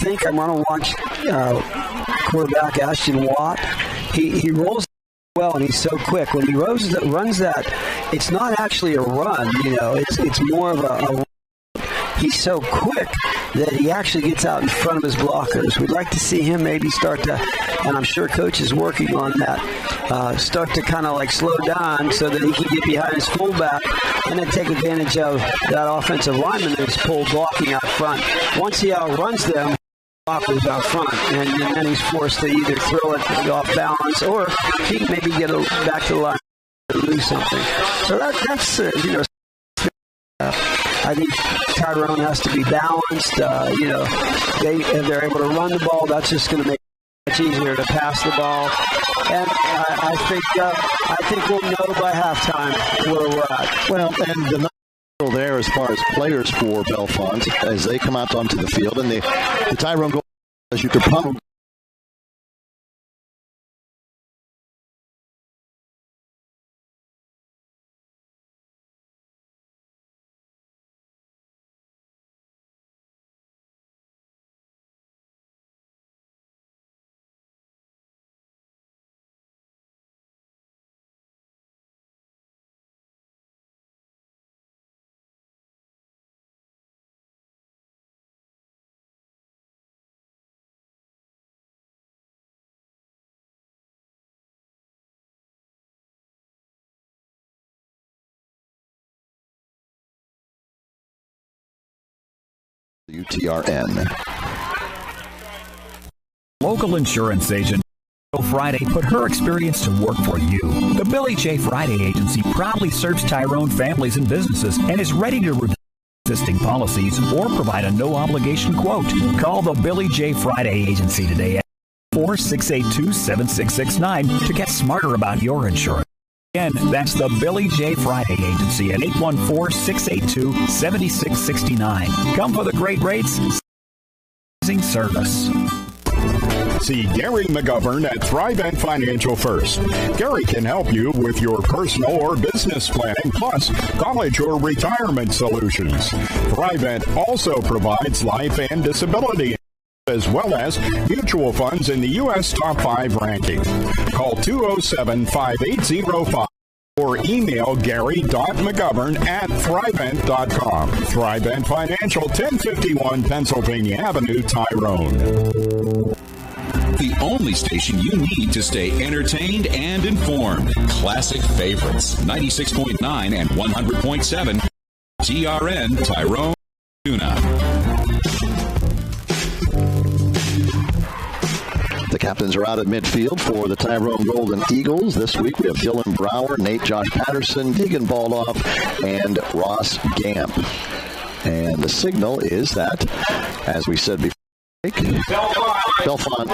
think I'm going to watch quarterback Ashton Watt. He rolls well, and he's so quick. When he runs that, it's not actually a run, it's more of a he's so quick that he actually gets out in front of his blockers. We'd like to see him maybe start to, and I'm sure Coach is working on that, start to kind of like slow down so that he can get behind his fullback and then take advantage of that offensive lineman that's pulled blocking out front. Once he outruns them, blockers out front, and then he's forced to either throw it off balance or he maybe get back to the line and lose something. So that's I think Tyrone has to be balanced. If they're able to run the ball, that's just going to make it much easier to pass the ball. And I think we'll know by halftime where we're at. Well, and the number there as far as players for Bellefonte as they come out onto the field, and the Tyrone goal, as you could probably. UTRN. Local insurance agent Friday put her experience to work for you. The Billy J. Friday Agency proudly serves Tyrone families and businesses and is ready to review existing policies or provide a no-obligation quote. Call the Billy J. Friday Agency today at 4-682-7669 to get smarter about your insurance. Again, that's the Billy J. Friday Agency at 814-682-7669. Come for the great rates, amazing service. See Gary McGovern at Thrivent Financial First. Gary can help you with your personal or business planning, plus college or retirement solutions. Thrivent also provides life and disability, as well as mutual funds in the U.S. Top 5 ranking. Call 207-5805 or email gary.mcgovern@thrivent.com. Thrivent Financial, 1051 Pennsylvania Avenue, Tyrone. The only station you need to stay entertained and informed. Classic favorites, 96.9 and 100.7. TRN, Tyrone, Tuna. The captains are out at midfield for the Tyrone Golden Eagles. This week we have Dylan Brower, Nate Josh Patterson, Deegan Baldoff, and Ross Gamp. And the signal is that, as we said before, Bellefonte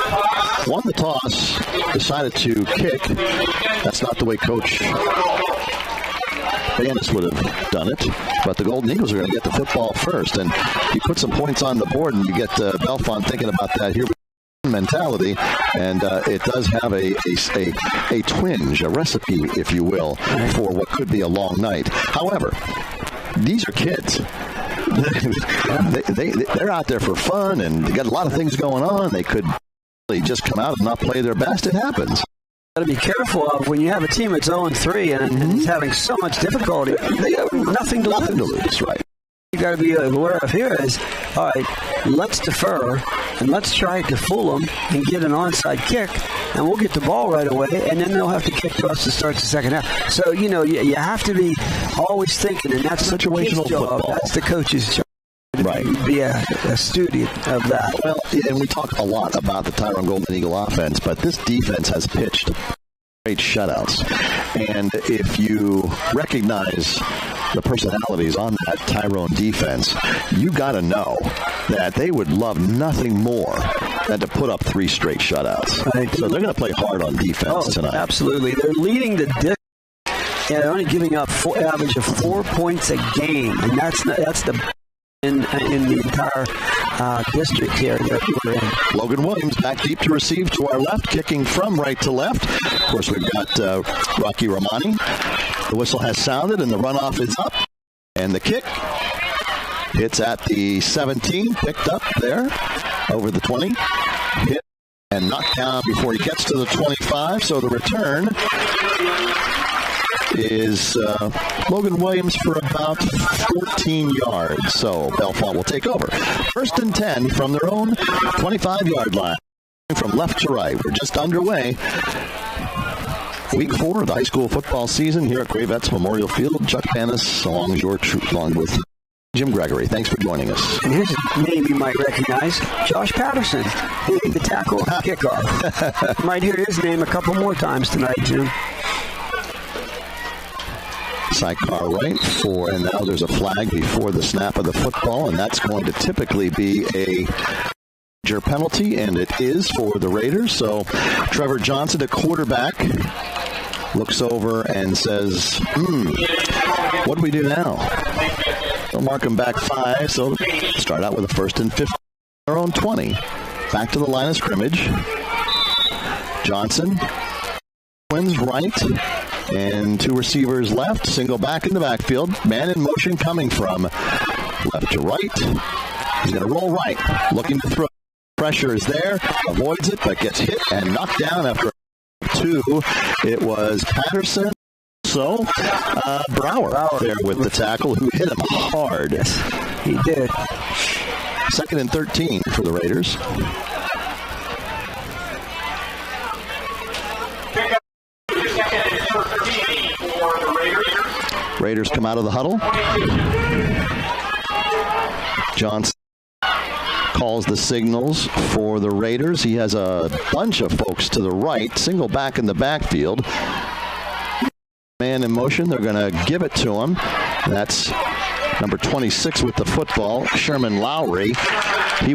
won the toss, decided to kick. That's not the way Coach Bandis would have done it, but the Golden Eagles are going to get the football first. And you put some points on the board, and you get Bellefonte thinking about that here mentality, and it does have a twinge, a recipe, if you will, for what could be a long night. However, these are kids. They're out there for fun, and they got a lot of things going on. They could really just come out and not play their best. It happens. Got to be careful of when you have a team that's 0-3 and is having so much difficulty. They have nothing to lose. Right. You got to be aware of here is, all right, let's defer and let's try to fool them and get an onside kick, and we'll get the ball right away, and then they'll have to kick to us to start the second half. So, you have to be always thinking, and that's situational football. That's the coach's job. Right. Be a student of that. Well, and we talk a lot about the Tyrone Golden Eagle offense, but this defense has pitched great shutouts. And if you recognize the personalities on that Tyrone defense, you got to know that they would love nothing more than to put up 3 straight shutouts. Right. So they're going to play hard on defense tonight. Absolutely. They're leading the district and only giving up average of 4 points a game, and that's the in the entire district here that we're in. Logan Williams back deep to receive to our left, kicking from right to left. Of course, we've got Rocky Romani. The whistle has sounded, and the runoff is up. And the kick hits at the 17, picked up there over the 20. Hit and knocked down before he gets to the 25. So the return is Logan Williams for about 14 yards. So Bellefonte will take over. 1st and 10 from their own 25-yard line. From left to right. We're just underway. Week 4 of the high school football season here at Gray Vets Memorial Field. Chuck Panis along with Jim Gregory. Thanks for joining us. And here's a name you might recognize, Josh Patterson, who made the tackle on kickoff. You might hear his name a couple more times tonight, Jim. Sidecar right and now there's a flag before the snap of the football, and that's going to typically be a major penalty, and it is for the Raiders. So Trevor Johnson, the quarterback, looks over and says, what do we do now? They'll mark him back 5, so start out with a 1st and 15. Their own 20. Back to the line of scrimmage. Johnson wins right, and 2 receivers left. Single back in the backfield. Man in motion coming from left to right. He's going to roll right, looking to throw. Pressure is there, avoids it, but gets hit and knocked down after 2. It was Patterson. So, Brower there with the tackle, who hit him hard. He did. 2nd and 13 for the Raiders. Raiders come out of the huddle. Johnson calls the signals for the Raiders. He has a bunch of folks to the right. Single back in the backfield. Man in motion. They're going to give it to him. That's number 26 with the football, Sherman Lowry. He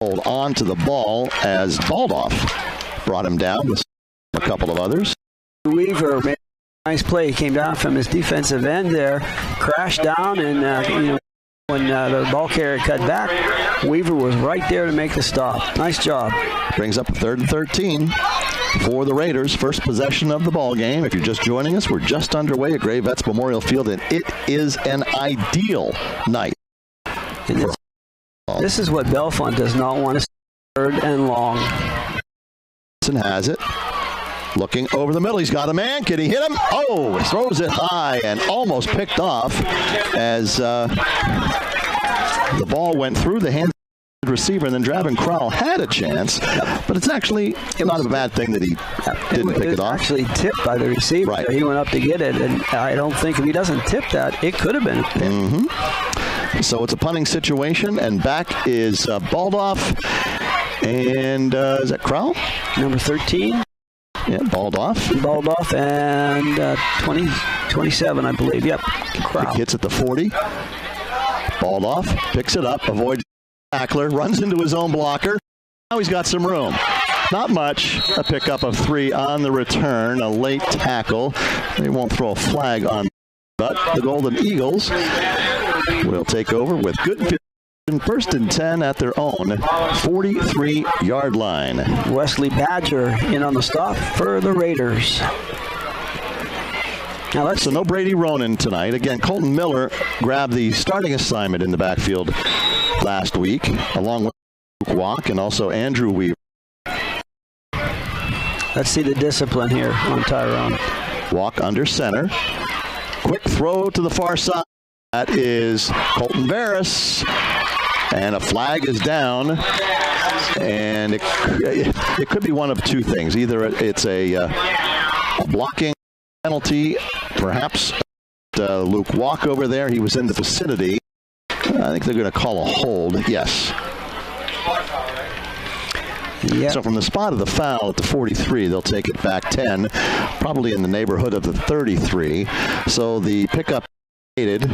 hold on to the ball as Baldoff brought him down with a couple of others. Weaver made a nice play. He came down from his defensive end there, crashed down, and when the ball carrier cut back, Weaver was right there to make the stop. Nice job. Brings up a 3rd and 13 for the Raiders. First possession of the ball game. If you're just joining us, we're just underway at Gray Vets Memorial Field, and it is an ideal night. This is what Bellefonte does not want to see. 3rd and long. Has it. Looking over the middle. He's got a man. Can he hit him? Oh, throws it high and almost picked off as the ball went through the hands of the receiver, and then Draven Crowell had a chance, but it's actually not a bad thing that he didn't pick it off. Actually tipped by the receiver. Right. He went up to get it, and I don't think if he doesn't tip that, it could have been a pick. So it's a punting situation, and back is Baldoff, and is that Crowell? Number 13. Yeah, Baldoff, and 27, I believe. Yep. Crowell. Hits at the 40. Baldoff picks it up, avoids the tackler, runs into his own blocker. Now he's got some room. Not much. A pickup of 3 on the return, a late tackle. They won't throw a flag on, but the Golden Eagles will take over with good 1st and 10 at their own 43-yard line. Wesley Badger in on the stop for the Raiders. Now so no Brady Ronan tonight. Again, Colton Miller grabbed the starting assignment in the backfield last week, along with Luke Walk and also Andrew Weaver. Let's see the discipline here on Tyrone. Walk under center. Quick throw to the far side. That is Colton Barris. And a flag is down, and it could be one of 2 things. Either it's a blocking penalty, perhaps Luke Walk over there. He was in the vicinity. I think they're going to call a hold. Yes. Yep. So from the spot of the foul at the 43, they'll take it back 10, probably in the neighborhood of the 33. So the pickup aided.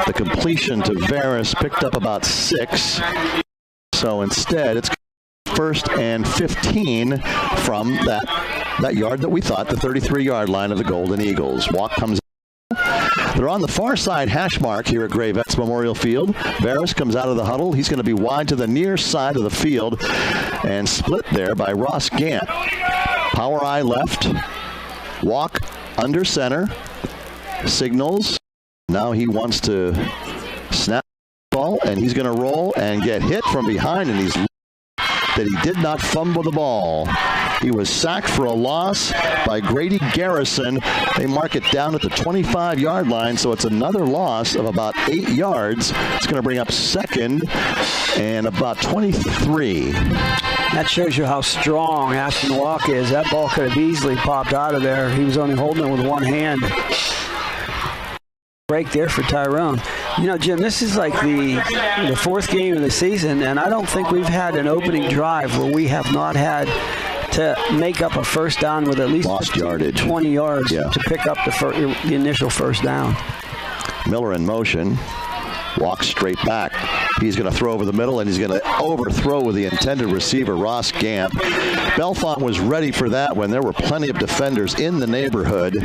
The completion to Varus picked up about 6. So instead, it's 1st and 15 from that yard that we thought, the 33-yard line of the Golden Eagles. Walk comes. They're on the far side hash mark here at Gray Vets Memorial Field. Varus comes out of the huddle. He's going to be wide to the near side of the field and split there by Ross Gant. Power eye left. Walk under center. Signals. Now he wants to snap ball, and he's going to roll and get hit from behind, and he's that he did not fumble the ball. He was sacked for a loss by Grady Garrison. They mark it down at the 25-yard line, so it's another loss of about 8 yards. It's going to bring up second and about 23. That shows you how strong Ashton Walk is. That ball could have easily popped out of there. He was only holding it with one hand. Break there for Tyrone. You know, Jim, this is like the fourth game of the season, and I don't think we've had an opening drive where we have not had to make up a first down with at least lost yardage, 20 yards to pick up the initial first down. Miller in motion. Walks straight back. He's going to throw over the middle, and he's going to overthrow with the intended receiver, Ross Gamp. Bellefonte was ready for that when there were plenty of defenders in the neighborhood,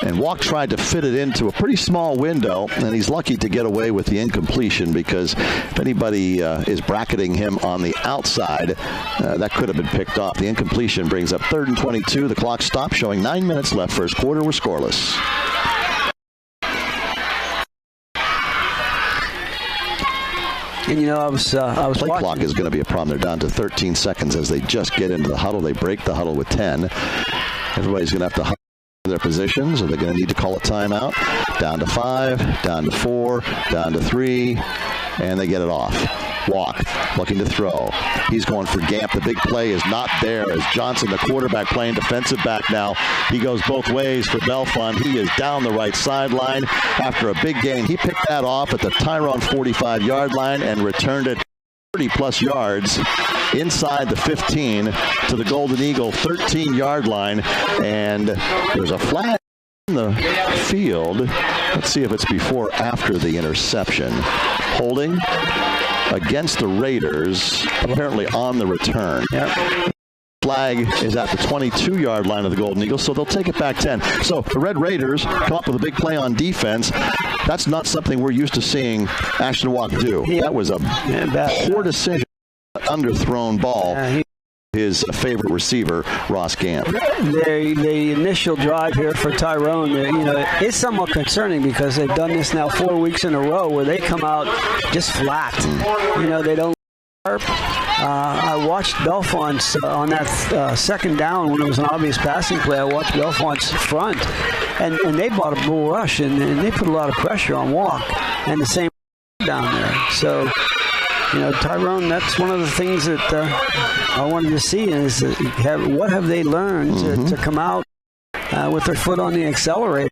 and Walk tried to fit it into a pretty small window, and he's lucky to get away with the incompletion because if anybody is bracketing him on the outside, that could have been picked off. The incompletion brings up 3rd and 22. The clock stops, showing 9 minutes left. First quarter, we're scoreless. And, you know, I was play watching. Clock is going to be a problem. They're down to 13 seconds as they just get into the huddle. They break the huddle with 10. Everybody's going to have to huddle their positions, or they're going to need to call a timeout. Down to 5, down to 4, down to 3, and they get it off. Walk, looking to throw. He's going for Gamp. The big play is not there as Johnson, the quarterback, playing defensive back now. He goes both ways for Bellefonte. He is down the right sideline after a big gain. He picked that off at the Tyrone 45-yard line and returned it 30-plus yards inside the 15 to the Golden Eagle 13-yard line. And there's a flag in the field. Let's see if it's before or after the interception. Holding against the Raiders, apparently on the return. Yep. Flag is at the 22-yard line of the Golden Eagles, so they'll take it back 10. So the Red Raiders come up with a big play on defense. That's not something we're used to seeing Ashton Walk do. That was a poor decision, underthrown ball. His favorite receiver, Ross Gamp. The initial drive here for Tyrone, is somewhat concerning because they've done this now 4 weeks in a row where they come out just flat. They don't sharp. I watched Bellefonte on that second down when it was an obvious passing play. I watched Bellefonte's front, and they bought a bull rush, and they put a lot of pressure on Walk, and the same down there. So, Tyrone, that's one of the things that I wanted to see is what have they learned to come out with their foot on the accelerator,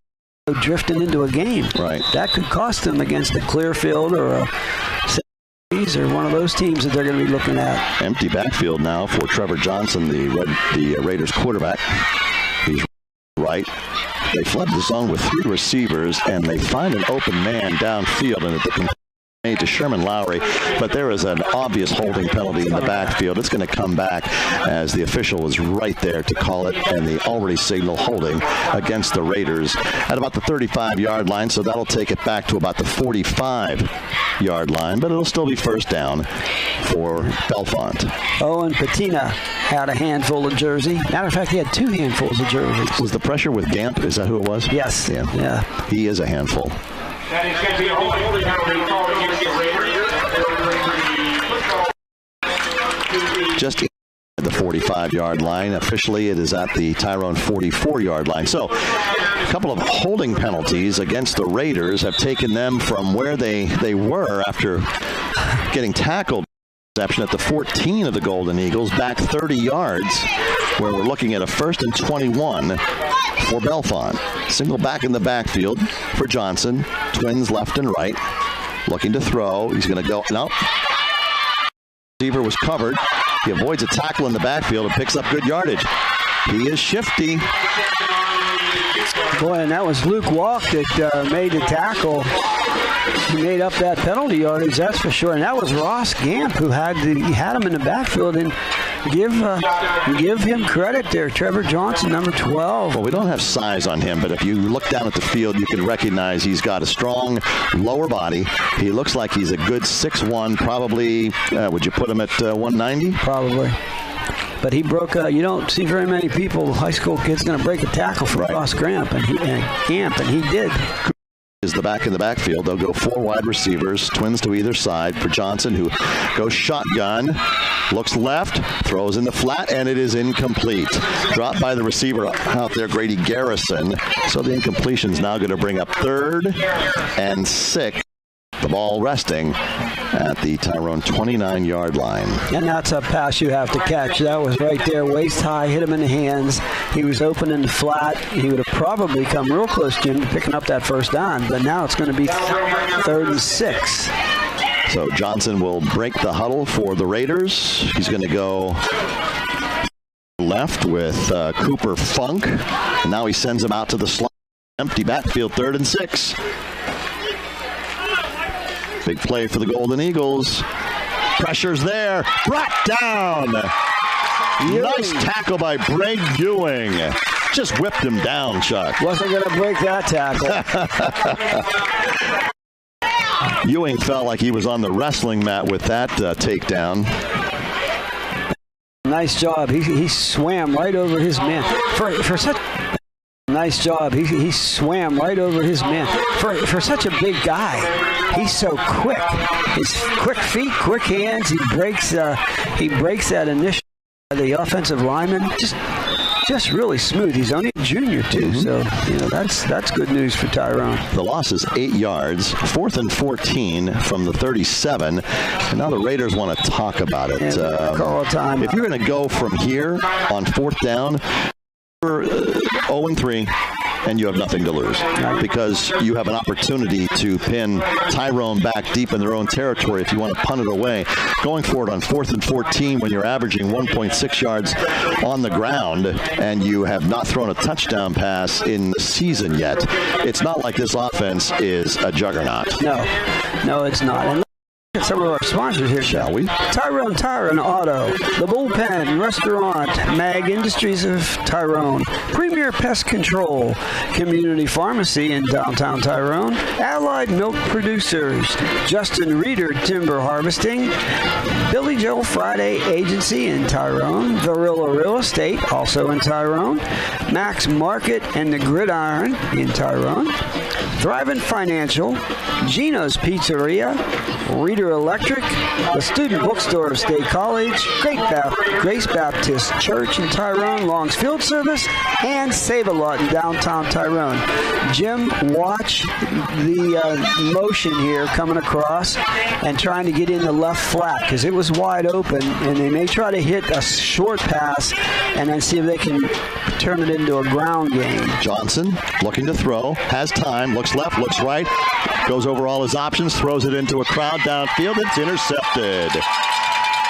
drifting into a game. Right. That could cost them against a Clearfield or a or one of those teams that they're going to be looking at. Empty backfield now for Trevor Johnson, the Raiders quarterback. He's right. They flood the zone with 3 receivers, and they find an open man downfield, and the to Sherman Lowry, but there is an obvious holding penalty in the backfield. It's going to come back as the official was right there to call it, and the already signal holding against the Raiders at about the 35-yard line, so that'll take it back to about the 45-yard line, but it'll still be first down for Bellefonte. Owen Patina had a handful of jersey. Matter of fact, he had 2 handfuls of jerseys. Was the pressure with Gamp? Is that who it was? Yes. Yeah. He is a handful. That is going to be a holding penalty called against the Raiders. Just at the 45-yard line. Officially, it is at the Tyrone 44-yard line. So, a couple of holding penalties against the Raiders have taken them from where they were after getting tackled at the 14 of the Golden Eagles back 30 yards, where we're looking at a 1st and 21 for Bellefonte. Single back in the backfield for Johnson. Twins left and right. Looking to throw. He's going to go. No. Receiver was covered. He avoids a tackle in the backfield and picks up good yardage. He is shifty. Boy, and that was Luke Walk that made the tackle. He made up that penalty yardage, that's for sure. And that was Ross Gamp who had him in the backfield. And give him credit there. Trevor Johnson, number 12. Well, we don't have size on him, but if you look down at the field, you can recognize he's got a strong lower body. He looks like he's a good 6'1", probably, would you put him at 190? Probably. But he broke, you don't see very many people, high school kids, going to break a tackle for Ross Gamp, and he did. is the back in the backfield. They'll go 4 wide receivers, twins to either side for Johnson, who goes shotgun, looks left, throws in the flat, and it is incomplete. Dropped by the receiver out there, Grady Garrison. So the incompletion is now going to bring up 3rd and 6. The ball resting at the Tyrone 29-yard line. And that's a pass you have to catch. That was right there, waist high, hit him in the hands. He was open in the flat. He would have probably come real close, Jim, to picking up that first down. But now it's going to be 3rd and 6. So Johnson will break the huddle for the Raiders. He's going to go left with Cooper Funk. And now he sends him out to the slot. Empty backfield, 3rd and 6. Big play for the Golden Eagles. Pressure's there. Brought down. Nice tackle by Breg Ewing. Just whipped him down, Chuck. Wasn't going to break that tackle. Ewing felt like he was on the wrestling mat with that takedown. Nice job. He swam right over his man. For such... Nice job. He swam right over his man. For such a big guy, he's so quick. His quick feet, quick hands. He breaks that initial the offensive lineman. Just really smooth. He's only a junior too, so that's good news for Tyrone. The loss is 8 yards, 4th and 14 from the 37, and now the Raiders want to talk about it. Call a time. If you're going to go from here on 4th down, 0-3, and you have nothing to lose because you have an opportunity to pin Tyrone back deep in their own territory if you want to punt it away. Going for it on 4th and 14 when you're averaging 1.6 yards on the ground and you have not thrown a touchdown pass in the season yet. It's not like this offense is a juggernaut. No, it's not. And some of our sponsors here, shall we? Tyrone Tire and Auto, The Bullpen Restaurant, Mag Industries of Tyrone, Premier Pest Control, Community Pharmacy in downtown Tyrone, Allied Milk Producers, Justin Reeder Timber Harvesting, Billy Joe Friday Agency in Tyrone, Varilla Real Estate, also in Tyrone, Max Market and the Gridiron in Tyrone, Thrivent Financial, Gino's Pizzeria, Reader Electric, the Student Bookstore of State College, Grace Baptist Church in Tyrone, Long's Field Service, and Save-A-Lot in downtown Tyrone. Jim, watch the motion here coming across and trying to get in the left flat because it was wide open, and they may try to hit a short pass and then see if they can turn it into a ground game. Johnson looking to throw, has time, looks left, looks right, goes over all his options, throws it into a crowd downfield. It's intercepted.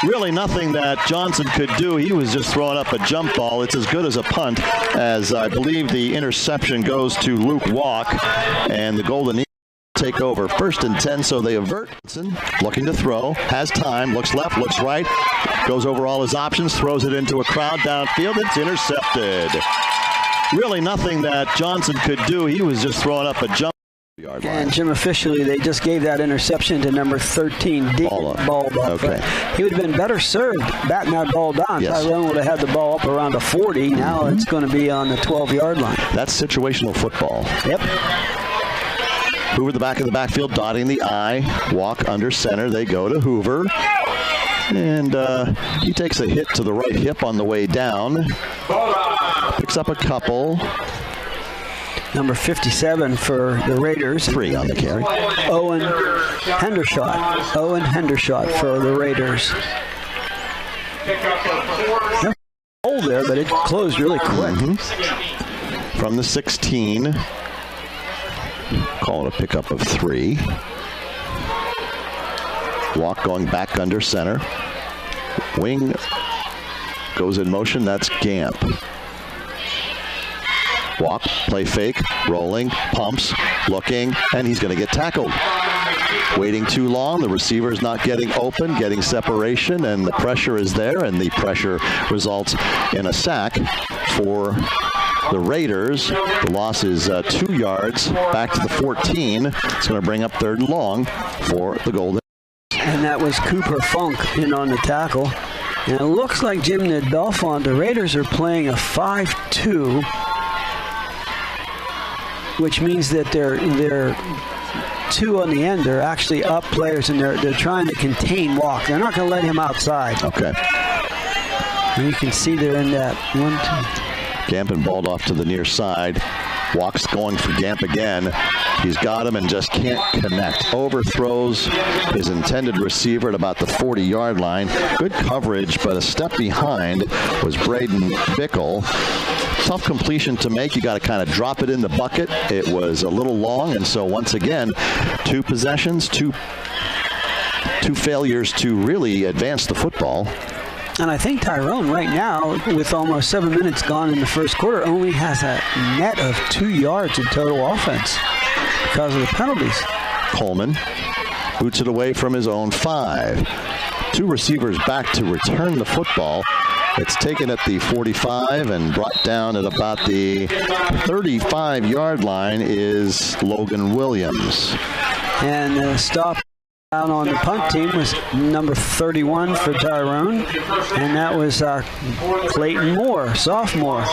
Really nothing that Johnson could do. He was just throwing up a jump ball. It's as good as a punt, as I believe the interception goes to Luke Walk, and the Golden Eagles take over 1st and 10, so they avert. Looking to throw, has time, looks left, looks right, goes over all his options, throws it into a crowd downfield. It's intercepted. Really nothing that Johnson could do. He was just throwing up a jump. And Jim, officially, they just gave that interception to number 13, Ball up. Okay. He would have been better served batting that ball down. Yes. Tyrone would have had the ball up around the 40. Now it's going to be on the 12-yard line. That's situational football. Yep. Hoover, the back of the backfield, dotting the I. Walk under center. They go to Hoover. And he takes a hit to the right hip on the way down. Picks up a couple. Number 57 for the Raiders. 3 on the carry. Owen Hendershot for the Raiders. No hole there, but it closed really quick. From the 16. Call it a pickup of 3. Walk going back under center. Wing goes in motion. That's Gamp. Walk, play fake, rolling, pumps, looking, and he's going to get tackled. Waiting too long, the receiver's not getting open, getting separation, and the pressure is there, and the pressure results in a sack for the Raiders. The loss is 2 yards back to the 14. It's going to bring up 3rd and long for the Golden. And that was Cooper Funk in on the tackle. And it looks like, Jim, that Bellefonte, the Raiders are playing a 5-2. which means that they're two on the end. They're actually up players, and they're trying to contain Walk. They're not going to let him outside. Okay. And you can see they're in that 1-2. Gampin balled off to the near side. Walks going for Gamp again. He's got him and just can't connect. Overthrows his intended receiver at about the 40-yard line. Good coverage, but a step behind was Braden Bickle. Tough completion to make. You got to kind of drop it in the bucket. It was a little long, and so once again, 2 possessions, two failures to really advance the football. And I think Tyrone right now, with almost 7 minutes gone in the first quarter, only has a net of 2 yards in total offense because of the penalties. Coleman boots it away from his own 5. 2 receivers back to return the football. It's taken at the 45 and brought down at about the 35-yard line is Logan Williams. And the stop down on the punt team was number 31 for Tyrone, and that was Clayton Moore, sophomore.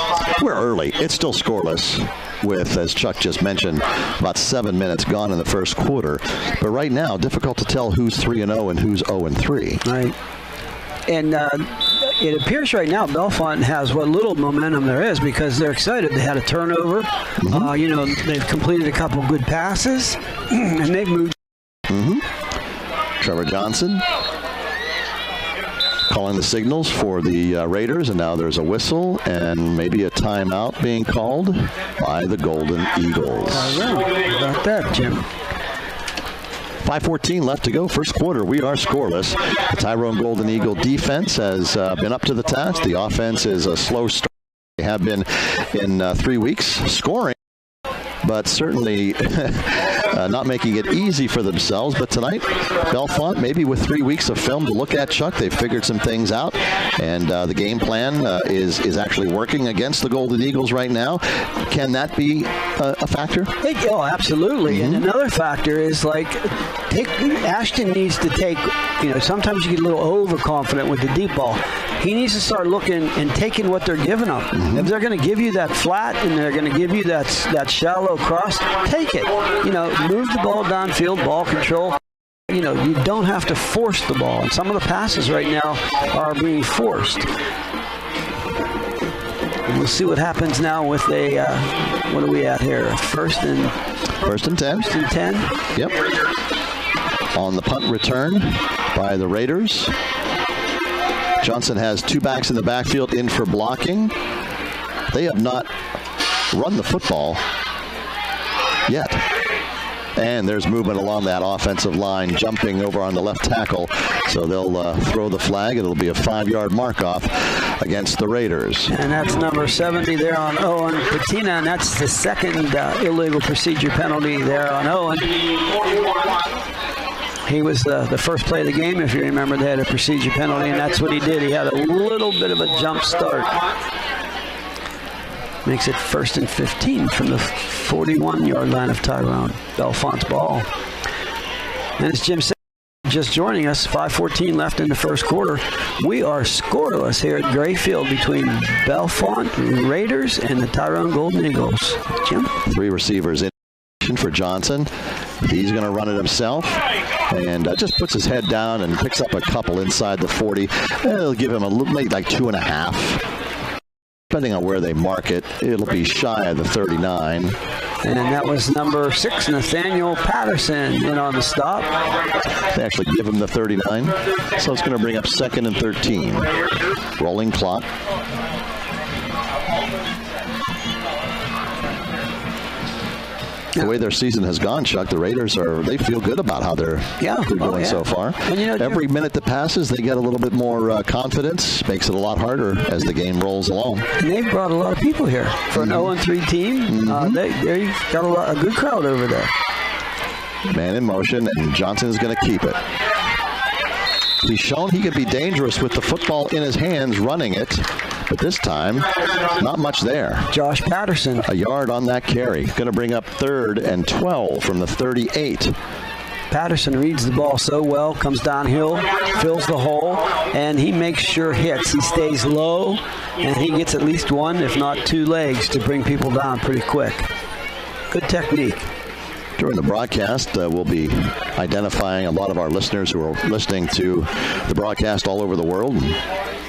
We're early. It's still scoreless with, as Chuck just mentioned, about 7 minutes gone in the first quarter. But right now, difficult to tell who's 3-0 and who's 0-3. Right. And it appears right now Bellefonte has what little momentum there is because they're excited. They had a turnover. Mm-hmm. They've completed a couple good passes, and they've moved. Mm-hmm. Trevor Johnson calling the signals for the Raiders, and now there's a whistle and maybe a timeout being called by the Golden Eagles. I don't know about that, Jim. 5:14 left to go. First quarter, we are scoreless. The Tyrone Golden Eagle defense has been up to the task. The offense is a slow start. They have been in 3 weeks scoring, but certainly not making it easy for themselves. But tonight, Bellefonte, maybe with 3 weeks of film to look at, Chuck, they've figured some things out, and the game plan is actually working against the Golden Eagles right now. Can that be a factor? Oh, absolutely. Mm-hmm. And another factor is Ashton needs to take, sometimes you get a little overconfident with the deep ball. He needs to start looking and taking what they're giving him. Mm-hmm. If they're going to give you that flat and they're going to give you that shallow cross, take it. Move the ball downfield, ball control. You don't have to force the ball. And some of the passes right now are being forced. And we'll see what happens now with what are we at here? First and 10. First and 10. Yep. On the punt return by the Raiders. Johnson has 2 backs in the backfield in for blocking. They have not run the football yet. And there's movement along that offensive line, jumping over on the left tackle. So they'll throw the flag. It'll be a 5-yard mark-off against the Raiders. And that's number 70 there on Owen Patina, and that's the second illegal procedure penalty there on Owen. He was the first play of the game, if you remember. They had a procedure penalty, and that's what he did. He had a little bit of a jump start. Makes it 1st and 15 from the 41-yard line of Tyrone. Bellefonte's ball. And as Jim said, just joining us, 5:14 left in the first quarter. We are scoreless here at Grayfield between Bellefonte Raiders and the Tyrone Golden Eagles. Jim? 3 receivers in for Johnson. He's going to run it himself and just puts his head down and picks up a couple inside the 40. It'll give him maybe like 2.5. Depending on where they mark it, it'll be shy of the 39. And that was number 6, Nathaniel Patterson, in on the stop. They actually give him the 39. So it's going to bring up 2nd and 13. Rolling clock. The way their season has gone, Chuck, the Raiders they feel good about how they're going so far. And every minute that passes, they get a little bit more confidence. Makes it a lot harder as the game rolls along. And they've brought a lot of people here for an 0-3 team. Mm-hmm. They've got a good crowd over there. Man in motion, and Johnson is going to keep it. He's shown he can be dangerous with the football in his hands, running it. But this time, not much there. Josh Patterson. A yard on that carry. Going to bring up 3rd and 12 from the 38. Patterson reads the ball so well, comes downhill, fills the hole, and he makes sure hits. He stays low, and he gets at least 1, if not 2 legs to bring people down pretty quick. Good technique. During the broadcast, we'll be identifying a lot of our listeners who are listening to the broadcast all over the world. We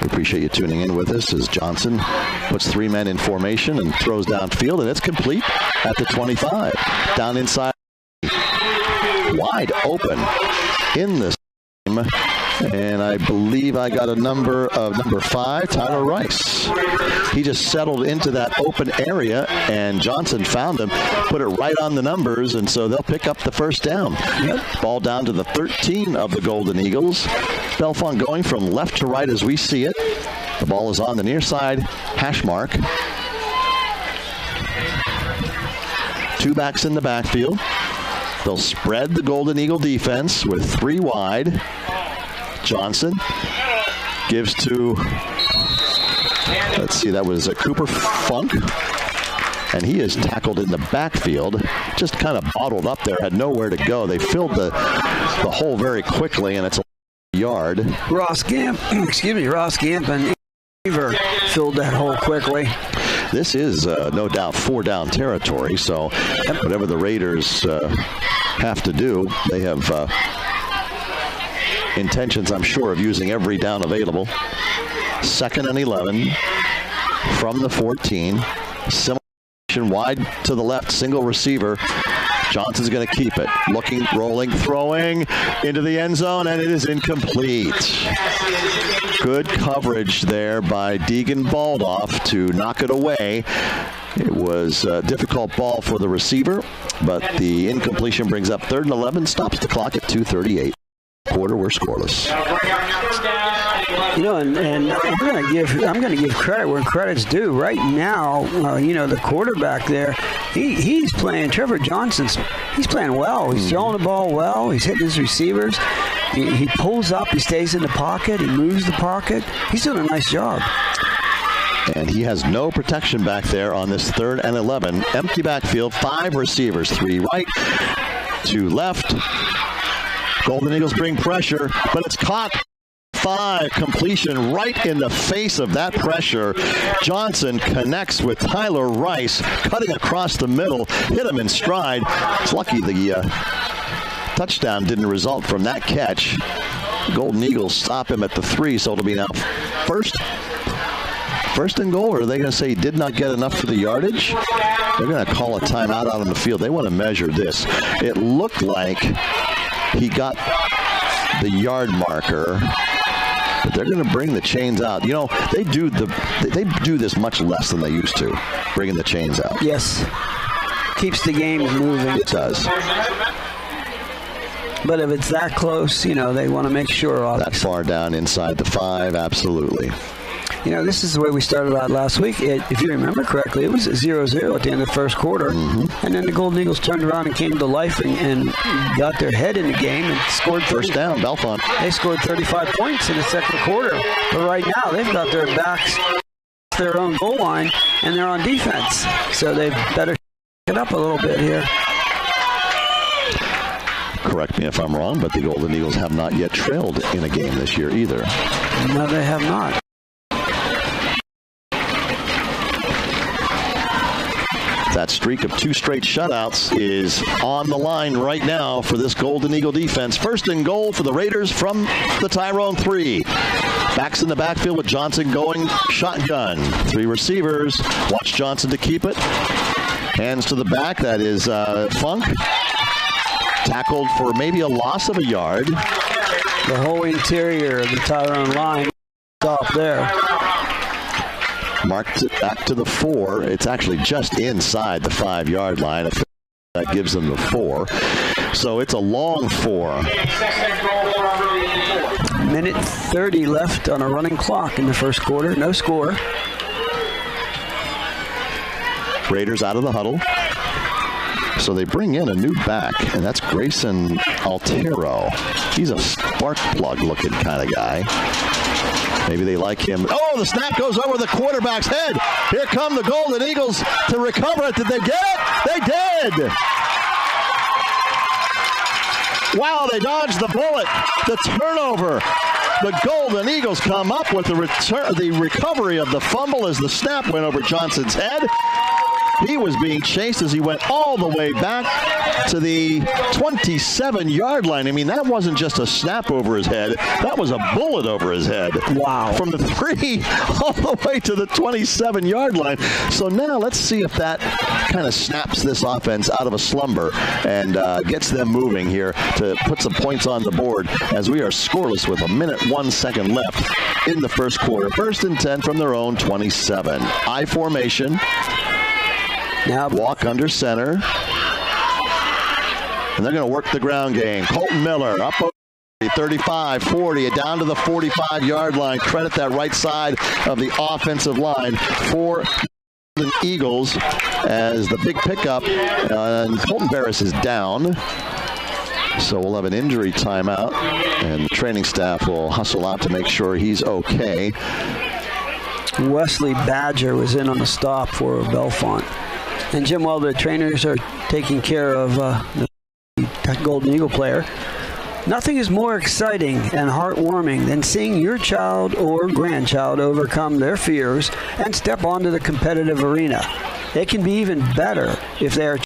appreciate you tuning in with us as Johnson puts 3 men in formation and throws downfield, and it's complete at the 25. Down inside, wide open in this game. And I believe I got a number 5, Tyler Rice. He just settled into that open area, and Johnson found him, put it right on the numbers, and so they'll pick up the first down. Yep. Ball down to the 13 of the Golden Eagles. Bellefonte going from left to right as we see it. The ball is on the near side hash mark. 2 backs in the backfield. They'll spread the Golden Eagle defense with 3 wide. Johnson gives to, let's see, that was a Cooper Funk, and he is tackled in the backfield, just kind of bottled up there, had nowhere to go. They filled the hole very quickly, and it's a yard. Ross Gamp and Beaver filled that hole quickly. This is no doubt 4-down territory, so whatever the Raiders have to do, they have intentions, I'm sure, of using every down available. 2nd and 11 from the 14. Similar wide to the left, single receiver. Johnson's going to keep it. Looking, rolling, throwing into the end zone, and it is incomplete. Good coverage there by Deegan Baldoff to knock it away. It was a difficult ball for the receiver, but the incompletion brings up 3rd and 11, stops the clock at 2:38. Quarter, we're scoreless. You know, and I'm going to give credit where credit's due. Right now, the quarterback there, he's playing. Trevor Johnson's, he's playing well. He's throwing the ball well. He's hitting his receivers. He pulls up. He stays in the pocket. He moves the pocket. He's doing a nice job. And he has no protection back there on this 3rd and 11. Empty backfield, 5 receivers, 3 right, 2 left. Golden Eagles bring pressure, but it's caught. 5 completion right in the face of that pressure. Johnson connects with Tyler Rice, cutting across the middle, hit him in stride. It's lucky the touchdown didn't result from that catch. Golden Eagles stop him at the 3, so it'll be now first and goal, or are they going to say he did not get enough for the yardage? They're going to call a timeout out on the field. They want to measure this. It looked like he got the yard marker, but they're going to bring the chains out. You know, they do this much less than they used to, bringing the chains out. Yes. Keeps the game moving. It does. But if it's that close, they want to make sure. Obviously. That far down inside the 5, absolutely. This is the way we started out last week. If you remember correctly, it was 0-0 at the end of the first quarter. Mm-hmm. And then the Golden Eagles turned around and came to life and got their head in the game and scored. First down, Bellefonte. They scored 35 points in the second quarter. But right now, they've got their backs their own goal line, and they're on defense. So they better it up a little bit here. Correct me if I'm wrong, but the Golden Eagles have not yet trailed in a game this year either. No, they have not. That streak of 2 straight shutouts is on the line right now for this Golden Eagle defense. First and goal for the Raiders from the Tyrone 3. Backs in the backfield with Johnson going shotgun. 3 receivers. Watch Johnson to keep it. Hands to the back. That is Funk. Tackled for maybe a loss of a yard. The whole interior of the Tyrone line off there. Marked back to the 4. It's actually just inside the 5-yard line. That gives them the 4. So it's a long 4. Minute 30 left on a running clock in the first quarter. No score. Raiders out of the huddle. So they bring in a new back, and that's Grayson Altero. He's a spark plug looking kind of guy. Maybe they like him. Oh, the snap goes over the quarterback's head. Here come the Golden Eagles to recover it. Did they get it? They did. Wow, they dodged the bullet. The turnover. The Golden Eagles come up with the recovery of the fumble as the snap went over Johnson's head. He was being chased as he went all the way back to the 27-yard line. I mean, that wasn't just a snap over his head. That was a bullet over his head. Wow. From the 3 all the way to the 27-yard line. So now let's see if that kind of snaps this offense out of a slumber and gets them moving here to put some points on the board as we are scoreless with 1 minute, 1 second left in the first quarter. 1st and 10 from their own 27. I formation. Now walk under center. And they're going to work the ground game. Colton Miller up 35, 40, down to the 45-yard line. Credit that right side of the offensive line for the Eagles as the big pickup. And Colton Barris is down. So we'll have an injury timeout. And the training staff will hustle out to make sure he's okay. Wesley Badger was in on the stop for Bellefonte. And Jim, while the trainers are taking care of the Golden Eagle player, nothing is more exciting and heartwarming than seeing your child or grandchild overcome their fears and step onto the competitive arena. It can be even better if they are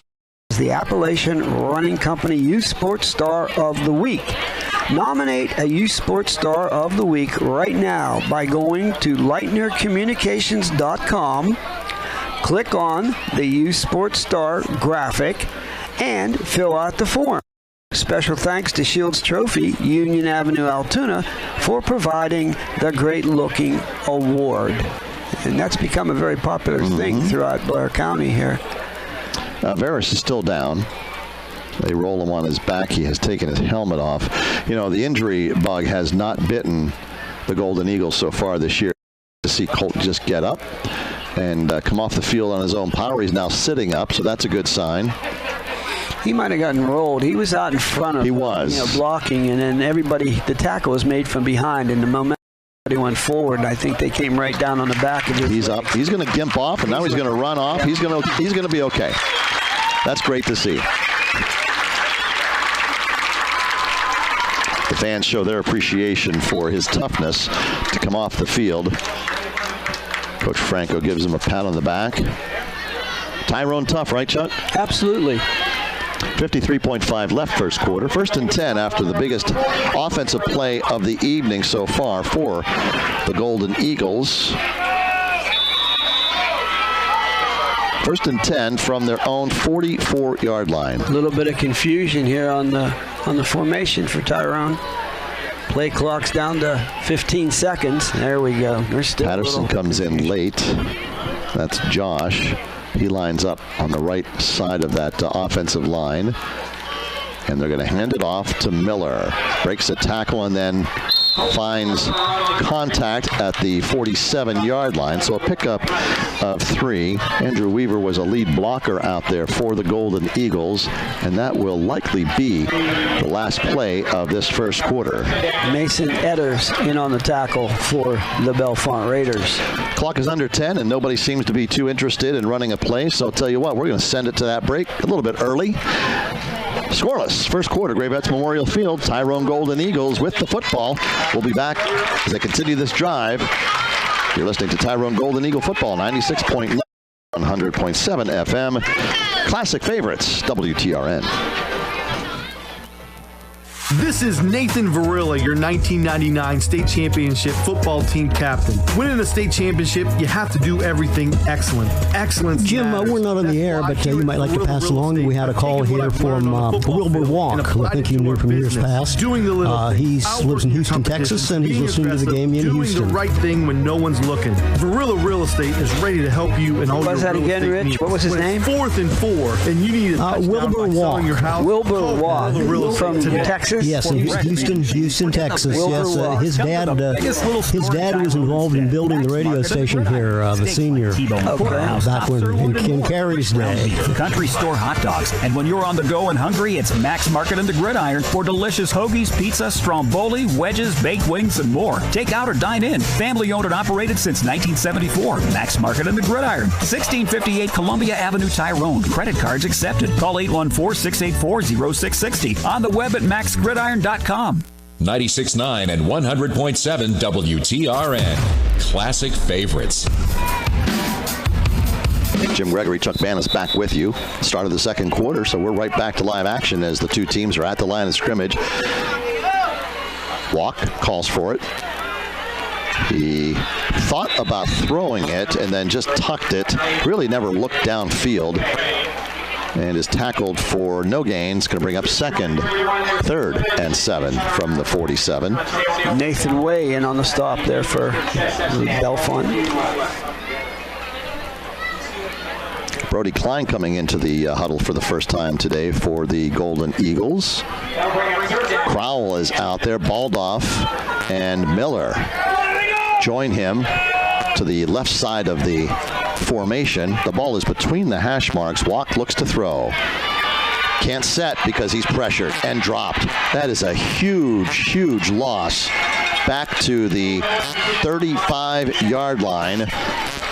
the Appalachian Running Company Youth Sports Star of the Week. Nominate a Youth Sports Star of the Week right now by going to LightnerCommunications.com. Click on the Youth Sports Star graphic and fill out the form. Special thanks to Shields Trophy, Union Avenue, Altoona, for providing the great-looking award. And that's become a very popular thing throughout Blair County here. Varus is still down. They roll him on his back. He has taken his helmet off. You know, the injury bug has not bitten the Golden Eagles so far this year. To see Colt just get up and come off the field on his own power. He's now sitting up, so that's a good sign. He might have gotten rolled. He was out in front of, blocking, and then the tackle was made from behind, and the momentum he went forward. I think they came right down on the back of his He's leg. up. He's going to gimp off, and now he's going to run off. He's going to be okay. That's great to see. The fans show their appreciation for his toughness to come off the field. Coach Franco gives him a pat on the back. Tyrone tough, right, Chuck? Absolutely. 53.5 left first quarter. 1st and 10 after the biggest offensive play of the evening so far for the Golden Eagles. 1st and 10 from their own 44-yard line. A little bit of confusion here on the formation for Tyrone. Play clock's down to 15 seconds. There we go. Patterson comes in late. That's Josh. He lines up on the right side of that offensive line. And they're going to hand it off to Miller. Breaks a tackle and then finds contact at the 47-yard line. So a pickup of 3. Andrew Weaver was a lead blocker out there for the Golden Eagles, and that will likely be the last play of this first quarter. Mason Edders in on the tackle for the Bellefonte Raiders. Clock is under 10, and nobody seems to be too interested in running a play, so I'll tell you what, we're going to send it to that break a little bit early. Scoreless, first quarter, Gravettes Memorial Field. Tyrone Golden Eagles with the football. We'll be back as they continue this drive. You're listening to Tyrone Golden Eagle football, 96.9, 100.7 FM. Classic favorites, WTRN. This is Nathan Varilla, your 1999 state championship football team captain. Winning a state championship, you have to do everything excellent. Excellence. Jim, we're not on the air, but you might like to pass along. We had a call here from Wilbur Walk, who I think you knew from years past. He lives in Houston, Texas, and he's listening to the game in Houston. Doing the right thing when no one's looking. Varilla Real Estate is ready to help you in all your real estate needs. What was that again, Rich? What was his name? 4th and 4, and you need a Wilbur Walk. Wilbur Walk from Texas. Yes, in Houston, Texas. Yes, his dad was involved in building the radio station here, the senior, back when in Carey's day. Country Store hot dogs. And when you're on the go and hungry, it's Max Market and the Gridiron for delicious hoagies, pizza, stromboli, wedges, baked wings, and more. Take out or dine in. Family owned and operated since 1974. Max Market and the Gridiron. 1658 Columbia Avenue, Tyrone. Credit cards accepted. Call 814-684-0660. On the web at maxgridiron.com. 96.9 and 100.7 WTRN. Classic favorites. Jim Gregory, Chuck Bannis back with you. Start of the second quarter, so we're right back to live action as the two teams are at the line of scrimmage. Walk calls for it. He thought about throwing it and then just tucked it. Really never looked downfield. And is tackled for no gains. Going to bring up third and 7 from the 47. Nathan Way in on the stop there for Bellefonte. Brody Klein coming into the huddle for the first time today for the Golden Eagles. Crowell is out there. Baldoff and Miller join him to the left side of the formation. The ball is between the hash marks. Walk looks to throw. Can't set because he's pressured and dropped. That is a huge loss. Back to the 35-yard line.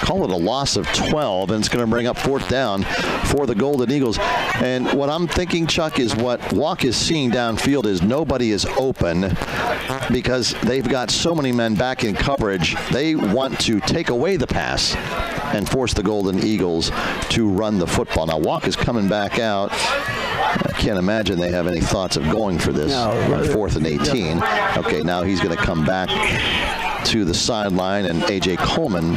Call it a loss of 12, and it's going to bring up fourth down for the Golden Eagles. And what I'm thinking, Chuck, is what Walk is seeing downfield is nobody is open because they've got so many men back in coverage. They want to take away the pass and force the Golden Eagles to run the football. Now, Walk is coming back out. I can't imagine they have any thoughts of going for this on 4th and 18. Okay, now he's going to come back to the sideline, and A.J. Coleman,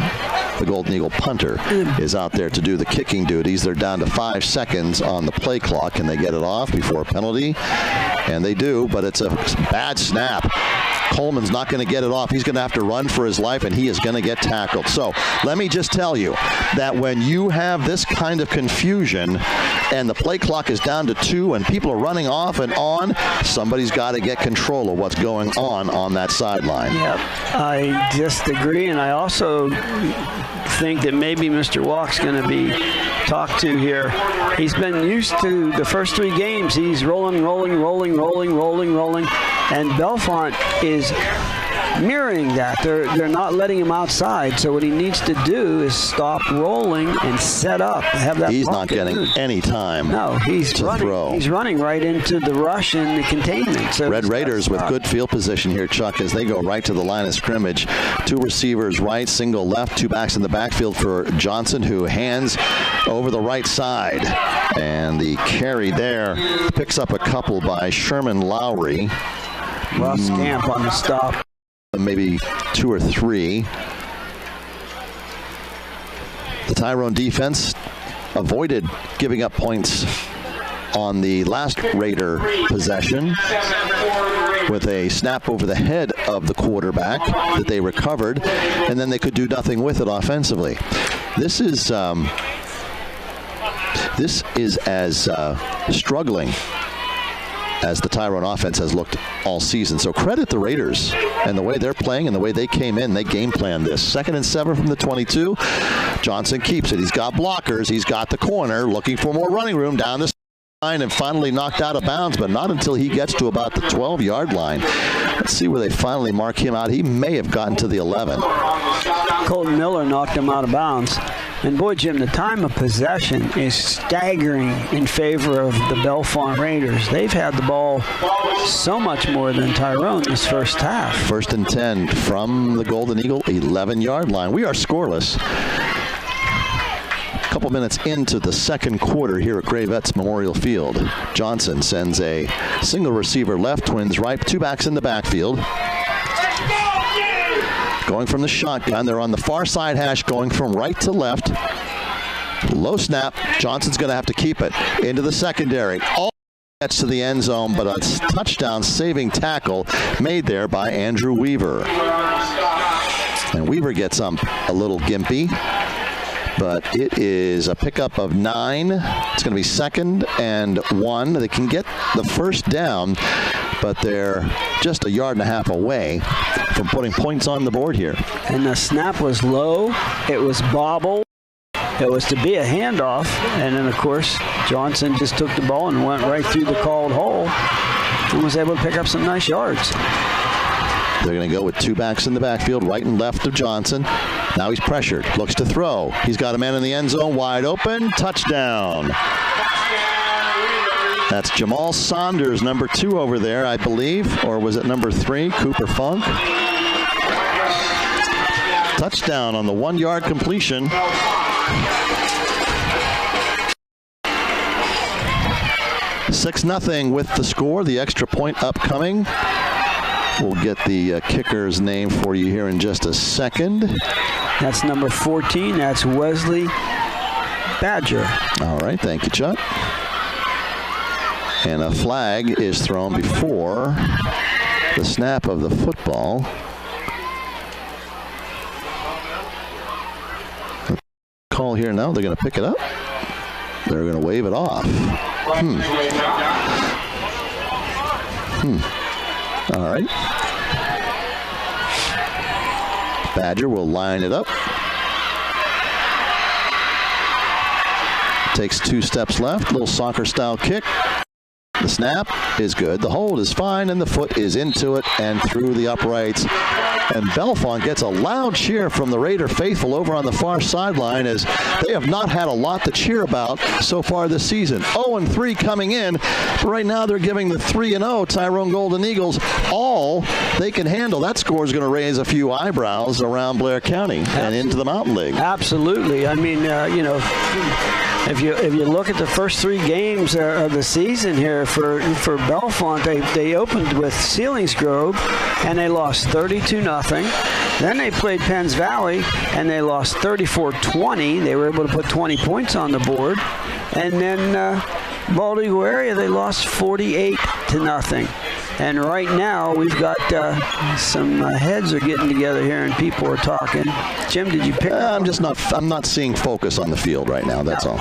the Golden Eagle punter, is out there to do the kicking duties. They're down to 5 seconds on the play clock. Can they get it off before a penalty? And they do, but it's a bad snap. Coleman's not going to get it off. He's going to have to run for his life, and he is going to get tackled. So let me just tell you that when you have this kind of confusion and the play clock is down to 2 and people are running off and on, somebody's got to get control of what's going on that sideline. Yeah, I just agree, and I also think that maybe Mr. Walk's going to be talked to here. He's been used to the first 3 games. He's rolling, and Bellefonte is mirroring that. They're not letting him outside, so what he needs to do is stop rolling and set up. Have that. He's not getting any time. No, he's to running. Throw. He's running right into the rush and the containment. So Red Raiders with good field position here, Chuck, as they go right to the line of scrimmage. 2 receivers right, single left, 2 backs in the backfield for Johnson, who hands over the right side. And the carry there picks up a couple by Sherman Lowry. Ross Camp on the stop. Maybe 2 or 3. The Tyrone defense avoided giving up points on the last Raider possession with a snap over the head of the quarterback that they recovered, and then they could do nothing with it offensively. This is as struggling as the Tyrone offense has looked all season. So credit the Raiders and the way they're playing and the way they came in. They game planned this. 2nd and 7 from the 22. Johnson keeps it. He's got blockers. He's got the corner, looking for more running room down the line, and finally knocked out of bounds, but not until he gets to about the 12-yard line. Let's see where they finally mark him out. He may have gotten to the 11. Colton Miller knocked him out of bounds. And boy, Jim, the time of possession is staggering in favor of the Bellefonte Raiders. They've had the ball so much more than Tyrone this first half. 1st and 10 from the Golden Eagle 11-yard line. We are scoreless. A couple minutes into the second quarter here at Gravettes Memorial Field. Johnson sends a single receiver left, twins right, 2 backs in the backfield. Going from the shotgun, they're on the far side hash, going from right to left. Low snap. Johnson's going to have to keep it into the secondary. All gets to the end zone, but a touchdown saving tackle made there by Andrew Weaver. And Weaver gets a little gimpy, but it is a pickup of 9. It's going to be 2nd and 1. They can get the first down, but they're just 1.5 yards away from putting points on the board here. And the snap was low. It was bobbled. It was to be a handoff. And then, of course, Johnson just took the ball and went right through the called hole and was able to pick up some nice yards. They're going to go with 2 backs in the backfield, right and left of Johnson. Now he's pressured. Looks to throw. He's got a man in the end zone, wide open. Touchdown. That's Jamal Saunders, number 2 over there, I believe. Or was it number 3, Cooper Funk? Touchdown on the 1-yard completion. 6-0 with the score. The extra point upcoming. We'll get the kicker's name for you here in just a second. That's number 14. That's Wesley Badger. All right. Thank you, Chuck. And a flag is thrown before the snap of the football. Call here now. They're going to pick it up. They're going to wave it off. All right. Badger will line it up. Takes 2 steps left. Little soccer-style kick. The snap is good. The hold is fine, and the foot is into it and through the uprights. And Bellefonte gets a loud cheer from the Raider faithful over on the far sideline, as they have not had a lot to cheer about so far this season. 0-3 coming in, but right now they're giving the 3-0 Tyrone Golden Eagles all they can handle. That score is going to raise a few eyebrows around Blair County and into the Mountain League. Absolutely. I mean, if you look at the first 3 games of the season here for Bellefonte, they opened with Selinsgrove and they lost 32-0. Then they played Penns Valley and they lost 34-20. They were able to put 20 points on the board. And then Bald Eagle area, they lost 48-0. And right now we've got some heads are getting together here and people are talking. Jim, did you pick up? I'm not seeing focus on the field right now. That's all.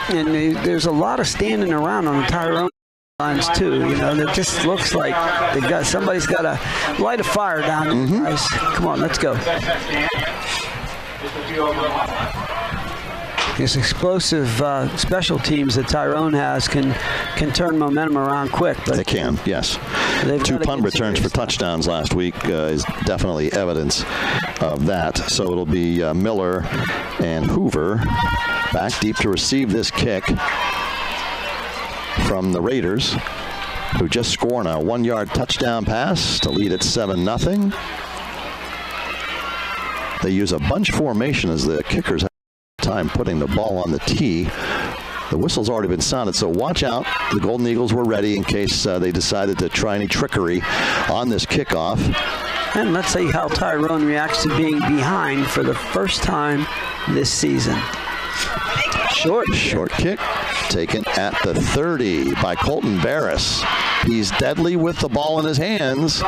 And there's a lot of standing around on the Tyrone lines too. It just looks like somebody's got to light a fire down there, guys. Come on, let's go. This explosive special teams that Tyrone has can turn momentum around quick. But they can, yes. 2 punt returns for touchdowns last week is definitely evidence of that. So it'll be Miller and Hoover back deep to receive this kick from the Raiders, who just scored a 1-yard touchdown pass to lead at 7-0. They use a bunch formation as the kickers have time putting the ball on the tee. The whistle's already been sounded, so watch out. The Golden Eagles were ready in case they decided to try any trickery on this kickoff. And let's see how Tyrone reacts to being behind for the first time this season. Short kick taken at the 30 by Colton Barris. He's deadly with the ball in his hands.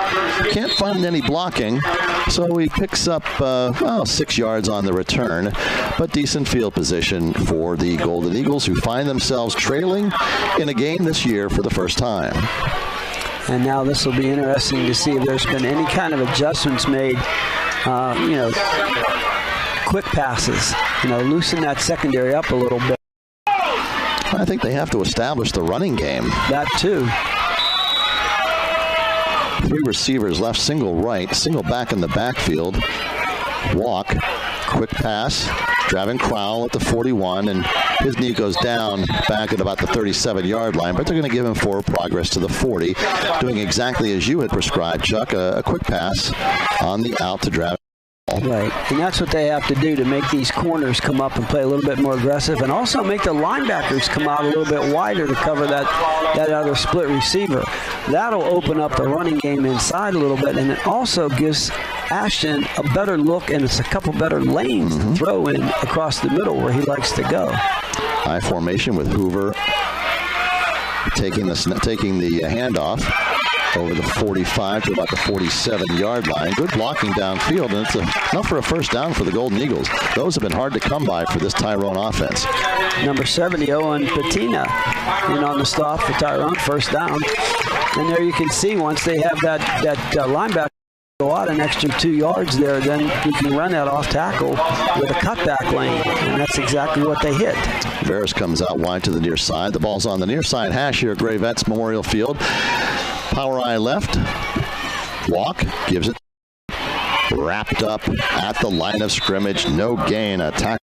Can't find any blocking, so he picks up 6 yards on the return, but decent field position for the Golden Eagles, who find themselves trailing in a game this year for the first time. And now this will be interesting to see if there's been any kind of adjustments made, quick passes, loosen that secondary up a little bit. I think they have to establish the running game. That too. 3 receivers left, single right, single back in the backfield. Walk, quick pass, Draven Crowell at the 41, and his knee goes down back at about the 37-yard line, but they're going to give him forward progress to the 40, doing exactly as you had prescribed, Chuck, a quick pass on the out to Draven. Right, and that's what they have to do to make these corners come up and play a little bit more aggressive, and also make the linebackers come out a little bit wider to cover that other split receiver. That'll open up the running game inside a little bit, and it also gives Ashton a better look, and it's a couple better lanes to throw in across the middle where he likes to go. High formation with Hoover taking the handoff over the 45 to about the 47-yard line. Good blocking downfield, and it's enough for a first down for the Golden Eagles. Those have been hard to come by for this Tyrone offense. Number 70, Owen Patina, in on the stop for Tyrone, first down. And there you can see once they have that linebacker go out an extra 2 yards there, then you can run that off tackle with a cutback lane, and that's exactly what they hit. Varus comes out wide to the near side. The ball's on the near side hash here at Gray Vets Memorial Field. Power eye left. Walk gives it. Wrapped up at the line of scrimmage. No gain. Attack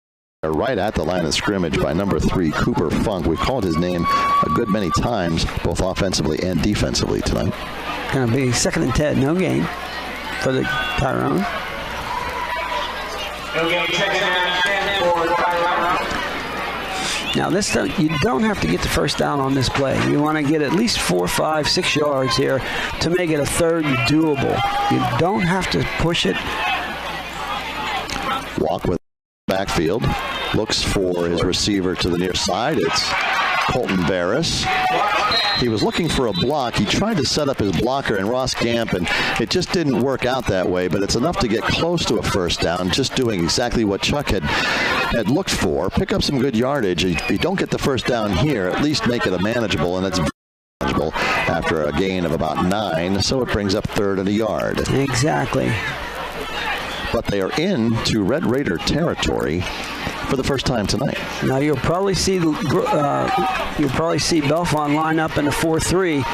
right at the line of scrimmage by number 3, Cooper Funk. We've called his name a good many times, both offensively and defensively tonight. Going to be 2nd and 10. No gain for the Tyrone. No gain, 2nd and 10 for Tyrone. Now, you don't have to get the first down on this play. You want to get at least 4, 5, 6 yards here to make it a third doable. You don't have to push it. Walk with backfield. Looks for his receiver to the near side. It's Colton Barris. He was looking for a block. He tried to set up his blocker in Ross Gamp, and it just didn't work out that way, but it's enough to get close to a first down, just doing exactly what Chuck had looked for. Pick up some good yardage. If you don't get the first down here, at least make it a manageable, and it's manageable after a gain of about 9, so it brings up 3rd and a yard. Exactly. But they are into Red Raider territory for the first time tonight. Now you'll probably see Bellefonte line up in the 4-3,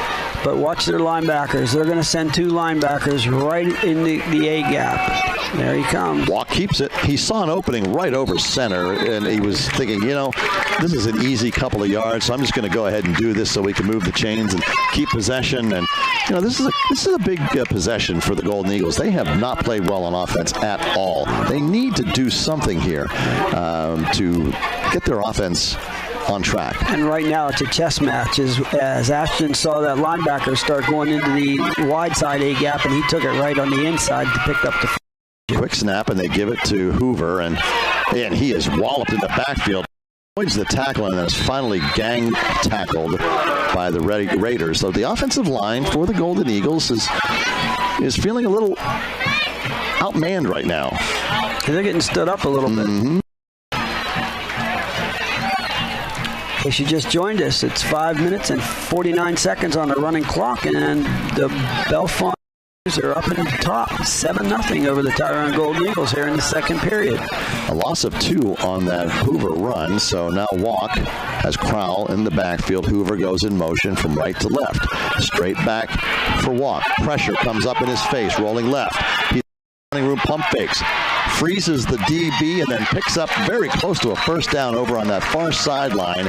but watch their linebackers. They're going to send 2 linebackers right in the A gap. There he comes. Walk keeps it. He saw an opening right over center, and he was thinking, this is an easy couple of yards, so I'm just going to go ahead and do this so we can move the chains and keep possession. And this is a big possession for the Golden Eagles. They have not played well on offense at all. They need to do something here to get their offense on track. And right now it's a chess match as Ashton saw that linebacker start going into the wide side A gap, and he took it right on the inside to pick up the quick snap, and they give it to Hoover, and he is walloped in the backfield. Avoids the tackle and is finally gang tackled by the Raiders. So the offensive line for the Golden Eagles is feeling a little outmanned right now. They're getting stood up a little bit. In case you just joined us, it's 5 minutes and 49 seconds on the running clock, and the Bellefonte are up in the top, 7-0 over the Tyrone Golden Eagles here in the second period. A loss of 2 on that Hoover run, so now Walk has Crowell in the backfield. Hoover goes in motion from right to left. Straight back for Walk. Pressure comes up in his face, rolling left. He's running room pump fakes. Freezes the DB and then picks up very close to a first down over on that far sideline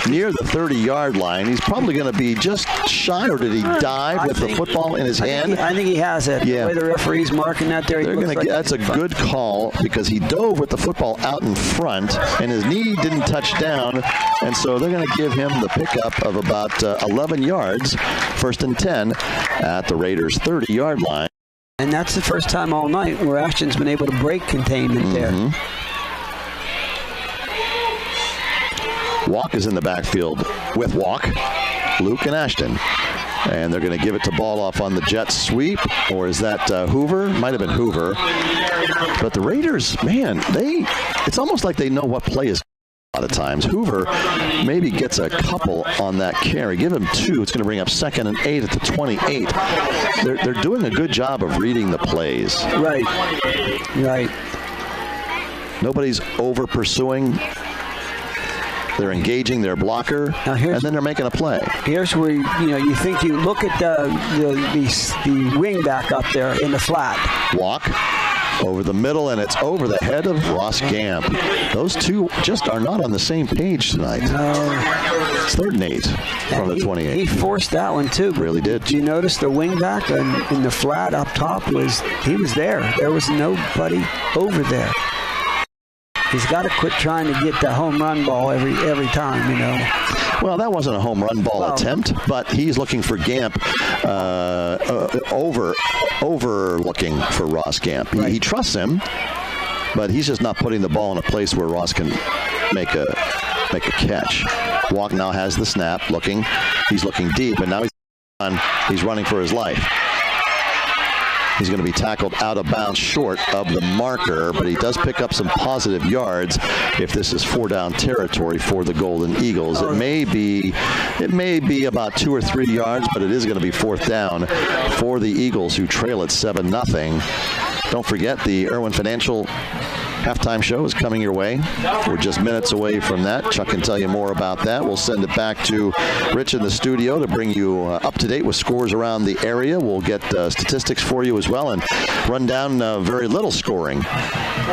near the 30-yard line. He's probably going to be just shy, or did he dive with the football in his hand? I think he has it. Yeah. The way the referee's marking that there. That's a good call because he dove with the football out in front and his knee didn't touch down, and so they're going to give him the pickup of about 11 yards, 1st and 10 at the Raiders' 30-yard line. And that's the first time all night where Ashton's been able to break containment there. Walk is in the backfield with Walk, Luke, and Ashton. And they're going to give it to ball off on the jet sweep. Or is that Hoover? Might have been Hoover. But the Raiders, man, it's almost like they know what play is. A lot of times. Hoover maybe gets a couple on that carry. Give him 2. It's going to bring up 2nd and 8 at the 28. They're doing a good job of reading the plays. Right. Nobody's over pursuing. They're engaging their blocker, and then they're making a play. Here's where you think you look at the wing back up there in the flat. Walk over the middle, and it's over the head of Ross Gamp. Those two just are not on the same page tonight. No. It's 3rd and 8 from the 28. He forced that one, too. Really did. Did you notice the wing back in the flat up top was there. There was nobody over there. He's got to quit trying to get the home run ball every time, Well, that wasn't a home run ball attempt, but he's looking for Gamp overlooking for Ross Gamp. Right. He trusts him, but he's just not putting the ball in a place where Ross can make a catch. Walk now has the snap, he's looking deep, and now he's running for his life. He's going to be tackled out of bounds short of the marker, but he does pick up some positive yards if this is 4-down territory for the Golden Eagles. It may be about 2 or 3 yards, but it is going to be 4th down for the Eagles, who trail at 7-0. Don't forget the Irwin Financial halftime show is coming your way. We're just minutes away from that. Chuck can tell you more about that. We'll send it back to Rich in the studio to bring you up to date with scores around the area. We'll get statistics for you as well and run down very little scoring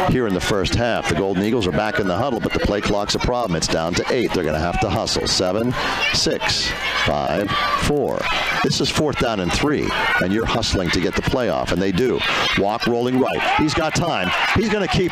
here in the first half. The Golden Eagles are back in the huddle, but the play clock's a problem. It's down to 8. They're going to have to hustle. 7, 6, 5, 4. This is 4th down and 3, and you're hustling to get the play off, and they do. Walk rolling right. He's got time. He's going to keep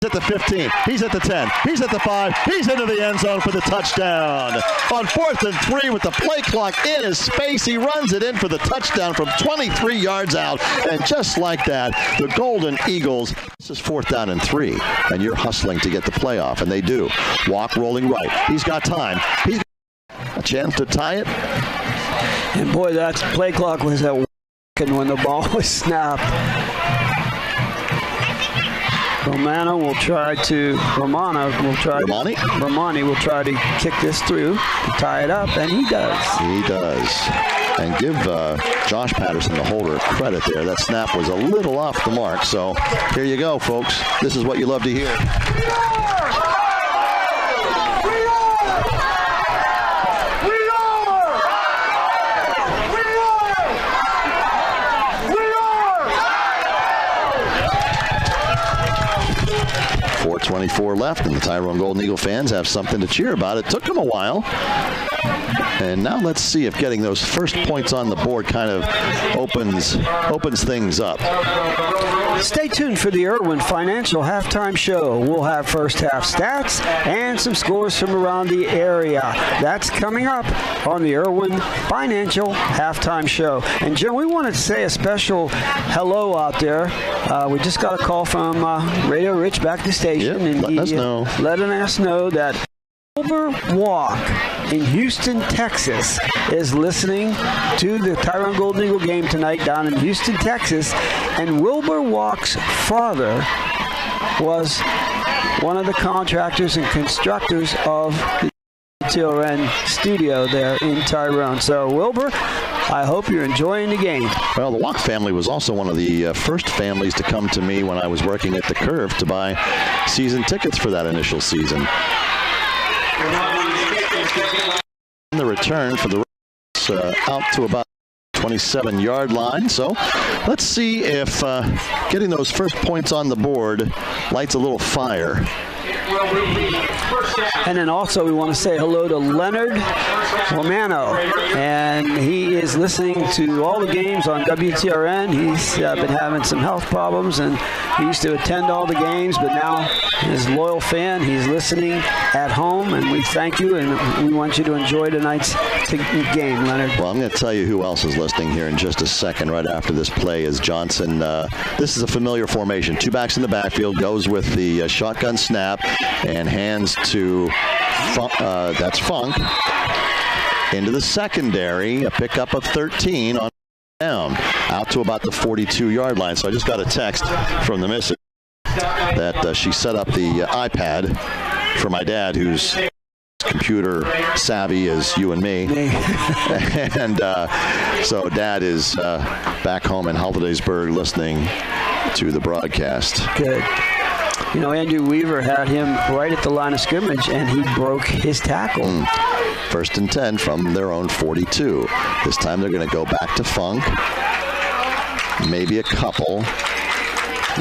at the 15. He's at the 10. He's at the 5. He's into the end zone for the touchdown. On 4th and 3 with the play clock in his space, he runs it in for the touchdown from 23 yards out. And just like that, the Golden Eagles, this is 4th down and 3. And you're hustling to get the playoff, and they do. Walk rolling right. He's got time. He's got a chance to tie it. And boy, that play clock was at work when the ball was snapped. Romani will try to kick this through to tie it up, and he does. He does. And give Josh Patterson, the holder, credit there. That snap was a little off the mark. So here you go, folks. This is what you love to hear. .24 left, and the Tyrone Golden Eagle fans have something to cheer about. It took them a while. And now let's see if getting those first points on the board kind of opens things up. Stay tuned for the Irwin Financial Halftime Show. We'll have first half stats and some scores from around the area. That's coming up on the Irwin Financial Halftime Show. And Jim, we wanted to say a special hello out there. We just got a call from Radio Rich back to the station. Yep, and letting us know that Wilbur Walk in Houston, Texas is listening to the Tyrone Golden Eagle game tonight down in Houston, Texas. And Wilbur Walk's father was one of the contractors and constructors of the TRN studio there in Tyrone. So, Wilbur, I hope you're enjoying the game. Well, the Walk family was also one of the first families to come to me when I was working at the Curve to buy season tickets for that initial season. The return for the out to about 27-yard line. So let's see if getting those first points on the board lights a little fire. And then also we want to say hello to Leonard Romano, and he is listening to all the games on WTRN. He's been having some health problems, and he used to attend all the games, but now he's a loyal fan. He's listening at home, and we thank you, and we want you to enjoy tonight's game, Leonard. Well, I'm going to tell you who else is listening here in just a second. Right after this play is Johnson. This is a familiar formation. Two backs in the backfield, goes with the shotgun snap, and hands to that's Funk into the secondary, a pickup of 13 on down out to about the 42-yard line. So I just got a text from the missus that she set up the iPad for my dad, who's computer savvy as you and me. And so Dad is back home in Hollidaysburg listening to the broadcast. Good. You know, Andrew Weaver had him right at the line of scrimmage, and he broke his tackle. 1st and 10 from their own 42. This time they're going to go back to Funk. Maybe a couple.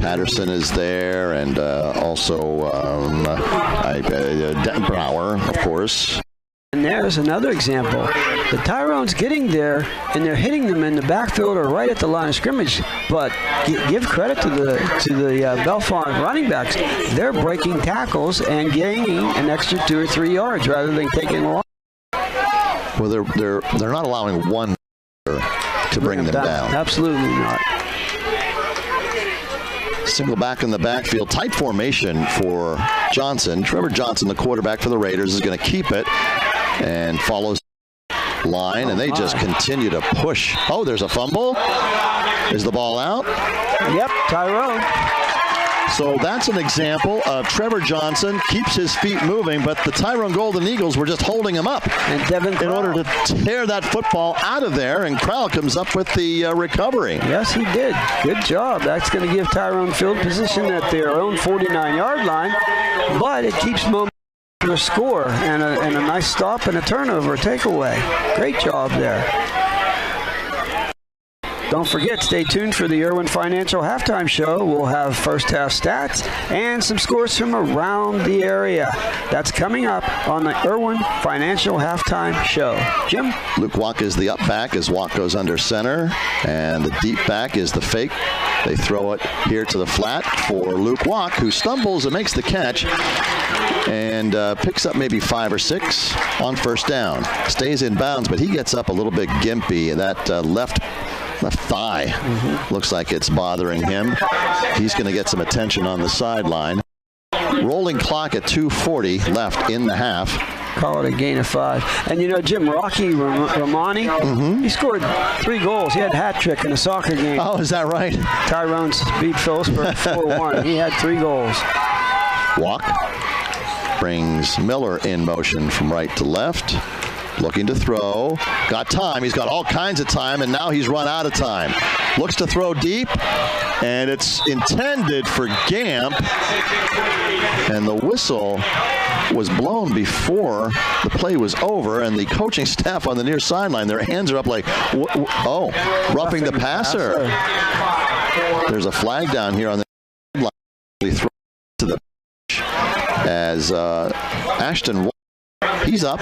Patterson is there, and also Brower, of course. And there's another example. The Tyrone's getting there, and they're hitting them in the backfield or right at the line of scrimmage. But give credit to the Bellefonte running backs. They're breaking tackles and gaining an extra 2 or 3 yards rather than taking a lot. Well, they're not allowing one to bring them down. Absolutely not. Single back in the backfield. Tight formation for Johnson. Trevor Johnson, the quarterback for the Raiders, is going to keep it and follows line, and they just continue to push. Oh, there's a fumble. Is the ball out? Yep, Tyrone. So that's an example of Trevor Johnson keeps his feet moving, but the Tyrone Golden Eagles were just holding him up in order to tear that football out of there, and Crowell comes up with the recovery. Yes, he did. Good job. That's going to give Tyrone field position at their own 49-yard line, but it keeps momentum for a score and a nice stop and a turnover, a takeaway. Great job there. Don't forget, stay tuned for the Irwin Financial Halftime Show. We'll have first half stats and some scores from around the area. That's coming up on the Irwin Financial Halftime Show. Jim? Luke Walk is the up back as Walk goes under center, and the deep back is the fake. They throw it here to the flat for Luke Walk, who stumbles and makes the catch and picks up maybe 5 or 6 on first down. Stays in bounds, but he gets up a little bit gimpy. That left thigh looks like it's bothering him. He's going to get some attention on the sideline. Rolling clock at 2:40 left in the half. Call it a gain of 5. And you know, Jim, Rocky Romani, he scored 3 goals. He had a hat trick in a soccer game. Oh, is that right? Tyrone's beat Phillipsburg 4-1. He had 3 goals. Walk brings Miller in motion from right to left. Looking to throw. Got time. He's got all kinds of time, and now he's run out of time. Looks to throw deep, and it's intended for Gamp. And the whistle was blown before the play was over, and the coaching staff on the near sideline, their hands are up like, roughing the passer. There's a flag down here on the line. They throw to the pitch as Ashton, he's up.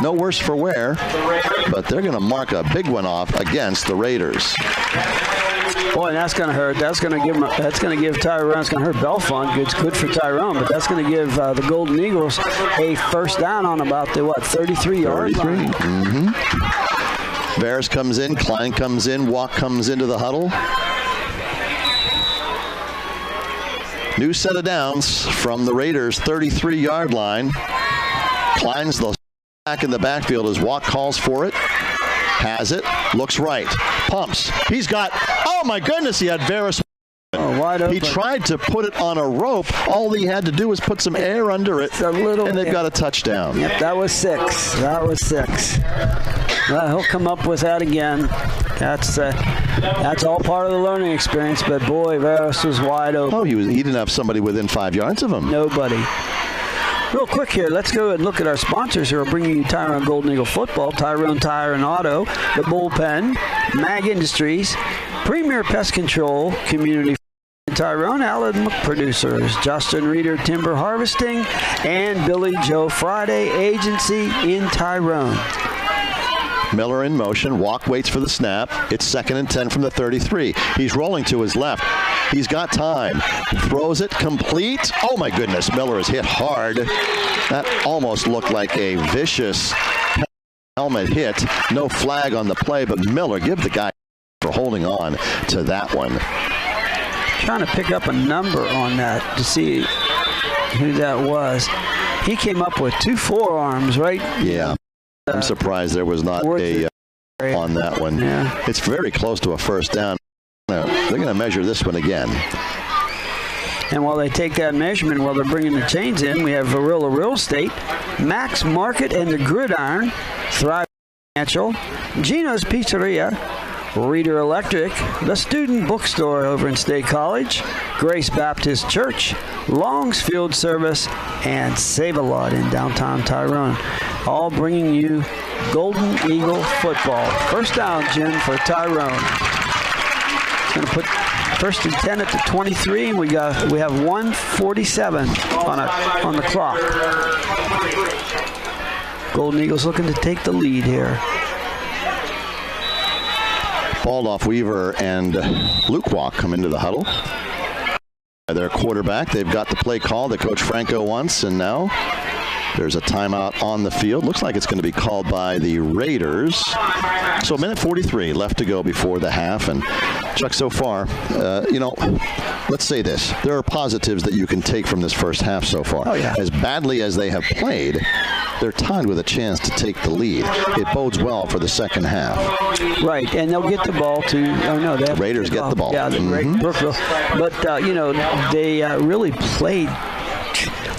No worse for wear, but they're going to mark a big one off against the Raiders. Boy, that's going to hurt. That's going to give Tyrone. It's going to hurt Bellefonte. It's good for Tyrone, but that's going to give the Golden Eagles a first down on about the 33-yard line. Varus comes in, Klein comes in, Walk comes into the huddle. New set of downs from the Raiders' 33-yard line. Klein's the back in the backfield as Walk calls for it. Has it. Looks right. Pumps. He's got, oh my goodness, he had Varus. Wide open. He tried to put it on a rope. All he had to do was put some air under it, and they've got a touchdown. Yep, that was 6. Well, he'll come up with that again. That's all part of the learning experience, but boy, Varus was wide open. Oh, he didn't have somebody within 5 yards of him. Nobody. Real quick here, let's go and look at our sponsors who are bringing you Tyrone Golden Eagle football. Tyrone Tire and Auto, The Bullpen, Mag Industries, Premier Pest Control, Community Tyrone, Allen Producers, Justin Reeder Timber Harvesting, and Billy Joe Friday Agency in Tyrone. Miller in motion. Walk waits for the snap. It's 2nd and 10 from the 33. He's rolling to his left. He's got time. Throws it complete. Oh, my goodness. Miller is hit hard. That almost looked like a vicious helmet hit. No flag on the play, but Miller, give the guy for holding on to that one. Trying to pick up a number on that to see who that was. He came up with 2 forearms, right? Yeah. I'm surprised there was not a on that one. Yeah. It's very close to a first down. They're going to measure this one again. And while they take that measurement, while they're bringing the chains in, we have Varilla Real Estate, Max Market and the Gridiron, Thrive Financial, Gino's Pizzeria, Reader Electric, the Student Bookstore over in State College, Grace Baptist Church, Long's Field Service, and Save-A-Lot in downtown Tyrone. All bringing you Golden Eagle football. First down, Jim, for Tyrone. Going to put 1st and 10 at the 23, and we have 1:47 on the clock. Golden Eagles looking to take the lead here. Baldoff, Weaver, and Luke Walk come into the huddle. Their quarterback, they've got the play call that Coach Franco wants, and now there's a timeout on the field. Looks like it's going to be called by the Raiders. So a minute 43 left to go before the half. And Chuck, so far, let's say this. There are positives that you can take from this first half so far. Oh, yeah. As badly as they have played, they're tied with a chance to take the lead. It bodes well for the second half. Right, and they'll get the ball to. Oh no, they have Raiders get the ball. Yeah, the Brookville. But they really played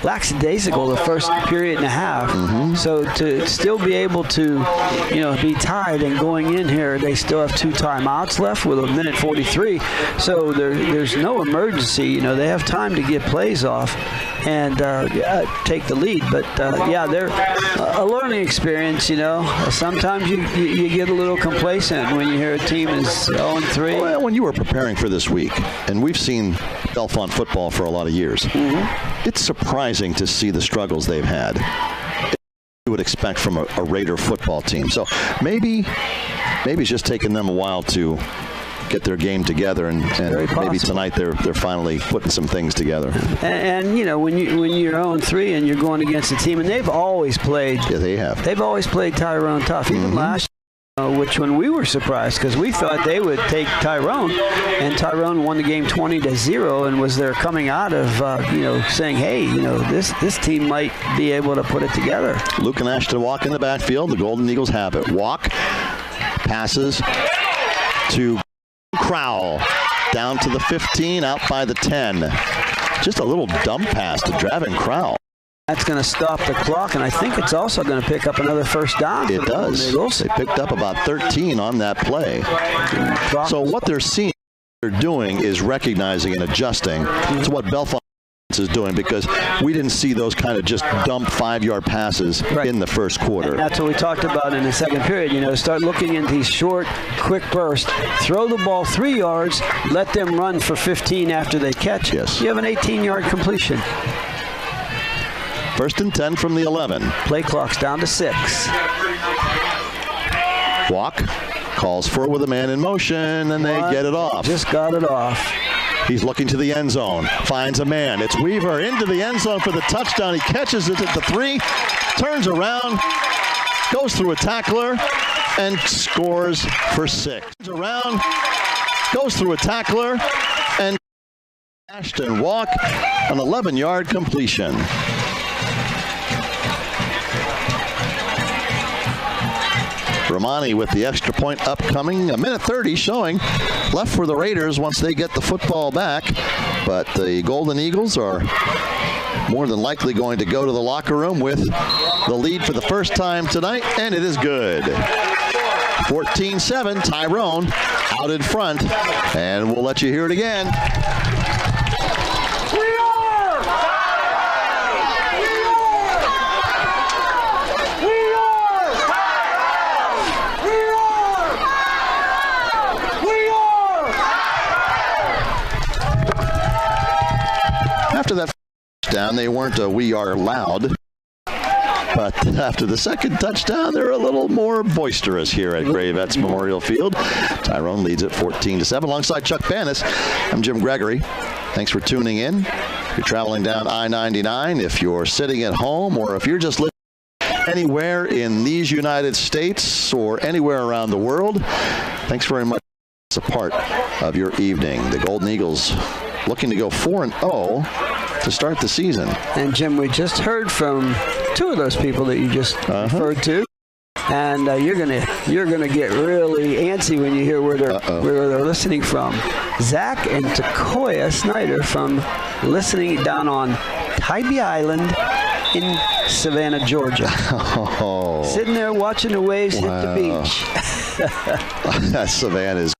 lackadaisical the first period and a half. So to still be able to, be tied and going in here, they still have 2 timeouts left with 1:43. So there's no emergency. They have time to get plays off and take the lead. But they're a learning experience. Sometimes you get a little complacent when you hear a team is 0-3. Well, when you were preparing for this week, and we've seen Bellefonte football for a lot of years, it's surprising to see the struggles they've had. You would expect from a Raider football team. So maybe it's just taking them a while to get their game together, and maybe tonight they're finally putting some things together. And when you're 0-3 and you're going against a team, and they've always played. Yeah, they have. They've always played Tyrone tough. Even last year, which when we were surprised because we thought they would take Tyrone, and Tyrone won the game 20-0, and was there coming out of saying, hey, this team might be able to put it together. Luke and Ashton Walk in the backfield. The Golden Eagles have it. Walk passes to Crowell, down to the 15, out by the 10. Just a little dump pass to Dravin Crowell. That's going to stop the clock, and I think it's also going to pick up another first down. It does. They picked up about 13 on that play. So what they're doing is recognizing and adjusting to what Bellefonte is doing, because we didn't see those kind of just dump 5-yard passes in the first quarter. And that's what we talked about in the second period. Start looking into these short, quick bursts. Throw the ball 3 yards, let them run for 15 after they catch. Yes. You have an 18-yard completion. 1st and 10 from the 11. Play clock's down to 6. Walk calls for it with a man in motion, and they get it off. Just got it off. He's looking to the end zone, finds a man. It's Weaver into the end zone for the touchdown. He catches it at the 3, turns around, goes through a tackler, and scores for 6. Goes through a tackler, and Ashton Walk, an 11-yard completion. Romani with the extra point upcoming. 1:30 showing left for the Raiders once they get the football back. But the Golden Eagles are more than likely going to go to the locker room with the lead for the first time tonight, and it is good. 14-7, Tyrone out in front, and we'll let you hear it again. After that touchdown, they weren't a "we are loud," but after the second touchdown, they're a little more boisterous here at Gravettes Memorial Field. Tyrone leads it 14-7. Alongside Chuck Bannis, I'm Jim Gregory. Thanks for tuning in. If you're traveling down I-99, if you're sitting at home, or if you're just listening anywhere in these United States or anywhere around the world, thanks very much. It's a part of your evening. The Golden Eagles looking to go 4-0 to start the season. And Jim, we just heard from 2 of those people that you just referred to, and you're gonna get really antsy when you hear where they're listening from. Zach and Takoya Snyder from listening down on Tybee Island in Savannah, Georgia. Sitting there watching the waves hit the beach. Savannah is.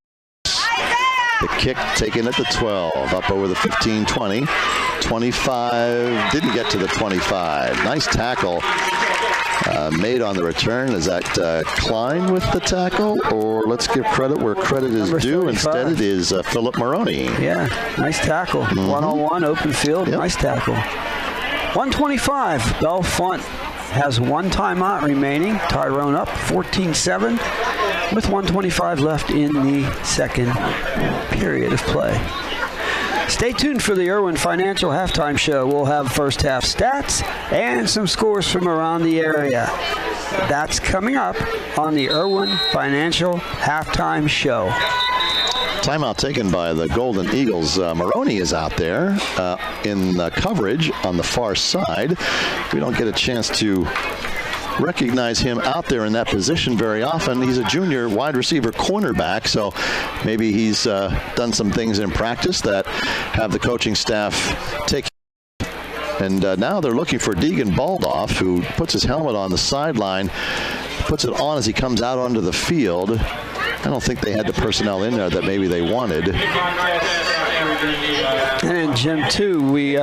The kick taken at the 12, up over the 15-20. 25, didn't get to the 25. Nice tackle made on the return. Is that Klein with the tackle? Or let's give credit where credit is due. 35. Instead, it is Philip Maroney. Yeah, nice tackle. One-on-one, open field, nice tackle. 1:25, Bellefonte has 1 timeout remaining. Tyrone up 14-7 with 1:25 left in the second period of play. Stay tuned for the Irwin Financial Halftime Show. We'll have first half stats and some scores from around the area. That's coming up on the Irwin Financial Halftime Show. Timeout taken by the Golden Eagles. Maroney is out there in coverage on the far side. We don't get a chance to recognize him out there in that position very often. He's a junior wide receiver cornerback, so maybe he's done some things in practice that have the coaching staff take And now they're looking for Deegan Baldoff, who puts his helmet on the sideline, puts it on as he comes out onto the field. I don't think they had the personnel in there that maybe they wanted. And in Gym 2, we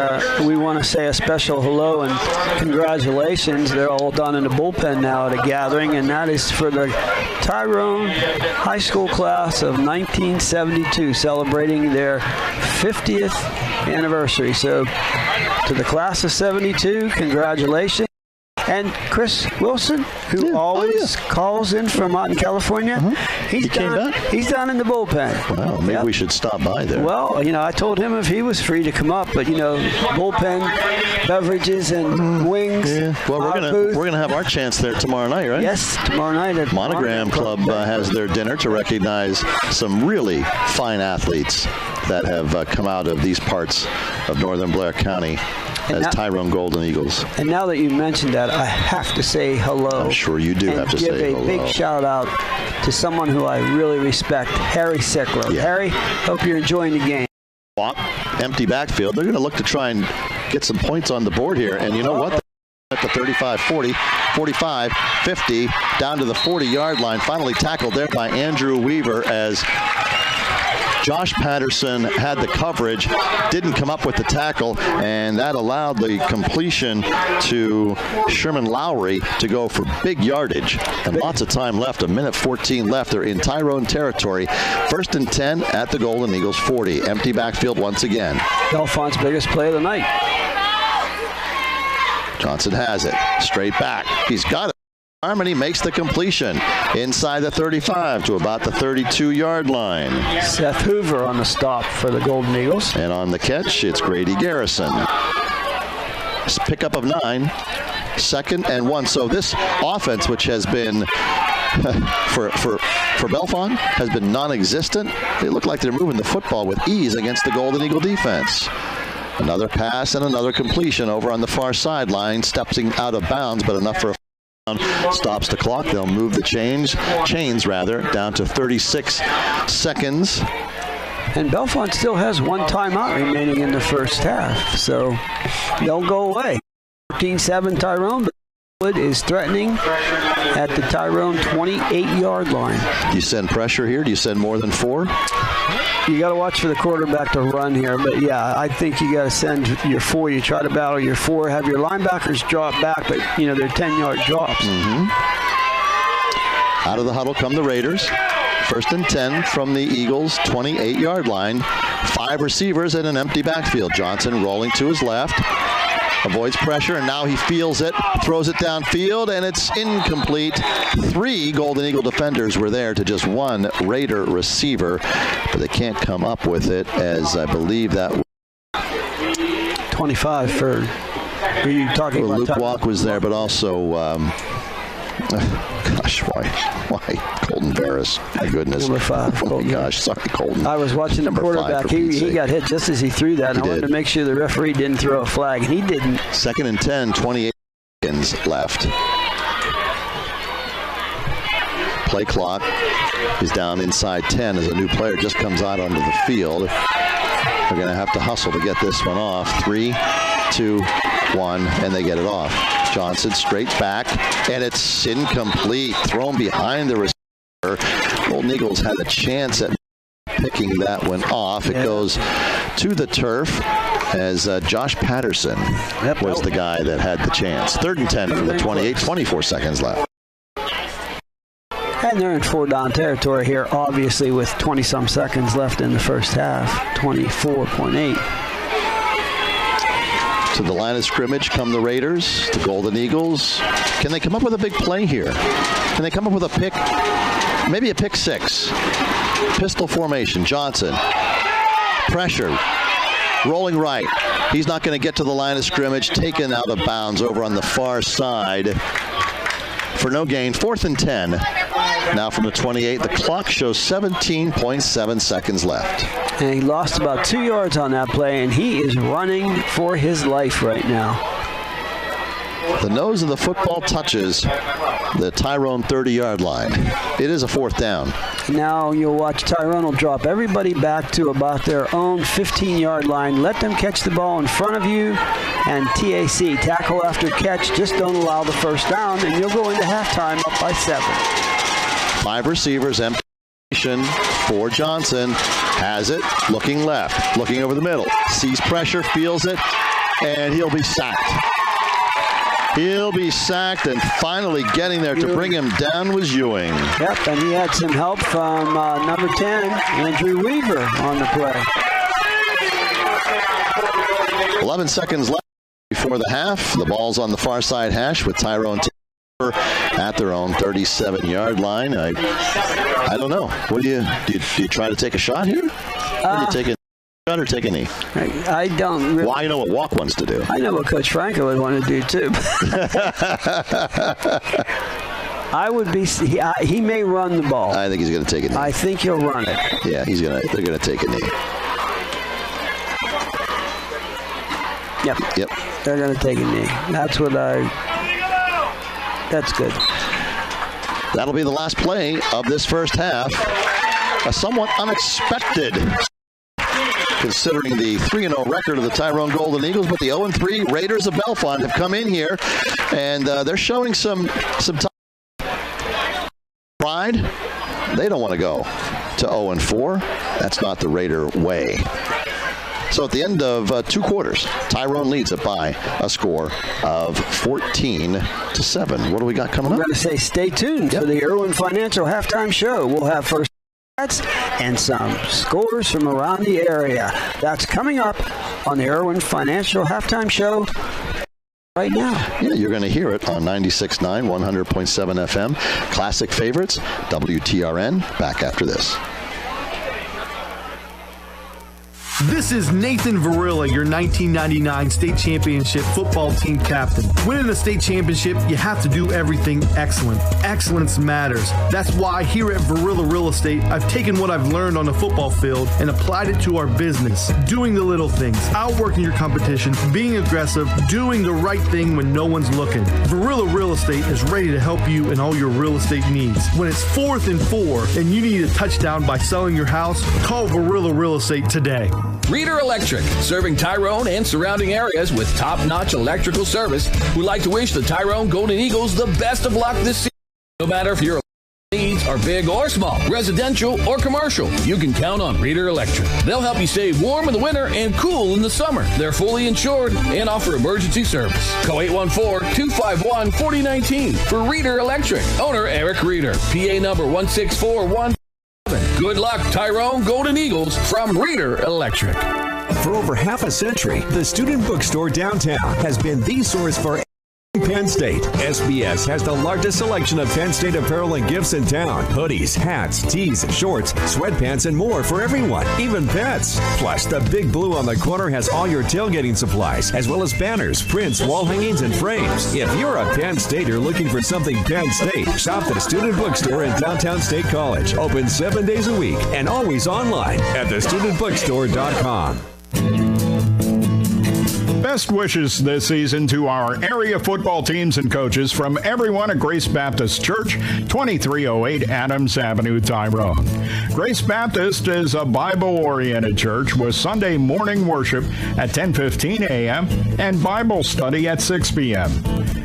want to say a special hello and congratulations. They're all done in the bullpen now at a gathering, and that is for the Tyrone High School class of 1972, celebrating their 50th anniversary. So to the class of 72, congratulations. And Chris Wilson, who always calls in from out in California, he came back. He's down in the bullpen. Wow, maybe we should stop by there. Well, I told him if he was free to come up, but bullpen, beverages, and wings. Yeah. Well, we're gonna have our chance there tomorrow night, right? Yes, tomorrow night at Monogram Club has their dinner to recognize some really fine athletes that have come out of these parts of northern Blair County as Tyrone Golden Eagles. And now that you mentioned that, I have to say hello. I'm sure you do have to say hello. And give a big shout out to someone who I really respect, Harry Sickler. Yeah. Harry, hope you're enjoying the game. Empty backfield. They're going to look to try and get some points on the board here. And you know what? At the 35, 40, 45, 50, down to the 40-yard line. Finally tackled there by Andrew Weaver as Josh Patterson had the coverage, didn't come up with the tackle, and that allowed the completion to Sherman Lowry to go for big yardage. And lots of time left, 1:14 left. They're in Tyrone territory. 1st and 10 at the Golden Eagles 40. Empty backfield once again. Bellefonte's biggest play of the night. Johnson has it. Straight back. He's got it. Harmony makes the completion inside the 35 to about the 32-yard line. Seth Hoover on the stop for the Golden Eagles. And on the catch, it's Grady Garrison. Pickup of 9, 2nd and 1. So this offense, which has been for Bellefonte, has been non-existent. They look like they're moving the football with ease against the Golden Eagle defense. Another pass and another completion over on the far sideline, stepping out of bounds, but enough for a stops the clock. They'll move the chains down to 36 seconds. And Bellefonte still has one timeout remaining in the first half, so they'll go away. 14-7 Tyrone. Wood is threatening at the Tyrone 28-yard line. Do you send pressure here? Do you send more than 4? You got to watch for the quarterback to run here, but yeah, I think you got to send your 4. You try to battle your 4, have your linebackers drop back, but they're 10-yard drops. Out of the huddle come the Raiders. 1st and 10 from the Eagles 28-yard line. 5 receivers in an empty backfield. Johnson rolling to his left. Avoids pressure, and now he feels it, throws it downfield, and it's incomplete. 3 Golden Eagle defenders were there to just 1 Raider receiver, but they can't come up with it, as I believe that was 25 for, were you talking about? Luke Walk was there, but also, why Colton Barris? My goodness. Number 5. Oh, my gosh. Sorry, Colton. I was watching the quarterback. He got hit just as he threw that, and I wanted to make sure the referee didn't throw a flag, and he didn't. 2nd and 10, 28 seconds left. Play clock is down inside 10 as a new player just comes out onto the field. They're going to have to hustle to get this one off. 3, 2, 1, and they get it off. Johnson straight back, and it's incomplete. Thrown behind the receiver. Golden Eagles had a chance at picking that one off. It goes to the turf as Josh Patterson was the guy that had the chance. 3rd and 10 from the 28, 24 seconds left. And they're in 4-down territory here, obviously, with 20-some seconds left in the first half. 24.8. To the line of scrimmage come the Raiders, the Golden Eagles. Can they come up with a big play here? Can they come up with a pick? Maybe a pick 6. Pistol formation. Johnson. Pressure. Rolling right. He's not going to get to the line of scrimmage. Taken out of bounds over on the far side for no gain. 4th and 10. Now from the 28. The clock shows 17.7 seconds left. And he lost about 2 yards on that play, and he is running for his life right now. The nose of the football touches the Tyrone 30-yard line. It is a 4th down. Now you'll watch Tyrone will drop everybody back to about their own 15-yard line. Let them catch the ball in front of you. And TAC, tackle after catch, just don't allow the first down, and you'll go into halftime up by 7. 5 receivers, empty for Johnson. Has it, looking left, looking over the middle. Sees pressure, feels it, and he'll be sacked. He'll be sacked, and finally getting there to bring him down was Ewing. Yep, and he had some help from number 10, Andrew Weaver, on the play. 11 seconds left before the half. The ball's on the far side hash with Tyrone at their own 37-yard line. I don't know. What do you try to take a shot here? Or do you take a shot or take a knee? I don't really. Well, I know what Walk wants to do. I know what Coach Franco would want to do too. I would be. He may run the ball. I think he's going to take a knee. I think he'll run it. Yeah, they're going to take a knee. Yep. They're going to take a knee. That's good. That'll be the last play of this first half. A somewhat unexpected, considering the 3-0 record of the Tyrone Golden Eagles, but the 0-3 Raiders of Bellefonte have come in here, and they're showing some pride. They don't want to go to 0-4. That's not the Raider way. So at the end of 2 quarters, Tyrone leads it by a score of 14-7. What do we got coming up? I'm going to say stay tuned for the Irwin Financial Halftime Show. We'll have first stats and some scores from around the area. That's coming up on the Irwin Financial Halftime Show right now. Yeah, you're going to hear it on 96.9, 100.7 FM. Classic favorites, WTRN. Back after this. This is Nathan Varilla, your 1999 state championship football team captain. Winning the state championship, you have to do everything excellent. Excellence matters. That's why here at Varilla Real Estate, I've taken what I've learned on the football field and applied it to our business. Doing the little things, outworking your competition, being aggressive, doing the right thing when no one's looking. Varilla Real Estate is ready to help you in all your real estate needs. When it's 4th and 4 and you need a touchdown by selling your house, call Varilla Real Estate today. Reader Electric, serving Tyrone and surrounding areas with top-notch electrical service. We'd like to wish the Tyrone Golden Eagles the best of luck this season. No matter if your needs are big or small, residential or commercial, you can count on Reader Electric. They'll help you stay warm in the winter and cool in the summer. They're fully insured and offer emergency service. Call 814-251-4019 for Reader Electric. Owner Eric Reader. PA number 16417. Good luck, Tyrone Golden Eagles from Reader Electric. For over half a century, the Student Bookstore downtown has been the source for Penn State. SBS has the largest selection of Penn State apparel and gifts in town. Hoodies, hats, tees, shorts, sweatpants, and more for everyone, even pets. Plus, the Big Blue on the corner has all your tailgating supplies, as well as banners, prints, wall hangings, and frames. If you're a Penn Stater looking for something Penn State, shop the Student Bookstore in downtown State College. Open 7 days a week and always online at thestudentbookstore.com. Best wishes this season to our area football teams and coaches from everyone at Grace Baptist Church, 2308 Adams Avenue, Tyrone. Grace Baptist is a Bible-oriented church with Sunday morning worship at 10:15 a.m. and Bible study at 6 p.m.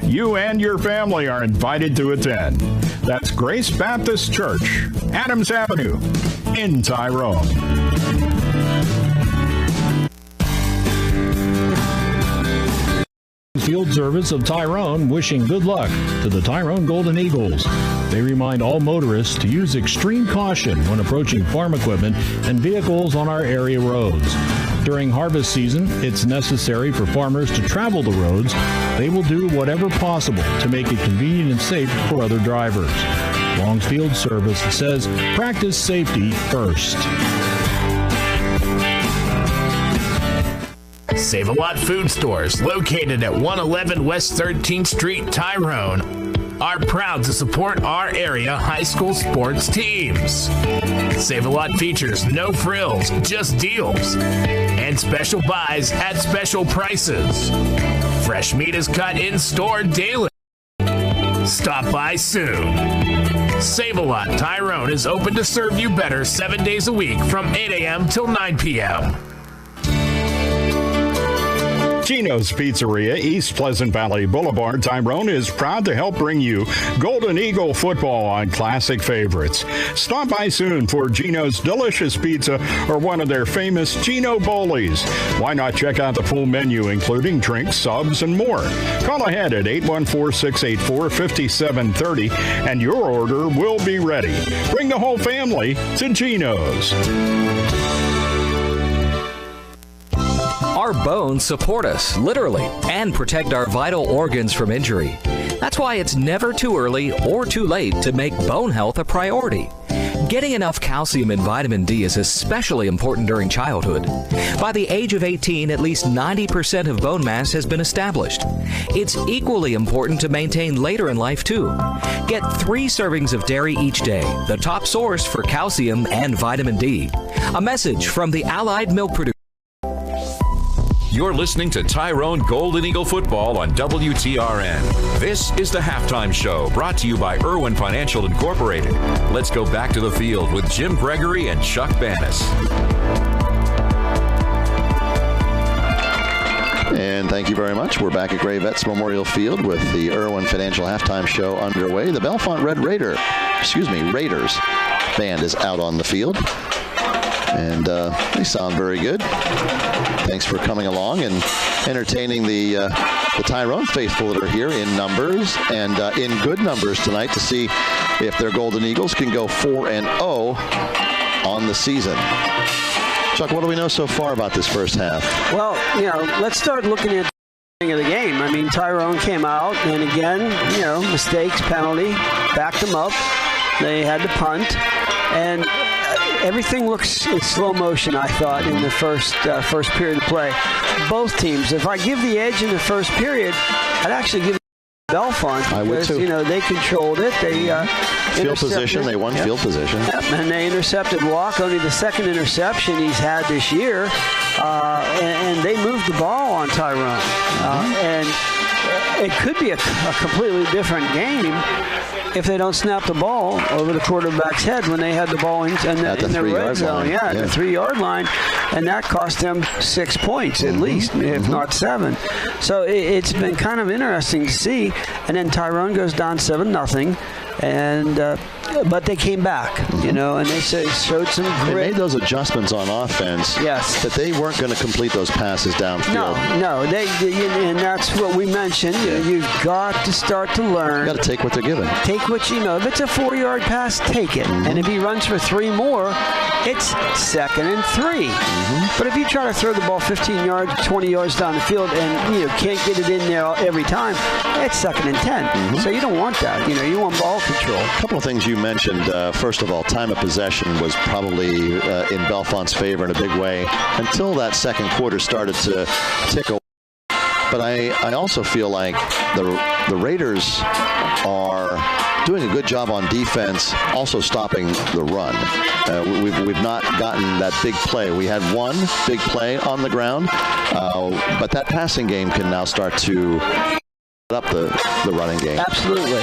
You and your family are invited to attend. That's Grace Baptist Church, Adams Avenue, in Tyrone. Field Service of Tyrone wishing good luck to the Tyrone Golden Eagles. They remind all motorists to use extreme caution when approaching farm equipment and vehicles on our area roads. During harvest season, it's necessary for farmers to travel the roads. They will do whatever possible to make it convenient and safe for other drivers. Long's Field Service says practice safety first. Save-A-Lot Food Stores, located at 111 West 13th Street, Tyrone, are proud to support our area high school sports teams. Save-A-Lot features no frills, just deals, and special buys at special prices. Fresh meat is cut in store daily. Stop by soon. Save-A-Lot Tyrone is open to serve you better 7 days a week from 8 a.m. till 9 p.m. Gino's Pizzeria, East Pleasant Valley Boulevard, Tyrone is proud to help bring you Golden Eagle football on classic favorites. Stop by soon for Gino's delicious pizza or one of their famous Gino Bowlies. Why not check out the full menu, including drinks, subs, and more? Call ahead at 814-684-5730, and your order will be ready. Bring the whole family to Gino's. Our bones support us, literally, and protect our vital organs from injury. That's why it's never too early or too late to make bone health a priority. Getting enough calcium and vitamin D is especially important during childhood. By the age of 18, at least 90% of bone mass has been established. It's equally important to maintain later in life, too. Get 3 servings of dairy each day, the top source for calcium and vitamin D. A message from the Allied Milk Producers. You're listening to Tyrone Golden Eagle Football on WTRN. This is the Halftime Show, brought to you by Irwin Financial Incorporated. Let's go back to the field with Jim Gregory and Chuck Bannis. And thank you very much. We're back at Gray Vets Memorial Field with the Irwin Financial Halftime Show underway. The Bellefonte Raiders band is out on the field. And they sound very good. Thanks for coming along and entertaining the Tyrone faithful that are here in numbers and in good numbers tonight to see if their Golden Eagles can go 4-0 on the season. Chuck, what do we know so far about this first half? Well, let's start looking at the beginning of the game. I mean, Tyrone came out, and again, mistakes, penalty, backed them up. They had to punt, and everything looks in slow motion, I thought, in the first period of play. Both teams. If I give the edge in the first period, I'd actually give it to Bellefonte. I would too. They controlled it. They field position. They won field position. Yep. And they intercepted Walk, only the second interception he's had this year. And they moved the ball on Tyrone. And it could be a completely different game if they don't snap the ball over the quarterback's head when they had the ball in the red zone. At the 3-yard line. And that cost them 6 points at least, if not 7. So it's been kind of interesting to see. And then Tyrone goes down 7-0. And but they came back, and they showed some grit. They made those adjustments on offense. Yes, that they weren't going to complete those passes downfield. No, and that's what we mentioned. You've got to start to learn. You got to take what they're given. Take what you know. If it's a 4-yard pass, take it. And if he runs for 3 more, it's 2nd and 3. But if you try to throw the ball 15 yards, 20 yards down the field, and can't get it in there every time, it's 2nd and 10. So you don't want that. You want ball control. A couple of things you mentioned. First of all, time of possession was probably in Bellefonte's favor in a big way until that second quarter started to tick away. But I also feel like the Raiders are doing a good job on defense, also stopping the run. We've not gotten that big play. We had one big play on the ground, but that passing game can now start to up the running game. Absolutely,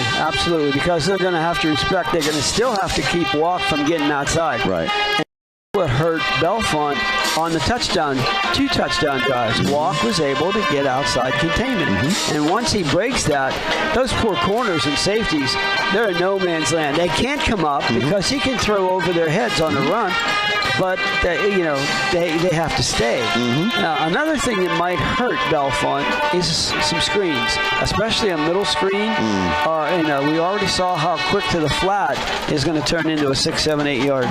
because they're going to have to respect, they're going to still have to keep Walk from getting outside. Right. And what hurt Bellefonte on the 2 touchdown drives. Walk was able to get outside containment. And once he breaks that, those poor corners and safeties, they're in no man's land. They can't come up because he can throw over their heads on the run. But they have to stay. Now, another thing that might hurt Bellefonte is some screens, especially a middle screen. We already saw how quick to the flat is going to turn into a 6, 7, 8 yard.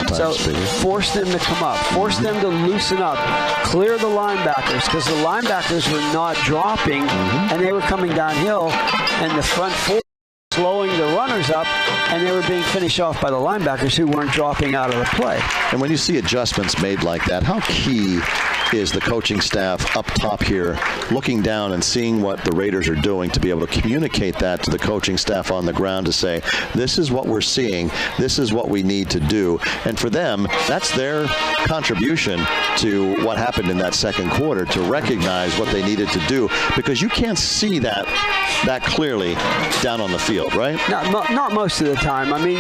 So force them to come up, force them to loosen up, clear the linebackers, because the linebackers were not dropping and they were coming downhill, and the front four slowing the runners up, and they were being finished off by the linebackers who weren't dropping out of the play. And when you see adjustments made like that, how key is the coaching staff up top here looking down and seeing what the Raiders are doing to be able to communicate that to the coaching staff on the ground to say, this is what we're seeing, this is what we need to do. And for them, that's their contribution to what happened in that second quarter, to recognize what they needed to do, because you can't see that clearly down on the field, right? Not most of the time. I mean,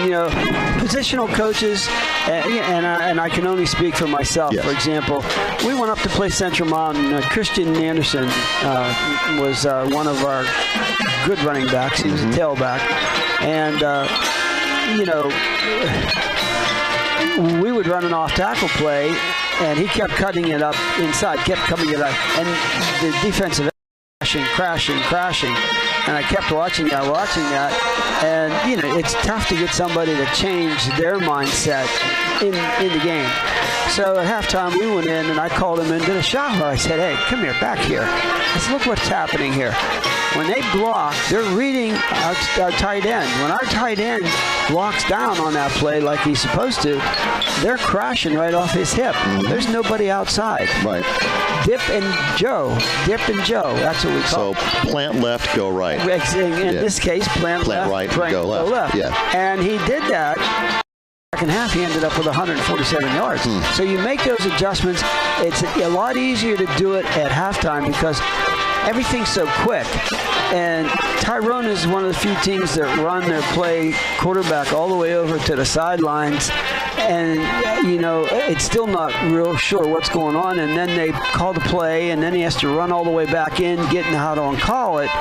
positional coaches, and I can only speak for myself. Yes. For example, we went up to play Central Mountain. Christian Anderson was one of our good running backs. He was a tailback. And, we would run an off-tackle play, and he kept cutting it up inside, kept coming it up. And the defensive crashing. And I kept watching that. And, it's tough to get somebody to change their mindset in the game. So at halftime, we went in, and I called him into the shower. I said, hey, come here, back here. I said, look what's happening here. When they block, they're reading our tight end. When our tight end blocks down on that play like he's supposed to, they're crashing right off his hip. Mm-hmm. There's nobody outside. Right. Dip and Joe. That's what we call it. So plant left, go right. In this case, plant left, right, go left. Yeah. And he did that. Second half, he ended up with 147 yards. So you make those adjustments. It's a lot easier to do it at halftime because everything's so quick. And Tyrone is one of the few teams that run their play quarterback all the way over to the sidelines. And, it's still not real sure what's going on. And then they call the play, and then he has to run all the way back in, getting how to uncall it.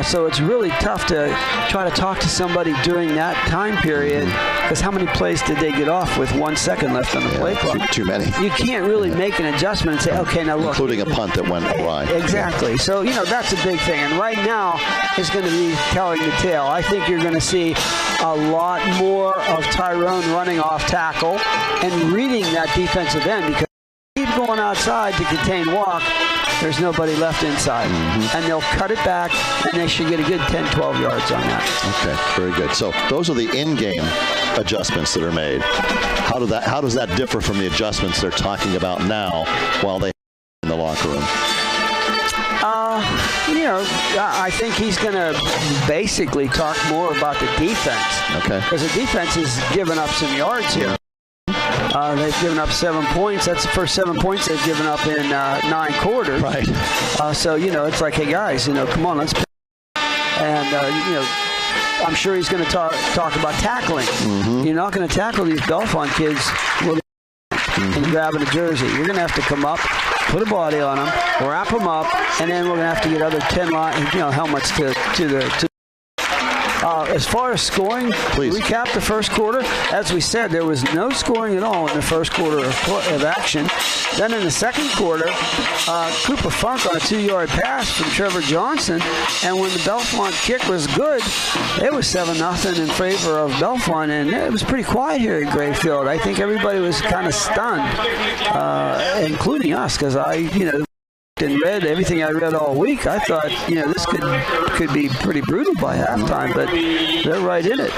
So it's really tough to try to talk to somebody during that time period, because how many plays did they get off with 1 second left on the play clock? Too many. You can't really make an adjustment and say, okay, now look. Including a punt that went awry. Exactly. So, that's a big thing. And right now is going to be telling the tale. I think you're going to see a lot more of Tyrone running off tackle and reading that defensive end, because keep going outside to contain walk. There's nobody left inside. And they'll cut it back, and they should get a good 10, 12 yards on that. Okay, very good. So those are the in-game adjustments that are made. How does that differ from the adjustments they're talking about now while they in the locker room? I think he's going to basically talk more about the defense. Okay. Because the defense has given up some yards here. They've given up 7 points. That's the first 7 points they've given up in 9 quarters. Right. So, it's like, hey, guys, come on, let's play. And, I'm sure he's going to talk about tackling. You're not going to tackle these Bellefonte kids and grabbing a jersey. You're going to have to come up, put a body on them, wrap them up, and then we're going to have to get other 10 helmets to the. As far as scoring, recap the first quarter. As we said, there was no scoring at all in the first quarter of action. Then in the second quarter, Cooper Funk on a 2-yard pass from Trevor Johnson. And when the Bellefonte kick was good, it was 7-0 in favor of Bellefonte. And it was pretty quiet here at Grayfield. I think everybody was kind of stunned, including us, because and read everything I read all week. I thought, this could be pretty brutal by halftime, but they're right in it.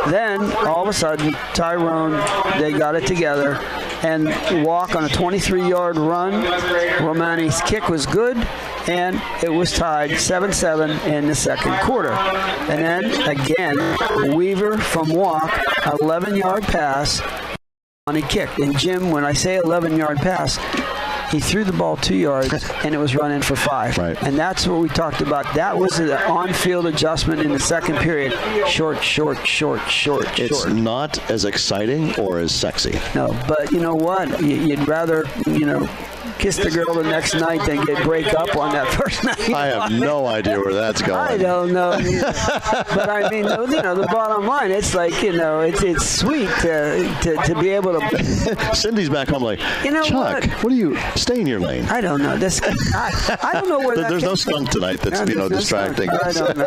Then all of a sudden, Tyrone, they got it together and walk on a 23-yard run. Romani's kick was good, and it was tied 7-7 in the second quarter. And then again, Weaver from walk, 11-yard pass, and he kicked. And Jim, when I say 11-yard pass, he threw the ball 2 yards, and it was running for 5. Right. And that's what we talked about. That was an on-field adjustment in the second period. Short. It's not as exciting or as sexy. No, but you know what? You'd rather, kiss the girl the next night than break up on that first night. I have no idea where that's going. I don't know either. But I mean, the bottom line, it's like, it's sweet to be able to. Cindy's back home like, Chuck, what are you, stay in your lane. I don't know. I don't know where There's no skunk tonight that's, distracting. I don't know.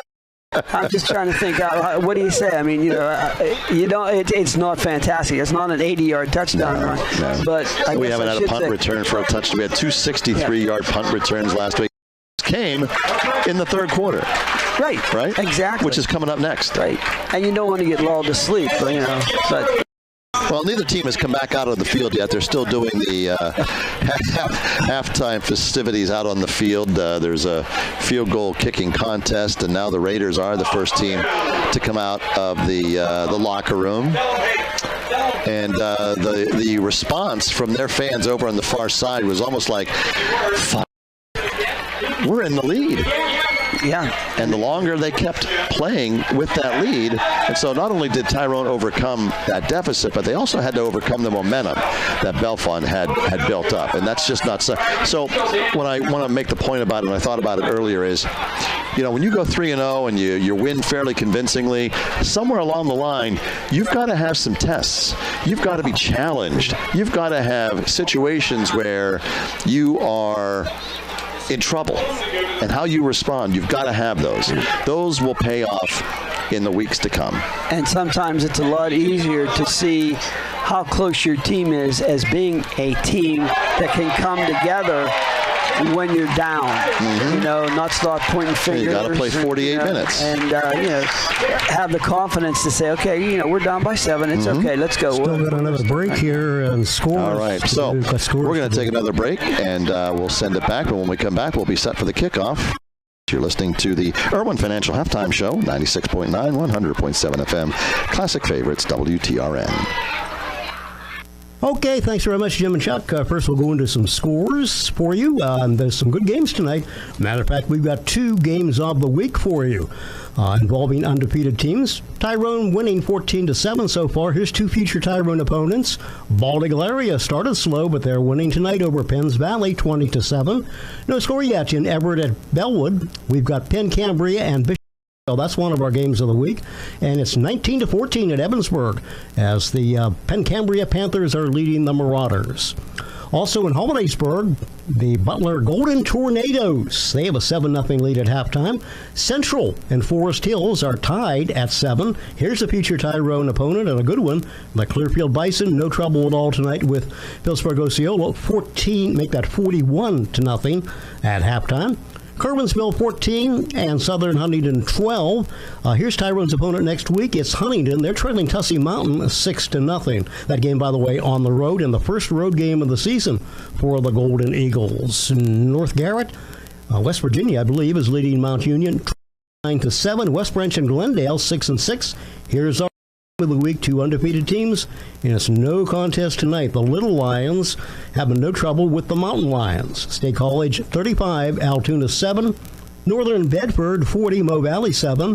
I'm just trying to think. What do you say? I mean, it's not fantastic. It's not an 80-yard touchdown run. No. But we haven't had a punt return for a touchdown. We had 2 63-yard punt returns last week. Came in the third quarter. Right. Exactly. Which is coming up next. Right. And you don't want to get lulled to sleep, but. Well, neither team has come back out of the field yet. They're still doing the halftime festivities out on the field. There's a field goal kicking contest, and now the Raiders are the first team to come out of the locker room. And the response from their fans over on the far side was almost like, we're in the lead. Yeah. And the longer they kept playing with that lead, and so not only did Tyrone overcome that deficit, but they also had to overcome the momentum that Bellefonte had built up. And that's just not so. So when I want to make the point about it, and I thought about it earlier, is, when you go 3-0 and you win fairly convincingly, somewhere along the line, you've got to have some tests. You've got to be challenged. You've got to have situations where you are in trouble, and how you respond, you've got to have those. Those will pay off in the weeks to come. And sometimes it's a lot easier to see how close your team is as being a team that can come together when you're down. Not start pointing fingers. You got to play 48 minutes. And, have the confidence to say, okay, we're down by 7. It's okay. Let's go. Still got another break here and score. All right. So we're going to take another break, and we'll send it back. But when we come back, we'll be set for the kickoff. You're listening to the Irwin Financial Halftime Show, 96.9, 100.7 FM. Classic favorites, WTRN. Okay, thanks very much, Jim and Chuck. First, we'll go into some scores for you. There's some good games tonight. Matter of fact, we've got 2 games of the week for you involving undefeated teams. Tyrone winning 14-7 so far. Here's 2 future Tyrone opponents. Bald Eagle area started slow, but they're winning tonight over Penns Valley 20-7. No score yet in Everett at Bellwood. We've got Penn Cambria and Bishop. So that's one of our games of the week, and it's 19-14 at Evansburg as the Penn Cambria Panthers are leading the Marauders. Also in Hollidaysburg, the Butler Golden Tornadoes, they have a 7-0 lead at halftime. Central and Forest Hills are tied at 7. Here's a future Tyrone opponent, and a good one. The Clearfield Bison, no trouble at all tonight with Phillipsburg Osceola. 14, make that 41-0 at halftime. Curwensville 14 and Southern Huntington 12. Here's Tyrone's opponent next week. It's Huntington. They're trailing Tussey Mountain 6-0. That game, by the way, on the road, and the first road game of the season for the Golden Eagles. North Garrett, West Virginia, I believe, is leading Mount Union 9-7. West Branch and Glendale 6-6. Here's our of the week, 2 undefeated teams, and it's no contest tonight. The Little Lions having no trouble with the Mountain Lions. State College 35, Altoona 7, Northern Bedford 40, Mo Valley 7,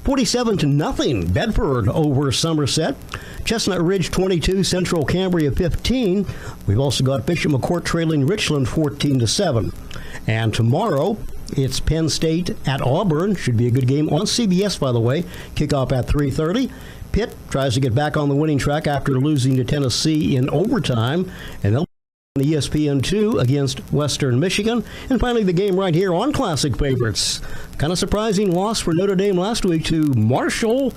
47-0 Bedford over Somerset. Chestnut Ridge 22, Central Cambria 15. We've also got Bishop McCourt trailing Richland 14-7. And tomorrow, it's Penn State at Auburn. Should be a good game on CBS, by the way. Kickoff at 3:30. Pitt tries to get back on the winning track after losing to Tennessee in overtime, and they'll be on ESPN2 against Western Michigan. And finally, the game right here on Classic Favorites. Kind of surprising loss for Notre Dame last week to Marshall.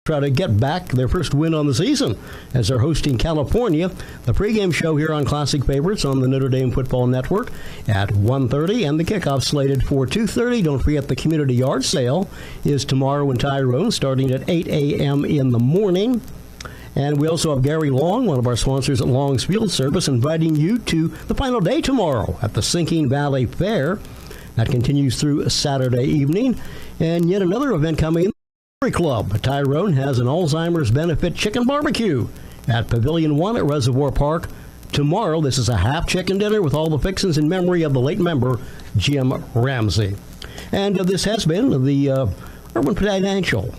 Try to get back their first win on the season as they're hosting California. The pregame show here on Classic Favorites on the Notre Dame Football Network at 1:30, and the kickoff slated for 2:30. Don't forget the community yard sale is tomorrow in Tyrone, starting at 8 a.m. in the morning. And we also have Gary Long, one of our sponsors at Long's Field Service, inviting you to the final day tomorrow at the Sinking Valley Fair. That continues through Saturday evening. And yet another event coming. Club. Tyrone has an Alzheimer's benefit chicken barbecue at Pavilion 1 at Reservoir Park tomorrow. This is a half chicken dinner with all the fixings in memory of the late member Jim Ramsey. And this has been the Irwin Financial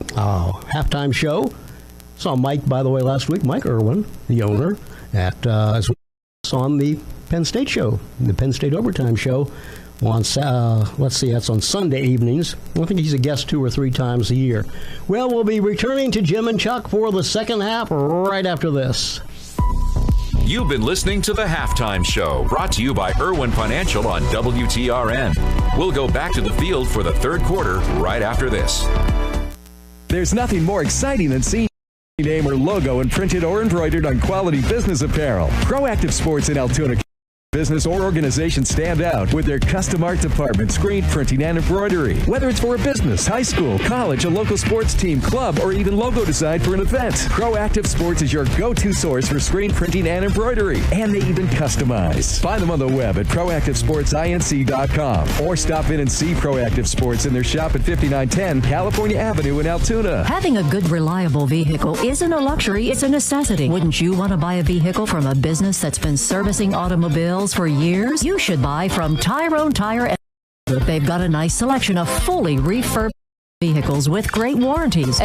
halftime show. Saw Mike, by the way, last week, Mike Irwin, the owner, at as well on the Penn State show, the Penn State Overtime show. On, let's see, that's on Sunday evenings. I think he's a guest 2 or 3 times a year. Well, we'll be returning to Jim and Chuck for the second half right after this. You've been listening to The Halftime Show, brought to you by Irwin Financial on WTRN. We'll go back to the field for the third quarter right after this. There's nothing more exciting than seeing your name or logo imprinted or embroidered on quality business apparel. Proactive Sports in Altoona Business or organization stand out with their custom art department, screen printing, and embroidery. Whether it's for a business, high school, college, a local sports team, club, or even logo design for an event, Proactive Sports is your go-to source for screen printing and embroidery. And they even customize. Find them on the web at proactivesportsinc.com or stop in and see Proactive Sports in their shop at 5910 California Avenue in Altoona. Having a good, reliable vehicle isn't a luxury, it's a necessity. Wouldn't you want to buy a vehicle from a business that's been servicing automobiles for years? You should buy from Tyrone Tire. They've got a nice selection of fully refurbished vehicles with great warranties.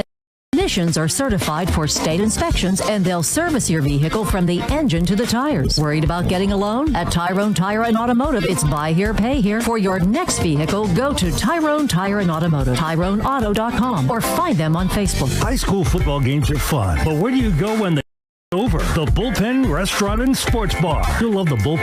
Technicians are certified for state inspections, and they'll service your vehicle from the engine to the tires. Worried about getting a loan? At Tyrone Tire and Automotive, it's buy here, pay here. For your next vehicle, go to Tyrone Tire and Automotive, TyroneAuto.com, or find them on Facebook. High school football games are fun, but where do you go when they're over? The Bullpen Restaurant and Sports Bar. You'll love the Bullpen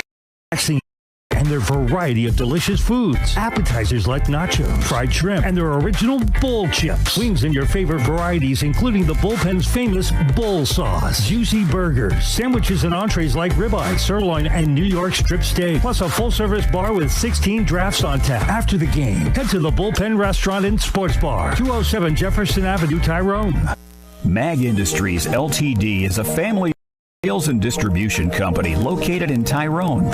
and their variety of delicious foods. Appetizers like nachos, fried shrimp, and their original bowl chips. Wings in your favorite varieties, including the Bullpen's famous bowl sauce. Juicy burgers, sandwiches and entrees like ribeye, sirloin, and New York strip steak. Plus a full-service bar with 16 drafts on tap. After the game, head to the Bullpen Restaurant and Sports Bar, 207 Jefferson Avenue, Tyrone. Mag Industries Ltd. is a family sales and distribution company located in Tyrone.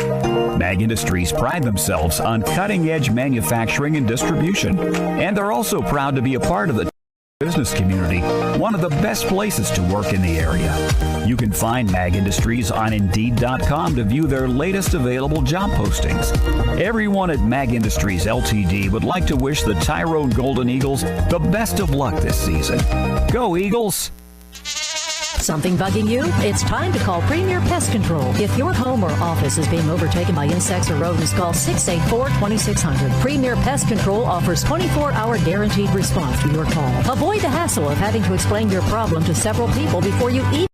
Mag Industries pride themselves on cutting-edge manufacturing and distribution, and they're also proud to be a part of the business community, one of the best places to work in the area. You can find Mag Industries on Indeed.com to view their latest available job postings. Everyone at Mag Industries Ltd. would like to wish the Tyrone Golden Eagles the best of luck this season. Go Eagles! Something bugging you? It's time to call Premier Pest Control. If your home or office is being overtaken by insects or rodents, call 684-2600. Premier Pest Control offers 24-hour guaranteed response to your call. Avoid the hassle of having to explain your problem to several people before you even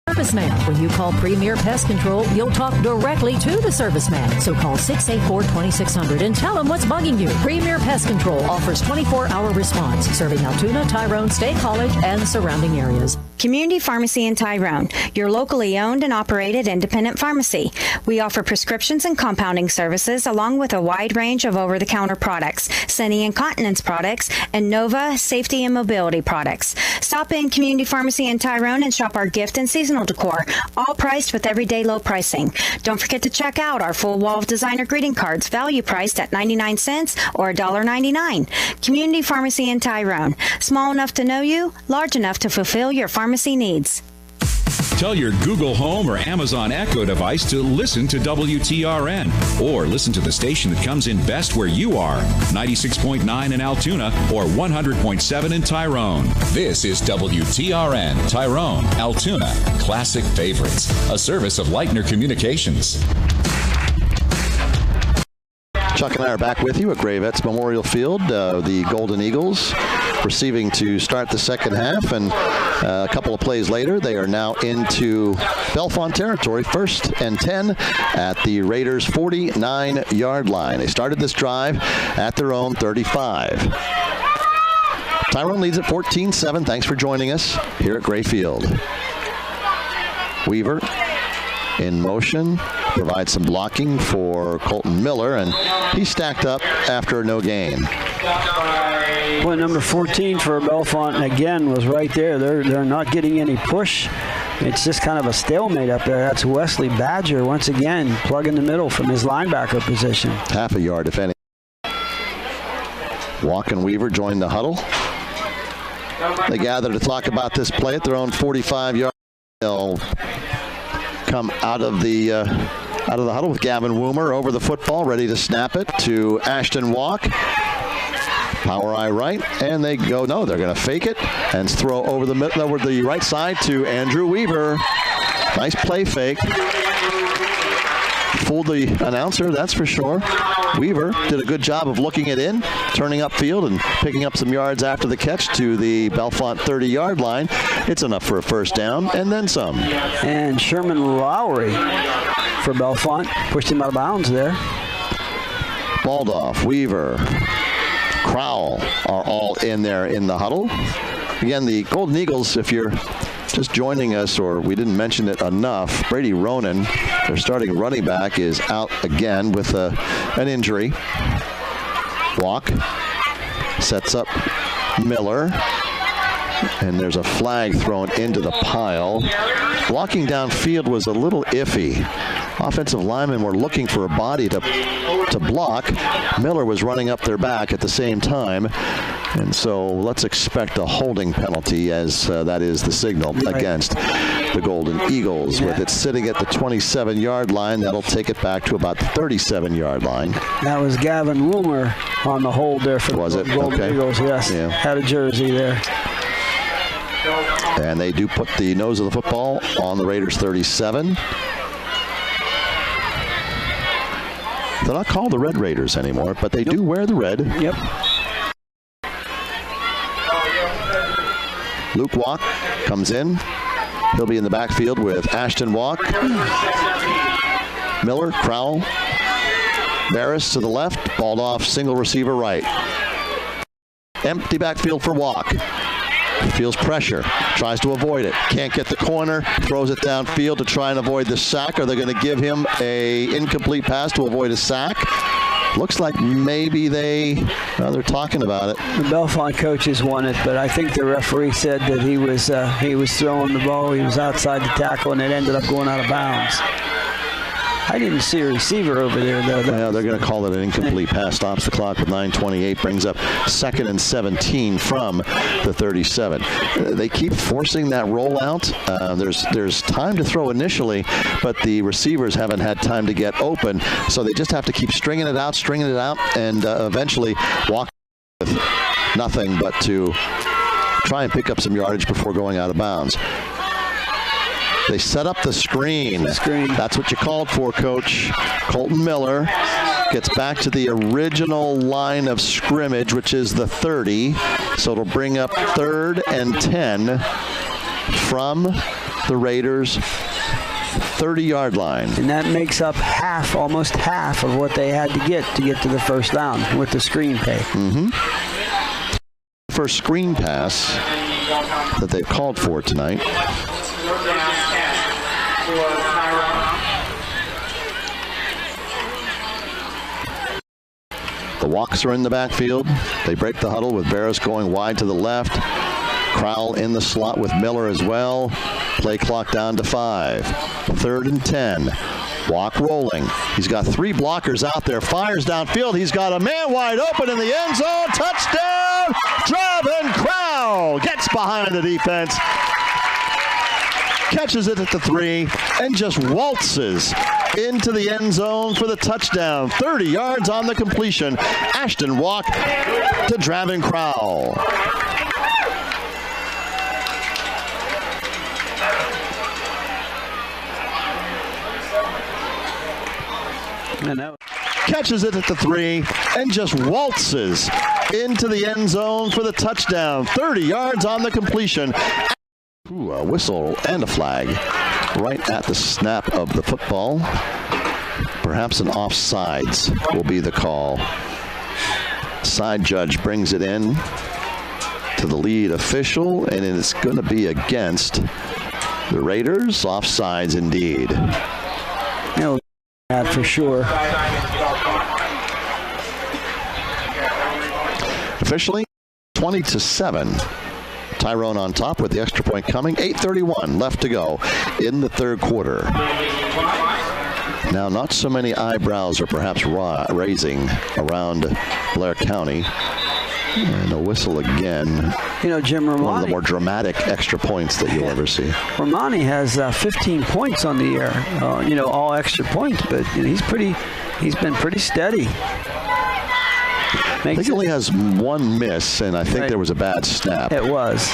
serviceman. When you call Premier Pest Control, you'll talk directly to the serviceman. So call 684-2600 and tell them what's bugging you. Premier Pest Control offers 24-hour response, serving Altoona, Tyrone, State College, and surrounding areas. Community Pharmacy in Tyrone, your locally owned and operated independent pharmacy. We offer prescriptions and compounding services along with a wide range of over-the-counter products, Cine Incontinence products, and Nova Safety and Mobility products. Stop in Community Pharmacy in Tyrone and shop our gift and seasonal decor, all priced with everyday low pricing. Don't forget to check out our full wall of designer greeting cards, value priced at 99 cents or $1.99. Community Pharmacy in Tyrone, small enough to know you, large enough to fulfill your pharmacy needs. Tell your Google Home or Amazon Echo device to listen to WTRN, or listen to the station that comes in best where you are, 96.9 in Altoona or 100.7 in Tyrone. This is WTRN, Tyrone, Altoona, Classic Favorites, a service of Leitner Communications. Chuck and I are back with you at Gravettes Memorial Field. The Golden Eagles receiving to start the second half, and a couple of plays later, they are now into Bellefonte territory, 1st and 10 at the Raiders' 49-yard line. They started this drive at their own 35. Tyrone leads at 14-7. Thanks for joining us here at Gray Field. Weaver in motion, provides some blocking for Colton Miller, and he's stacked up after no gain. Well, number 14 for Bellefonte again was right there. They're not getting any push. It's just kind of a stalemate up there. That's Wesley Badger once again, plug in the middle from his linebacker position. Half a yard, if any. Walk and Weaver join the huddle. They gather to talk about this play at their own 45-yard. They'll come out of the huddle with Gavin Woomer over the football, ready to snap it to Ashton Walk. Power eye right, and they go, no, they're going to fake it and throw over the right side to Andrew Weaver. Nice play fake. Fooled the announcer, that's for sure. Weaver did a good job of looking it in, turning upfield and picking up some yards after the catch to the Bellefonte 30-yard line. It's enough for a first down and then some. And Sherman Lowry for Bellefonte pushed him out of bounds there. Baldoff, Weaver, Crowell are all in there in the huddle. Again, the Golden Eagles, if you're just joining us, or we didn't mention it enough, Brady Ronan, their starting running back, is out again with an injury. Walk sets up Miller, and there's a flag thrown into the pile. Blocking downfield was a little iffy. Offensive linemen were looking for a body to block. Miller was running up their back at the same time. And so let's expect a holding penalty, as that is the signal against the Golden Eagles. With it sitting at the 27-yard line, that'll take it back to about the 37-yard line. That was Gavin Woomer on the hold there for the Golden Eagles. Yes, had a jersey there. And they do put the nose of the football on the Raiders' 37. They're not called the Red Raiders anymore, but they do wear the red. Yep. Luke Walk comes in. He'll be in the backfield with Ashton Walk. Miller, Crowell. Barris to the left. Balled off, single receiver right. Empty backfield for Walk. Feels pressure, tries to avoid it, can't get the corner, throws it downfield to try and avoid the sack. Are they going to give him a incomplete pass to avoid a sack? Looks like maybe they're talking about it. The Bellefonte coaches won it, but I think the referee said that he was throwing the ball, he was outside the tackle, and it ended up going out of bounds. I didn't see a receiver over there, though. Yeah, they're going to call it an incomplete pass. Stops the clock with 9:28. Brings up 2nd and 17 from the 37. They keep forcing that rollout. There's time to throw initially, but the receivers haven't had time to get open. So they just have to keep stringing it out, and eventually walk with nothing but to try and pick up some yardage before going out of bounds. They set up the screen. That's what you called for, Coach. Colton Miller gets back to the original line of scrimmage, which is the 30. So it'll bring up 3rd and 10 from the Raiders' 30-yard line. And that makes up almost half of what they had to get to the first down with the screen play. First screen pass that they've called for tonight. The Walks are in the backfield. They break the huddle with Barris going wide to the left. Crowell in the slot with Miller as well. Play clock down to 5. 3rd and 10. Walk rolling. He's got 3 blockers out there. Fires downfield. He's got a man wide open in the end zone. Touchdown! Driving Crowell gets behind the defense. Catches it at the 3 and just waltzes into the end zone for the touchdown. 30 yards on the completion. Ashton Walk to Dravin Crowell. Catches it at the 3 and just waltzes into the end zone for the touchdown. 30 yards on the completion. A whistle and a flag right at the snap of the football. Perhaps an offsides will be the call. Side judge brings it in to the lead official, and it's going to be against the Raiders. Offsides indeed. That for sure. Officially, 20-7. Tyrone on top with the extra point coming. 8:31 left to go in the 3rd quarter. Now, not so many eyebrows are perhaps raising around Blair County. And a whistle again. Jim Romani, one of the more dramatic extra points that you'll ever see. Romani has 15 points on the year. All extra points, but he's been pretty steady. I think he only has 1 miss, and I think there was a bad snap. It was.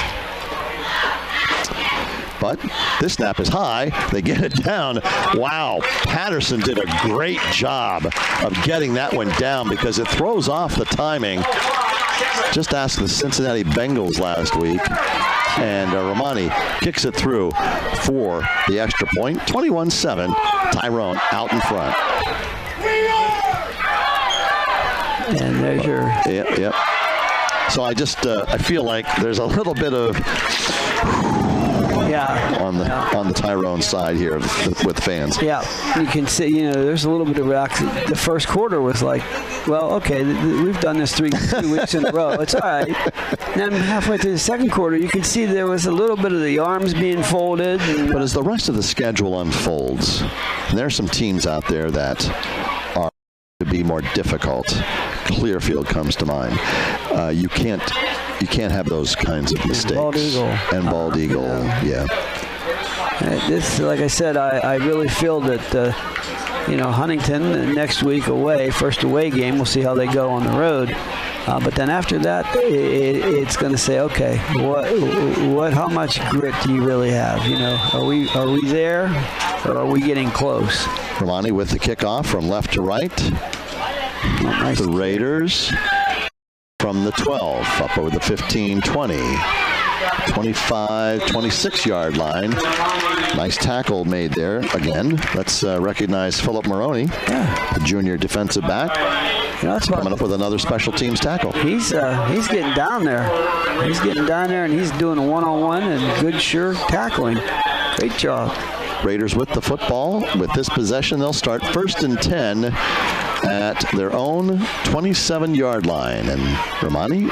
But this snap is high. They get it down. Wow. Patterson did a great job of getting that one down because it throws off the timing. Just ask the Cincinnati Bengals last week. And Romani kicks it through for the extra point. 21-7. Tyrone out in front. And there's your... Yep. So I feel like there's a little bit of on the Tyrone side here with fans. Yeah, you can see, there's a little bit of reaction. The first quarter was like, well, okay, we've done this three weeks in a row. It's all right. And then halfway through the second quarter, you can see there was a little bit of the arms being folded. But as the rest of the schedule unfolds, there are some teams out there that are to be more difficult. Clearfield comes to mind. You can't have those kinds of mistakes. Bald Eagle. Yeah. This, like I said, I really feel that, Huntington next week away, first away game, we'll see how they go on the road. But then after that, it's going to say, okay, how much grit do you really have? Are we there, or are we getting close? Romani with the kickoff from left to right. The Raiders from the 12 up over the 15, 20, 25, 26-yard line. Nice tackle made there again. Let's recognize Philip Maroney, the junior defensive back. Coming up with another special teams tackle. He's getting down there. He's getting down there, and he's doing a one-on-one and good, sure tackling. Great job. Raiders with the football. With this possession, they'll start 1st and 10 at their own 27-yard line. And Mulroney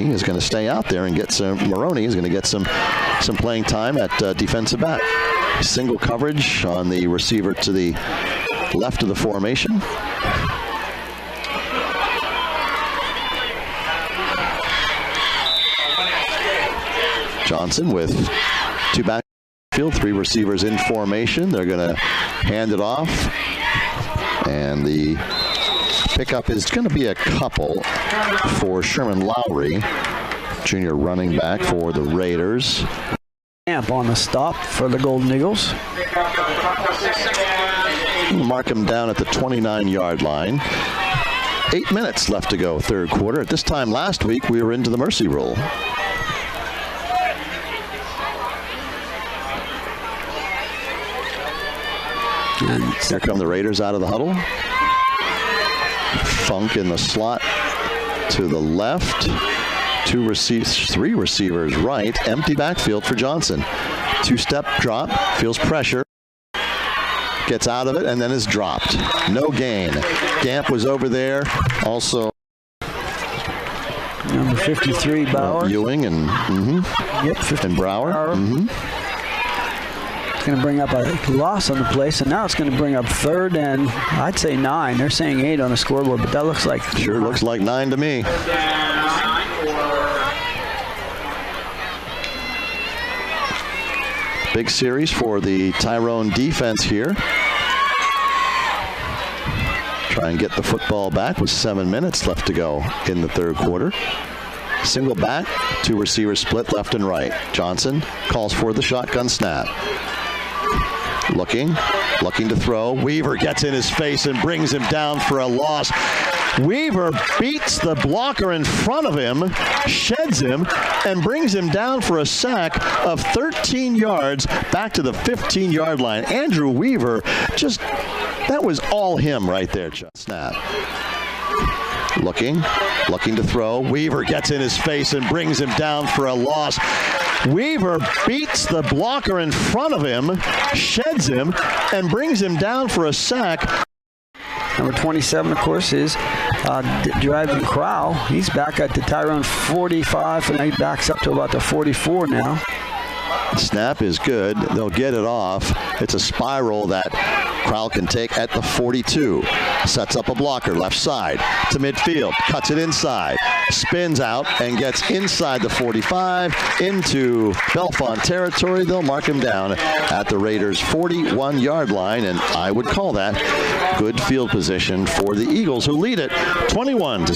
is going to stay out there and get some. Maroney is going to get some playing time at defensive back. Single coverage on the receiver to the left of the formation. Johnson with two backfield, three receivers in formation. They're going to hand it off. And the pickup is going to be a couple for Sherman Lowry, junior running back for the Raiders. Camp on the stop for the Golden Eagles. Mark him down at the 29-yard line. 8 minutes left to go, third quarter. At this time last week, we were into the mercy rule. And here come the Raiders out of the huddle. Funk in the slot to the left. Three receivers right. Empty backfield for Johnson. Two-step drop. Feels pressure. Gets out of it and then is dropped. No gain. Gamp was over there. Also number 53, Bauer. Ewing and and Brower. Going to bring up a loss on the play, so now it's going to bring up 3rd and I'd say 9. They're saying 8 on the scoreboard, but that looks like looks like 9 to me. Big series for the Tyrone defense here. Try and get the football back with 7 minutes left to go in the third quarter. Single back, two receivers split left and right. Johnson calls for the shotgun snap. Looking to throw. Weaver gets in his face and brings him down for a loss. Weaver beats the blocker in front of him, sheds him, and brings him down for a sack of 13 yards back to the 15-yard line. Andrew Weaver, that was all him right there. Snap. Looking to throw. Weaver gets in his face and brings him down for a loss. Weaver beats the blocker in front of him, sheds him, and brings him down for a sack. Number 27, of course, is driving Crowell. He's back at the Tyrone 45, and he backs up to about the 44 now. Snap is good. They'll get it off. It's a spiral that Crowell can take at the 42. Sets up a blocker left side to midfield. Cuts it inside. Spins out and gets inside the 45 into Bellefonte territory. They'll mark him down at the Raiders' 41-yard line, and I would call that good field position for the Eagles, who lead it 21-7,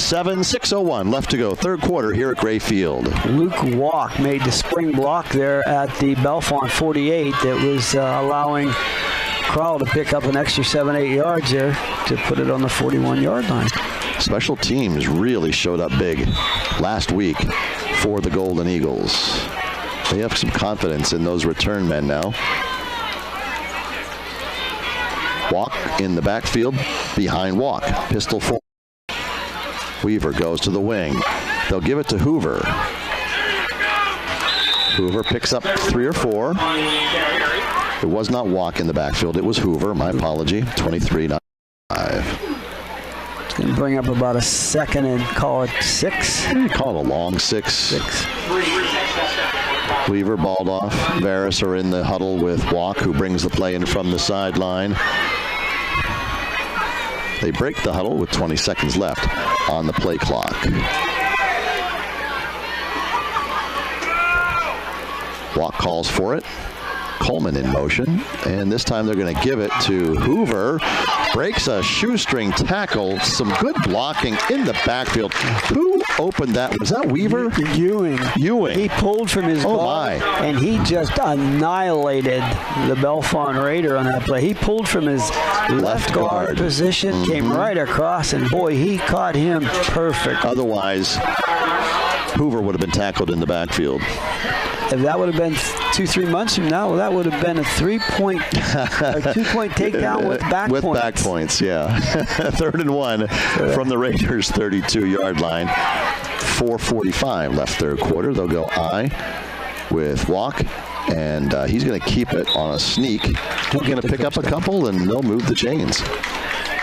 6:01 left to go, third quarter here at Gray Field. Luke Walk made the spring block there at the Bellefonte 48 that was allowing Crowell to pick up an extra 7-8 yards there to put it on the 41-yard line. Special teams really showed up big last week for the Golden Eagles. They have some confidence in those return men now. Walk in the backfield behind Walk. Pistol forward. Weaver goes to the wing. They'll give it to Hoover. Hoover picks up 3 or 4. It was not Walk in the backfield. It was Hoover. My apology. 23-5. It's going to bring up about a second and call it 6. Call it a long 6. Weaver balled off. Varus are in the huddle with Walk, who brings the play in from the sideline. They break the huddle with 20 seconds left on the play clock. Walk calls for it. Coleman in motion, and this time they're going to give it to Hoover. Breaks a shoestring tackle. Some good blocking in the backfield. Who opened that? Was that Weaver? Ewing. He pulled from his guard, and he just annihilated the Bellefonte Raider on that play. He pulled from his left guard position, came right across, and boy, he caught him perfect. Otherwise, Hoover would have been tackled in the backfield. If that would have been 2-3 months from now, well, that would have been a 2-point takedown with back points. With back points, yeah. 3rd and 1 from the Raiders' 32-yard line. 4:45 left third quarter. They'll go I with Walk, and he's going to keep it on a sneak. He's going to pick up a couple, and they'll move the chains.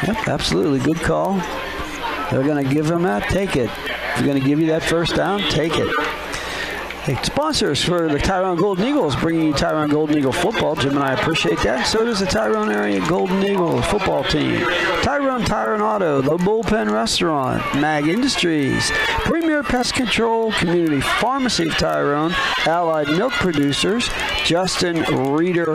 Yep, absolutely. Good call. They're going to give him that. Take it. They're going to give you that first down. Take it. Hey, sponsors for the Tyrone Golden Eagles, bringing you Tyrone Golden Eagle football. Jim and I appreciate that. So does the Tyrone area Golden Eagle football team. Tyrone Auto, the Bullpen Restaurant, Mag Industries, Premier Pest Control, Community Pharmacy of Tyrone, Allied Milk Producers, Justin Reeder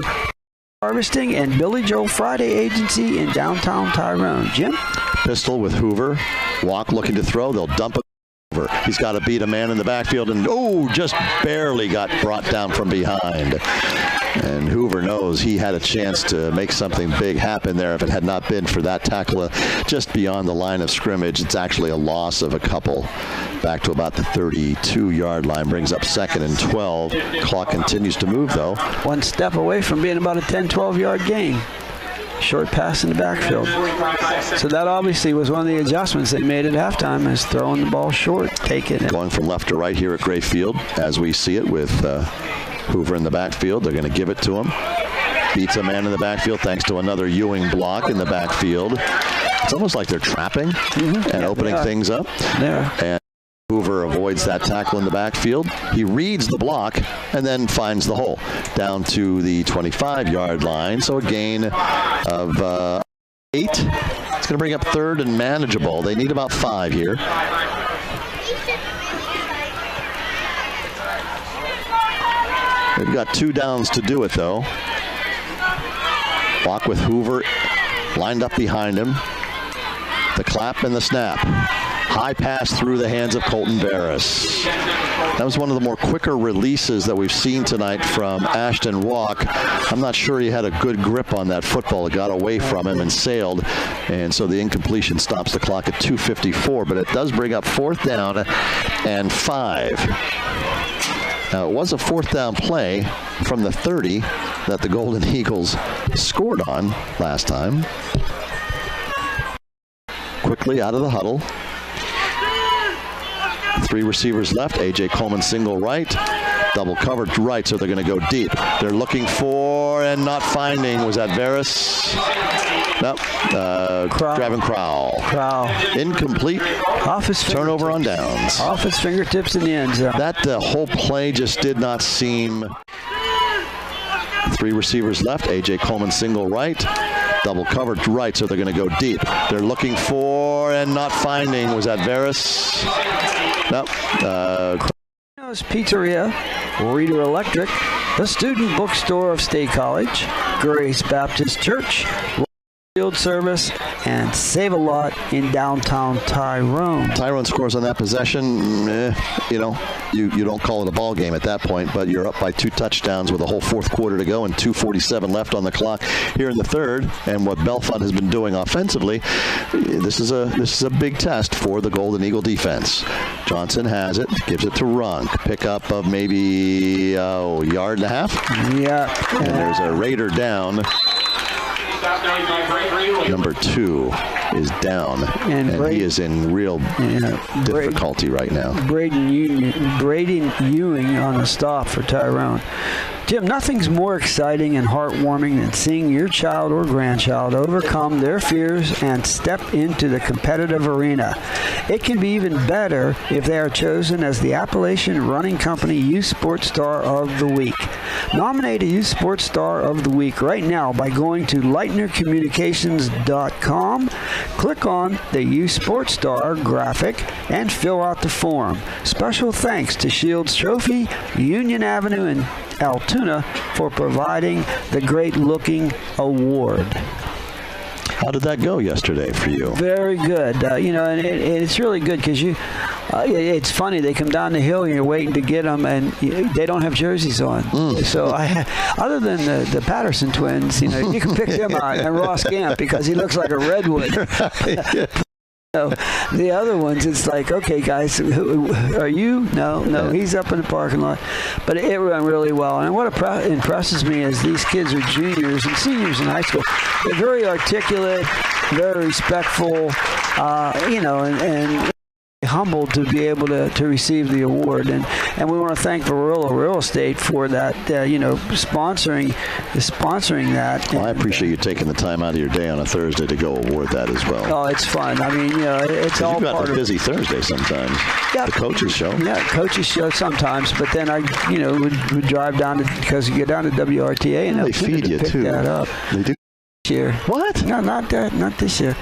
Harvesting, and Billy Joel Friday Agency in downtown Tyrone. Jim? Pistol with Hoover. Walk looking to throw. They'll dump it. He's got to beat a man in the backfield, and just barely got brought down from behind. And Hoover knows he had a chance to make something big happen there if it had not been for that tackle just beyond the line of scrimmage. It's actually a loss of a couple. Back to about the 32-yard line, brings up 2nd and 12. Clock continues to move, though. One step away from being about a 10, 12-yard gain. Short pass in the backfield. So that obviously was one of the adjustments they made at halftime, is throwing the ball short, taking it. Going from left to right here at Gray Field, as we see it with Hoover in the backfield. They're going to give it to him. Beats a man in the backfield thanks to another Ewing block in the backfield. It's almost like they're trapping and opening things up. And Hoover avoids that tackle in the backfield. He reads the block and then finds the hole down to the 25-yard line. So a gain of 8. It's going to bring up 3rd and manageable. They need about 5 here. They've got 2 downs to do it, though. Walk with Hoover lined up behind him. The clap and the snap. High pass through the hands of Colton Barris. That was one of the more quicker releases that we've seen tonight from Ashton Walk. I'm not sure he had a good grip on that football. It got away from him and sailed, and so the incompletion stops the clock at 2:54, but it does bring up 4th down and 5. Now, it was a 4th down play from the 30 that the Golden Eagles scored on last time. Quickly out of the huddle. 3 receivers left. A.J. Coleman single right. Double covered right, so they're going to go deep. They're looking for and not finding. Was that Varus? Nope. Draven Crowell. Incomplete. Off his turnover on downs. Off his fingertips in the end zone. That whole play just did not seem. 3 receivers left. A.J. Coleman single right. Double covered right, so they're going to go deep. They're looking for and not finding. Was that Varus? Nope. Pizzeria, Reader Electric, the Student Bookstore of State College, Grace Baptist Church, Field Service, and Save a Lot in downtown Tyrone. Tyrone scores on that possession. You don't call it a ball game at that point, but you're up by 2 touchdowns with a whole 4th quarter to go and 2:47 left on the clock here in the 3rd. And what Bellefonte has been doing offensively, this is a big test for the Golden Eagle defense. Johnson has it, gives it to Runk. Pickup of maybe a yard and a half. Yeah. And there's a Raider down. Number 2 is down, and he is in real difficulty right now. Braden Ewing on the stop for Tyrone. Jim, nothing's more exciting and heartwarming than seeing your child or grandchild overcome their fears and step into the competitive arena. It can be even better if they are chosen as the Appalachian Running Company Youth Sports Star of the Week. Nominate a Youth Sports Star of the Week right now by going to LeitnerCommunications.com, click on the Youth Sports Star graphic, and fill out the form. Special thanks to Shields Trophy, Union Avenue, and Altoona for providing the great-looking award. How did that go yesterday for you? Very good. And it's really good because it's funny. They come down the hill and you're waiting to get them, and they don't have jerseys on. So other than the Patterson twins, you can pick them out, and Ross Gamp because he looks like a redwood. The other ones, it's like, okay, guys, who are you? No, he's up in the parking lot. But it went really well. And what impresses me is these kids are juniors and seniors in high school. They're very articulate, very respectful, and humbled to be able to receive the award. And we want to thank Varillo Real Estate for that, sponsoring that. Well, I appreciate you taking the time out of your day on a Thursday to go award that as well. Oh, it's fun. I mean, it's all part of it. You've got a busy Thursday Thursday sometimes. Yeah. The coaches show. Yeah, coaches show sometimes. But then I, would drive down because you get down to WRTA and they feed you pick too. That up. They do. This year. What? No, not this year.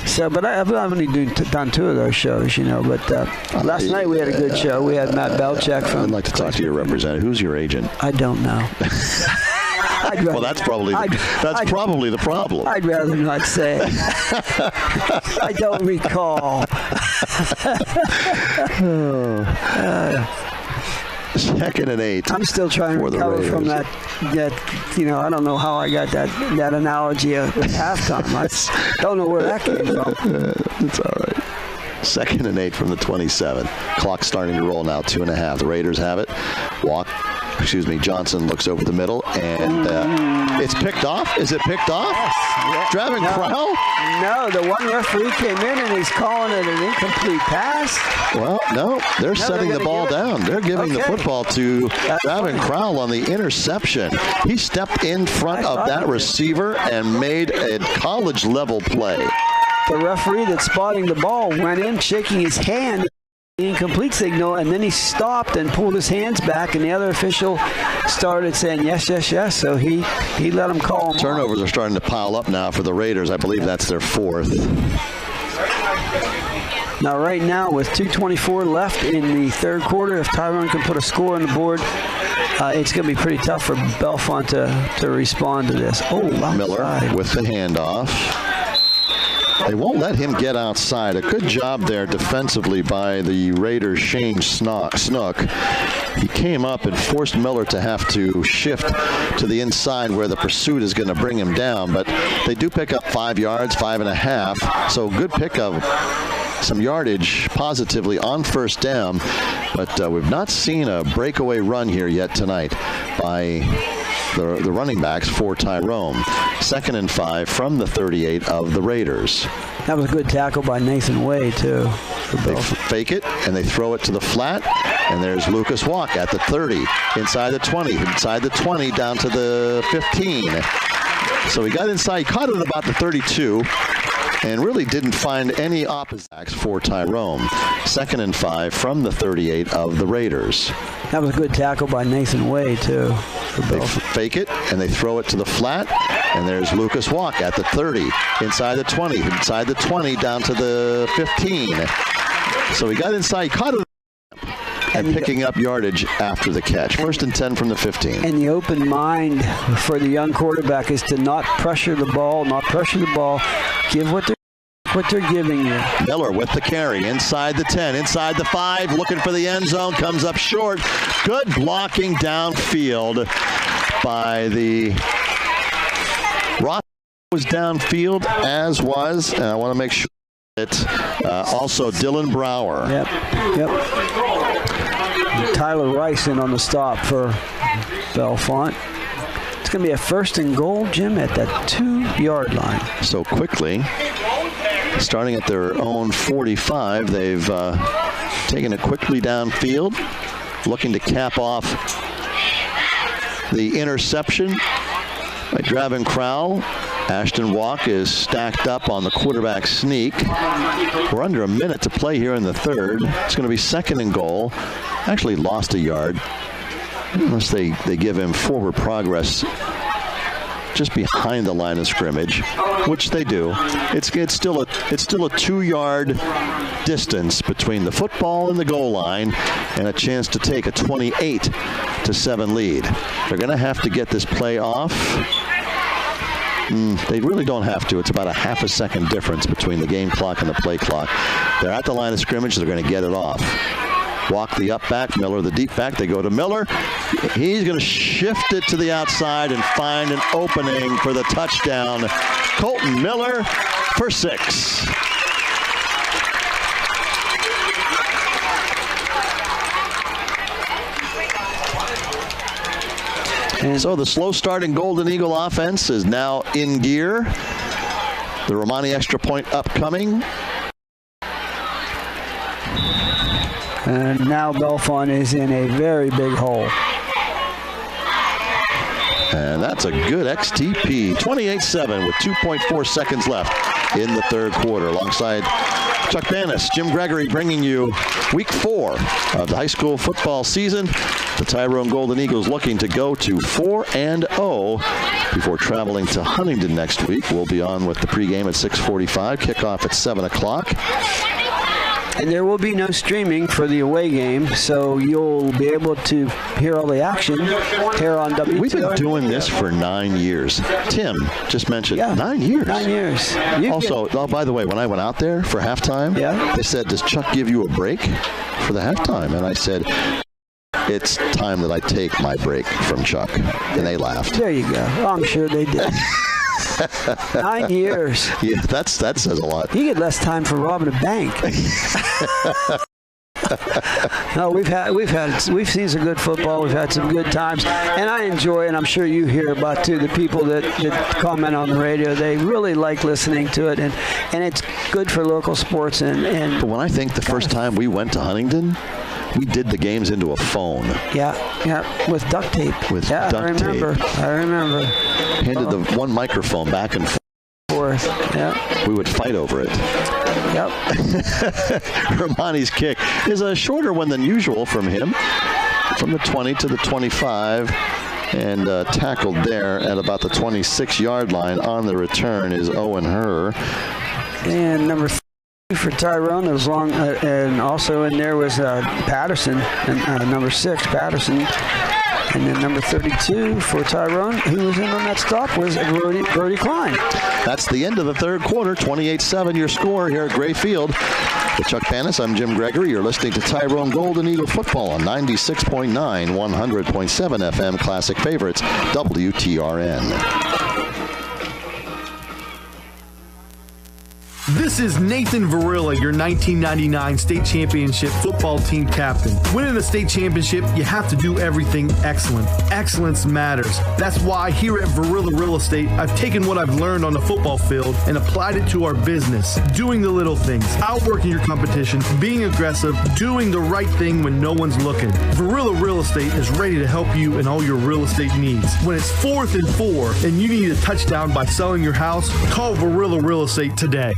So, but I've only done 2 of those shows, But last night we had a good show. We had Matt Belchek from. I'd like to talk to your representative. Who's your agent? I don't know. Well, that's probably the problem. I'd rather not say. I don't recall. Second and 8. I'm still trying to recover from that. I don't know how I got that analogy at halftime. I don't know where that came from. It's all right. Second and 8 from the 27. Clock starting to roll now. 2.5. The Raiders have it. Johnson looks over the middle, and it's picked off. Is it picked off? Yes. Driving Crowell? No, the one referee came in and he's calling it an incomplete pass. Well, no, they're setting the ball down. They're giving the football to Driving Crowell on the interception. He stepped in front of that receiver and made a college-level play. The referee that's spotting the ball went in, shaking his hand. Incomplete signal, and then he stopped and pulled his hands back, and the other official started saying yes. So he let him call him. Turnovers are starting to pile up now for the Raiders. I believe that's their 4th. Now, right now, with 2:24 left in the third quarter, if Tyrone can put a score on the board, it's going to be pretty tough for Bellefonte to respond to this. Miller with the handoff. They won't let him get outside. A good job there defensively by the Raiders' Shane Snook. He came up and forced Miller to have to shift to the inside where the pursuit is going to bring him down. But they do pick up 5 yards, 5.5. So good pickup. Some yardage positively on first down. But we've not seen a breakaway run here yet tonight by the running backs for Tyrone. 2nd and 5 from the 38 of the Raiders. That was a good tackle by Nathan Way, too. They fake it, and they throw it to the flat, and there's Lucas Walk at the 30, inside the 20, down to the 15. So he got inside, he caught it about the 32, and really didn't find any opposites for Tyrone. 2nd and 5 from the 38 of the Raiders. That was a good tackle by Nathan Way, too. They fake it, and they throw it to the flat, and there's Lucas Walk at the 30, inside the 20, down to the 15. So he got inside, he caught it, and picking up yardage after the catch. 1st and 10 from the 15. And the open mind for the young quarterback is to not pressure the ball, give what they're giving you. Miller with the carry, inside the 10, inside the 5, looking for the end zone, comes up short. Good blocking downfield by the Ross was downfield, as was, and I want to make sure that also Dylan Brower. Yep. Tyler Rice in on the stop for Bellefonte. It's going to be a 1st and goal, Jim, at the 2-yard line. So quickly, starting at their own 45, they've taken it quickly downfield, looking to cap off the interception by Draven Crowell. Ashton Walk is stacked up on the quarterback sneak. We're under a minute to play here in the 3rd. It's going to be 2nd and goal. Actually lost a yard, unless they give him forward progress just behind the line of scrimmage, which they do. It's still a 2-yard distance between the football and the goal line, and a chance to take a 28-7 lead. They're going to have to get this play off. They really don't have to. It's about a half a second difference between the game clock and the play clock. They're at the line of scrimmage. They're going to get it off. Walk the up back, Miller the deep back. They go to Miller. He's going to shift it to the outside and find an opening for the touchdown. Colton Miller for 6. And so the slow starting Golden Eagle offense is now in gear. The Romani extra point upcoming. And now Bellefonte is in a very big hole. And that's a good XTP. 28-7 with 2.4 seconds left in the 3rd quarter. Alongside Chuck Bannis, Jim Gregory bringing you week 4 of the high school football season. The Tyrone Golden Eagles looking to go to 4-0 before traveling to Huntington next week. We'll be on with the pregame at 6:45, kickoff at 7 o'clock. And there will be no streaming for the away game, so you'll be able to hear all the action here on WTR. We've been doing this for 9 years. Tim just mentioned 9 years. 9 years. By the way, when I went out there for halftime, they said, "Does Chuck give you a break for the halftime?" And I said, "It's time that I take my break from Chuck." And they laughed. There you go. I'm sure they did. 9 years. Yeah, that says a lot. You get less time for robbing a bank. No, we've seen some good football. We've had some good times, and I enjoy. And I'm sure you hear about too the people that comment on the radio. They really like listening to it, and it's good for local sports. And but when I think the first time we went to Huntington, we did the games into a phone. Yeah, with duct tape. I remember. Handed the one microphone back and forth. Yeah. We would fight over it. Yep. Romani's kick is a shorter one than usual from him, from the 20 to the 25, and tackled there at about the 26-yard line. On the return is Owen Herr. And number 3 for Tyrone, it was long, and also in there was Patterson, and number 6, Patterson. And then number 32 for Tyrone, who was in on that stop, was Brody Klein. That's the end of the 3rd quarter. 28-7 your score here at Gray Field. With Chuck Pannis, I'm Jim Gregory. You're listening to Tyrone Golden Eagle football on 96.9, 100.7 FM Classic Favorites, WTRN. This is Nathan Varilla, your 1999 state championship football team captain. Winning the state championship, you have to do everything excellent. Excellence matters. That's why here at Varilla Real Estate, I've taken what I've learned on the football field and applied it to our business. Doing the little things, outworking your competition, being aggressive, doing the right thing when no one's looking. Varilla Real Estate is ready to help you in all your real estate needs. When it's 4th and 4 and you need a touchdown by selling your house, call Varilla Real Estate today.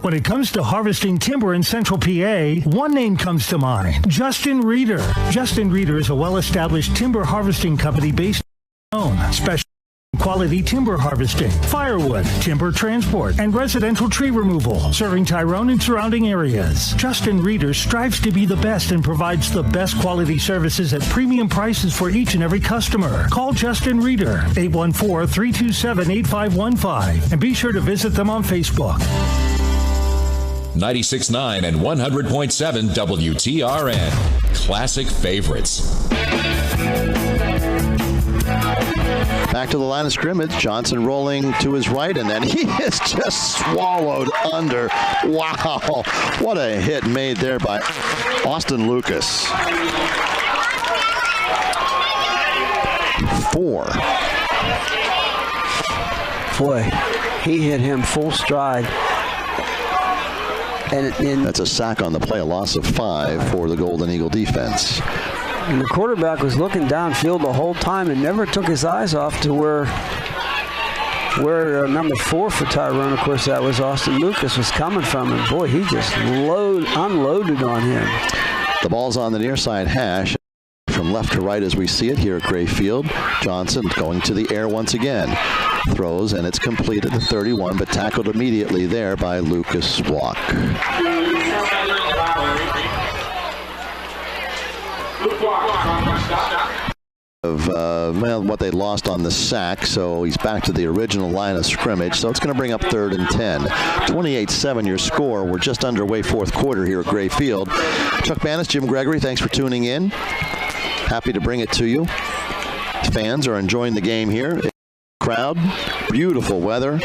When it comes to harvesting timber in Central PA, one name comes to mind, Justin Reeder. Justin Reeder is a well-established timber harvesting company based in Tyrone, specializing in quality timber harvesting, firewood, timber transport, and residential tree removal, serving Tyrone and surrounding areas. Justin Reeder strives to be the best and provides the best quality services at premium prices for each and every customer. Call Justin Reeder, 814-327-8515, and be sure to visit them on Facebook. 96.9 and 100.7 WTRN. Classic Favorites. Back to the line of scrimmage. Johnson rolling to his right, and then he is just swallowed under. Wow. What a hit made there by Austin Lucas. 4. Boy, he hit him full stride. And that's a sack on the play, a loss of 5 for the Golden Eagle defense. And the quarterback was looking downfield the whole time and never took his eyes off to where number 4 for Tyrone, of course, that was Austin Lucas, was coming from. And boy, he just unloaded on him. The ball's on the near side hash. From left to right as we see it here at Gray Field. Johnson going to the air once again. Throws, and it's completed to 31, but tackled immediately there by Lucas Walk. What they lost on the sack, so he's back to the original line of scrimmage, so it's going to bring up 3rd and 10. 28-7 your score. We're just underway fourth quarter here at Gray Field. Chuck Bannis, Jim Gregory, thanks for tuning in. Happy to bring it to you. Fans are enjoying the game here. Crowd, beautiful weather,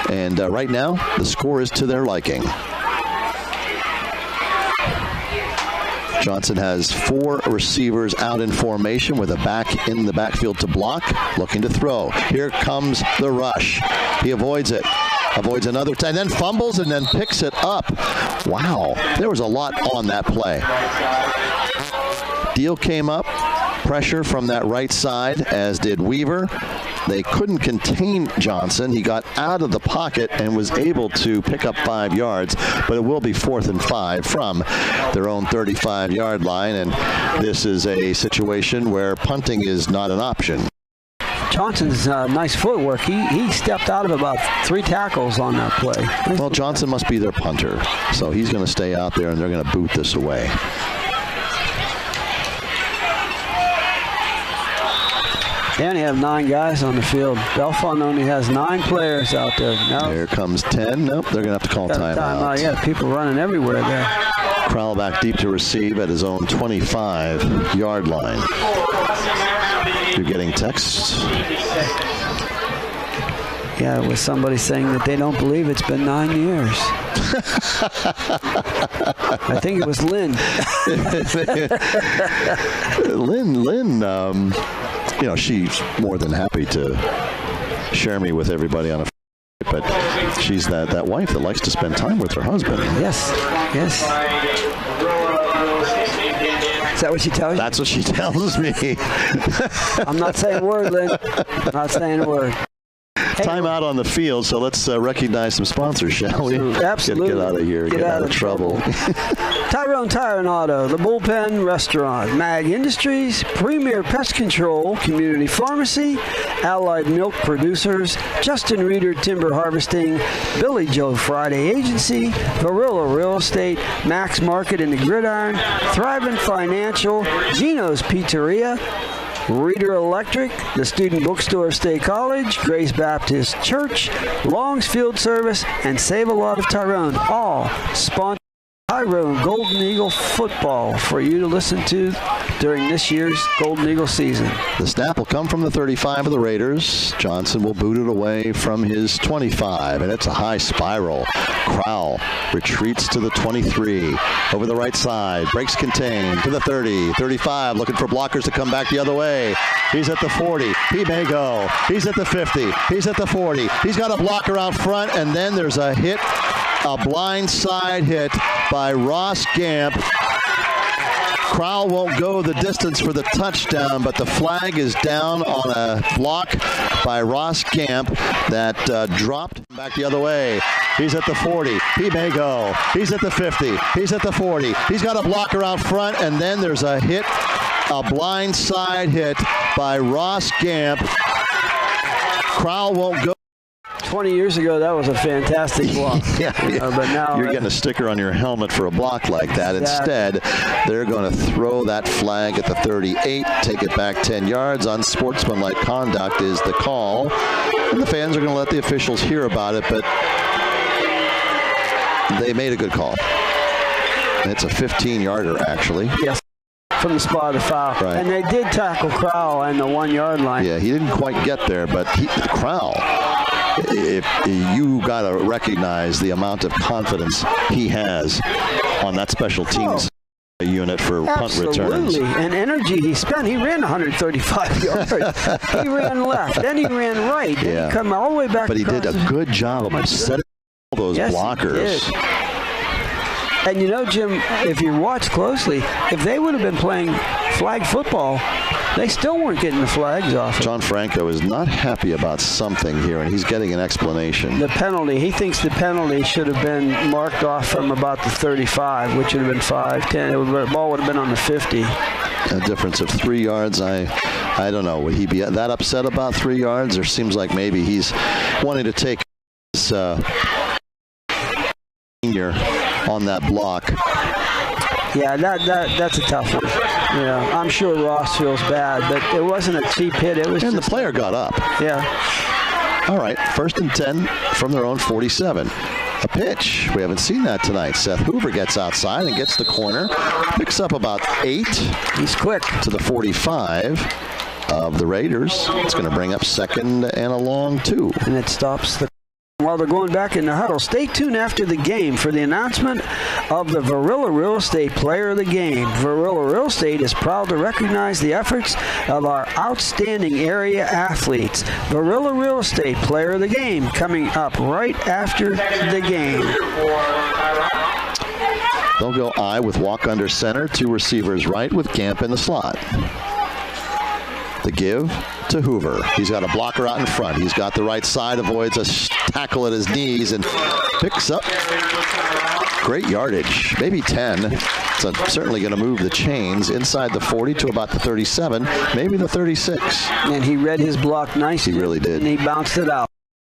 and right now the score is to their liking. Johnson has 4 receivers out in formation with a back in the backfield to block, looking to throw. Here comes the rush. He avoids it. Avoids another time, then fumbles and then picks it up. Wow, there was a lot on that play. Deal came up, pressure from that right side, as did Weaver. They couldn't contain Johnson. He got out of the pocket and was able to pick up 5 yards, but it will be 4th and 5 from their own 35-yard line, and this is a situation where punting is not an option. Johnson's nice footwork. He stepped out of about 3 tackles on that play. Well, Johnson must be their punter, so he's going to stay out there, and they're going to boot this away. They only have 9 guys on the field. Bellefonte only has 9 players out there. Now, here comes 10. Nope, they're going to have to call timeout. Yeah, people running everywhere there. Crowell back deep to receive at his own 25-yard line. You're getting texts? Yeah, it was somebody saying that they don't believe it's been 9 years. I think it was Lynn. Lynn, she's more than happy to share me with everybody on a but she's that wife that likes to spend time with her husband. Yes. Is that what she tells you? That's what she tells me. I'm not saying a word, Lynn. I'm not saying a word. Time out on the field, so let's recognize some sponsors, shall we? Absolutely. Get out of here. Get out of trouble. Tyrone Tire and Auto, The Bullpen Restaurant, Mag Industries, Premier Pest Control, Community Pharmacy, Allied Milk Producers, Justin Reeder Timber Harvesting, Billy Joe Friday Agency, Varilla Real Estate, Max Market in the Gridiron, Thrivent Financial, Gino's Pizzeria, Reader Electric, the Student Bookstore of State College, Grace Baptist Church, Long's Field Service, and Save a Lot of Tyrone, all sponsor Tyrone Golden Eagle football for you to listen to during this year's Golden Eagle season. The snap will come from the 35 of the Raiders. Johnson will boot it away from his 25, and it's a high spiral. Crowell retreats to the 23. Over the right side, breaks contained to the 30, 35, looking for blockers to come back the other way. He's at the 40. He may go. He's at the 50. He's at the 40. He's got a blocker out front, and then there's a hit, a blind side hit by Ross Gamp. Crowell won't go the distance for the touchdown, but the flag is down on a block by Ross Gamp that dropped back the other way. He's at the 40. He may go. He's at the 50. He's at the 40. He's got a blocker out front, and then there's a hit, a blind side hit by Ross Gamp. Crowell won't go. 20 years ago, that was a fantastic block. But now you're getting a sticker on your helmet for a block like that. Instead, they're going to throw that flag at the 38, take it back 10 yards. Unsportsmanlike conduct is the call. And the fans are going to let the officials hear about it, but they made a good call. It's a 15-yarder, actually. Yes. From the spot of the foul. Right. And they did tackle Crowell on the 1-yard line. Yeah, he didn't quite get there, but Crowell, if you got to recognize the amount of confidence he has on that special teams unit for punt returns. Absolutely. And energy he spent. He ran 135 yards. He ran left. Then he ran right. Then he come all the way back. But he did a good job of setting all those blockers. He did. And you know, Jim, if you watch closely, if they would have been playing flag football, they still weren't getting the flags off. John Franco is not happy about something here, and he's getting an explanation. The penalty. He thinks the penalty should have been marked off from about the 35, which would have been 5-10. The ball would have been on the 50. A difference of 3 yards. I don't know. Would he be that upset about 3 yards? Or seems like maybe he's wanting to take his senior on that block. Yeah, that's a tough one. Yeah, I'm sure Ross feels bad, but it wasn't a cheap hit. It was. And the player got up. Yeah. All right, 1st and 10 from their own 47. A pitch. We haven't seen that tonight. Seth Hoover gets outside and gets the corner. Picks up about 8. He's quick. To the 45 of the Raiders. It's going to bring up 2nd and a long 2. And it stops the. While they're going back in the huddle, stay tuned after the game for the announcement of the Varilla Real Estate Player of the Game. Varilla Real Estate is proud to recognize the efforts of our outstanding area athletes. Varilla Real Estate Player of the Game coming up right after the game. They'll go I with Walk under center, 2 receivers right with Camp in the slot. The give to Hoover. He's got a blocker out in front. He's got the right side, avoids a tackle at his knees, and picks up great yardage. Maybe 10. So certainly going to move the chains inside the 40 to about the 37, maybe the 36. And he read his block nicely. He really did. And he bounced it out.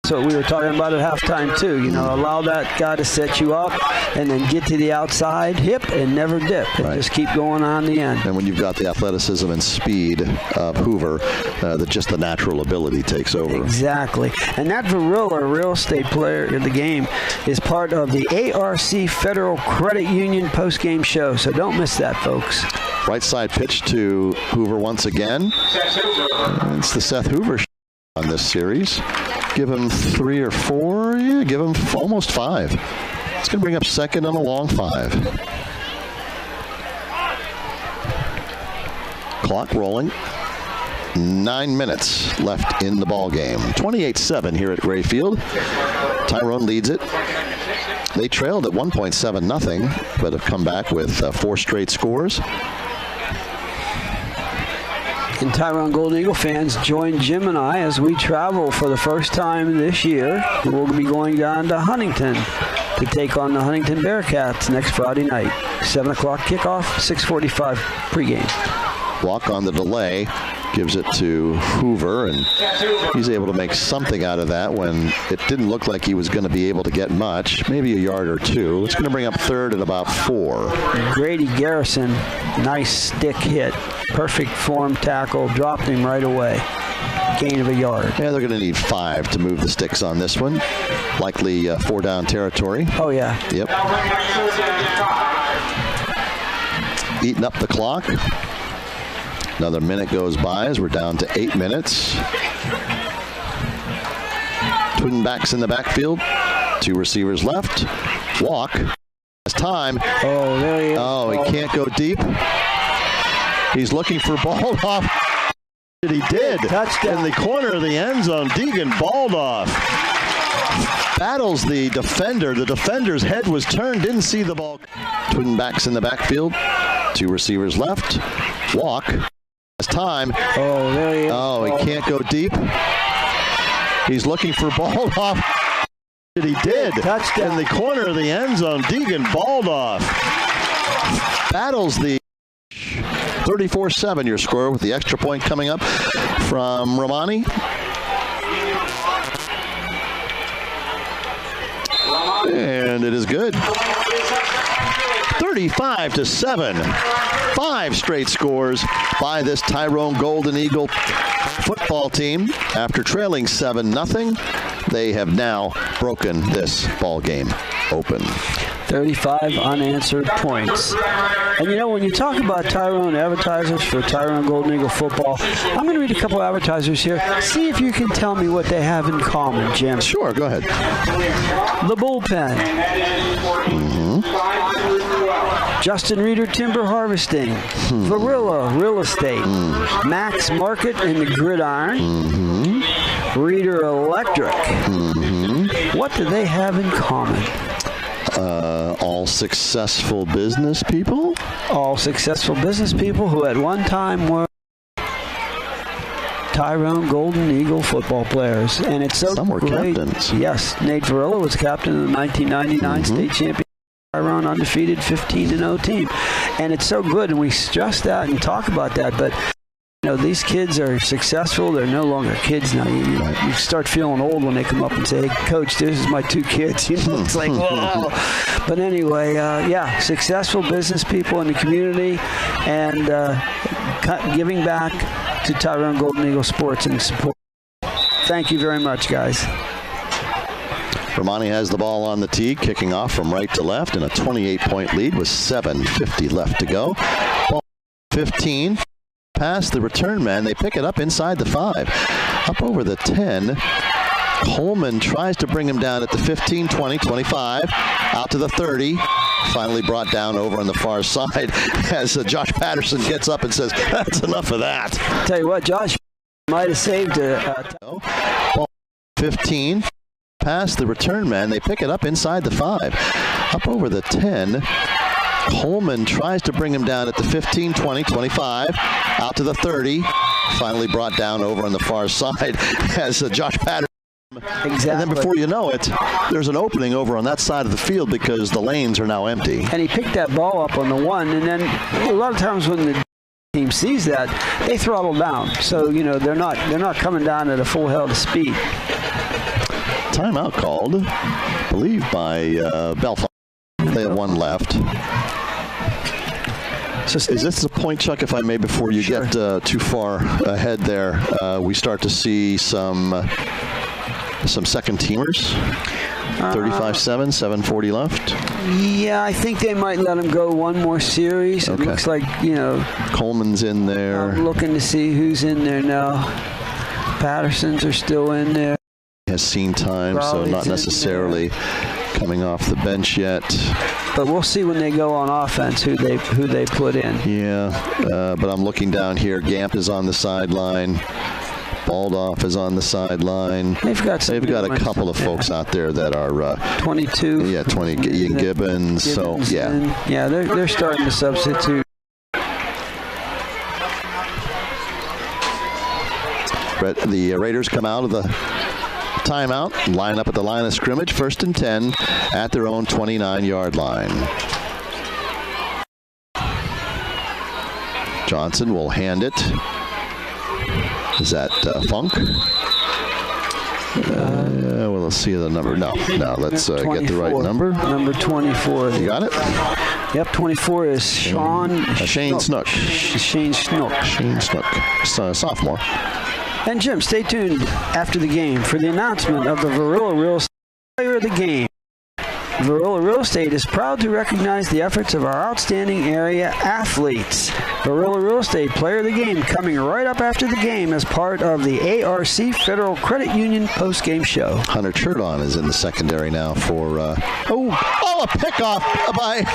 So we were talking about at halftime too. You know, allow that guy to set you up and then get to the outside hip and never dip. And just keep going on the end. And when you've got the athleticism and speed of Hoover, just the natural ability takes over. Exactly. And that Varilla Real Estate Player of the Game is part of the ARC Federal Credit Union post-game show. So don't miss that, folks. Right side pitch to Hoover once again. It's the Seth Hoover show on this series. Give him 3 or 4. Yeah, give him almost 5. It's going to bring up 2nd and a long 5. Clock rolling. 9 minutes left in the ball game. 28-7 here at Grayfield. Tyrone leads it. They trailed at 1.7-0, but have come back with 4 straight scores. And Tyrone Golden Eagle fans, join Jim and I as we travel for the first time this year. We'll be going down to Huntington to take on the Huntington Bearcats next Friday night. 7 o'clock kickoff, 6:45 pregame. Walk on the delay. Gives it to Hoover, and he's able to make something out of that when it didn't look like he was going to be able to get much, maybe a yard or 2. It's going to bring up 3rd and about 4. Grady Garrison, nice stick hit. Perfect form tackle, dropped him right away. Gain of a yard. Yeah, they're going to need 5 to move the sticks on this one. Likely 4-down territory. Oh, yeah. Yep. Eating up the clock. Another minute goes by as we're down to 8 minutes. Twin backs in the backfield. 2 receivers left. Walk. It's time. Oh, there he is. Oh, he can't go deep. He's looking for Baldoff. He did. Touchdown. In the corner of the end zone, Deegan Baldoff battles the defender. The defender's head was turned, didn't see the ball. Twin backs in the backfield. 2 receivers left. Walk. It's time. Oh, there he is. Oh, he can't go deep. He's looking for Baldoff. He did. Touchdown. In the corner of the end zone, Deegan Baldoff battles the 34-7 your score with the extra point coming up from Romani. And it is good. 35-7. 5 straight scores by this Tyrone Golden Eagle football team. After trailing 7-0, they have now broken this ball game open. 35 unanswered points. And you know, when you talk about Tyrone advertisers for Tyrone Golden Eagle football, I'm going to read a couple advertisers here. See if you can tell me what they have in common, Jim. Sure, go ahead. The bullpen. Justin Reeder Timber Harvesting, Varilla Real Estate, Max Market and the Gridiron, Reeder Electric. What do they have in common? All successful business people? All successful business people who at one time were Tyrone Golden Eagle football players. And it's so Some were great. captains. Yes, Nate Varilla was captain of the 1999 state champion. Tyrone undefeated 15-0 team. And it's so good, and we stress that and talk about that, but you know, these kids are successful. They're no longer kids now. You start feeling old when they come up and say, hey, Coach, this is my two kids. You know, it's like, whoa. But anyway, successful business people in the community and giving back to Tyrone Golden Eagle Sports and support. Thank you very much, guys. Romani has the ball on the tee, kicking off from right to left in a 28-point lead with 7:50 left to go. Ball 15. Past the return man. They pick it up inside the 5. Up over the 10. Coleman tries to bring him down at the 15, 20, 25. Out to the 30. Finally brought down over on the far side as Josh Patterson gets up and says, that's enough of that. Tell you what, Josh might have saved Ball 15. Past the return man. They pick it up inside the 5. Up over the 10. Coleman tries to bring him down at the 15, 20, 25. Out to the 30. Finally brought down over on the far side as Josh Patterson. Exactly. And then before you know it, there's an opening over on that side of the field because the lanes are now empty. And he picked that ball up on the 1, and then a lot of times when the team sees that, they throttle down. So, you know, they're not coming down at a full hell of speed. Timeout called, I believe, by Bellefonte. They have one left. So is this a point, Chuck, if I may, before you get too far ahead there, we start to see some second teamers? 35-7, 7:40 left. Yeah, I think they might let him go one more series. Okay. It looks like, you know. Coleman's in there. I'm looking to see who's in there now. Pattersons are still in there. Has seen time, so not necessarily coming off the bench yet. But we'll see when they go on offense who they put in. Yeah, but I'm looking down here. Gamp is on the sideline. Baldoff is on the sideline. They've got a couple of folks out there that are 22. Yeah, 20. Ian Gibbons. So yeah, yeah, they're starting to substitute. But the Raiders come out of the timeout and line up at the line of scrimmage, 1st and 10 at their own 29-yard line. Johnson will hand it. Is that Funk? Well, let's see the number. No, let's get the right number. Number 24. You got it? Yep, 24 is Shane Snook. Shane Snook. Sophomore. And Jim, stay tuned after the game for the announcement of the Varilla Real Estate Player of the Game. Varilla Real Estate is proud to recognize the efforts of our outstanding area athletes. Varilla Real Estate Player of the Game coming right up after the game as part of the ARC Federal Credit Union post-game show. Hunter Churdon is in the secondary now for a pickoff by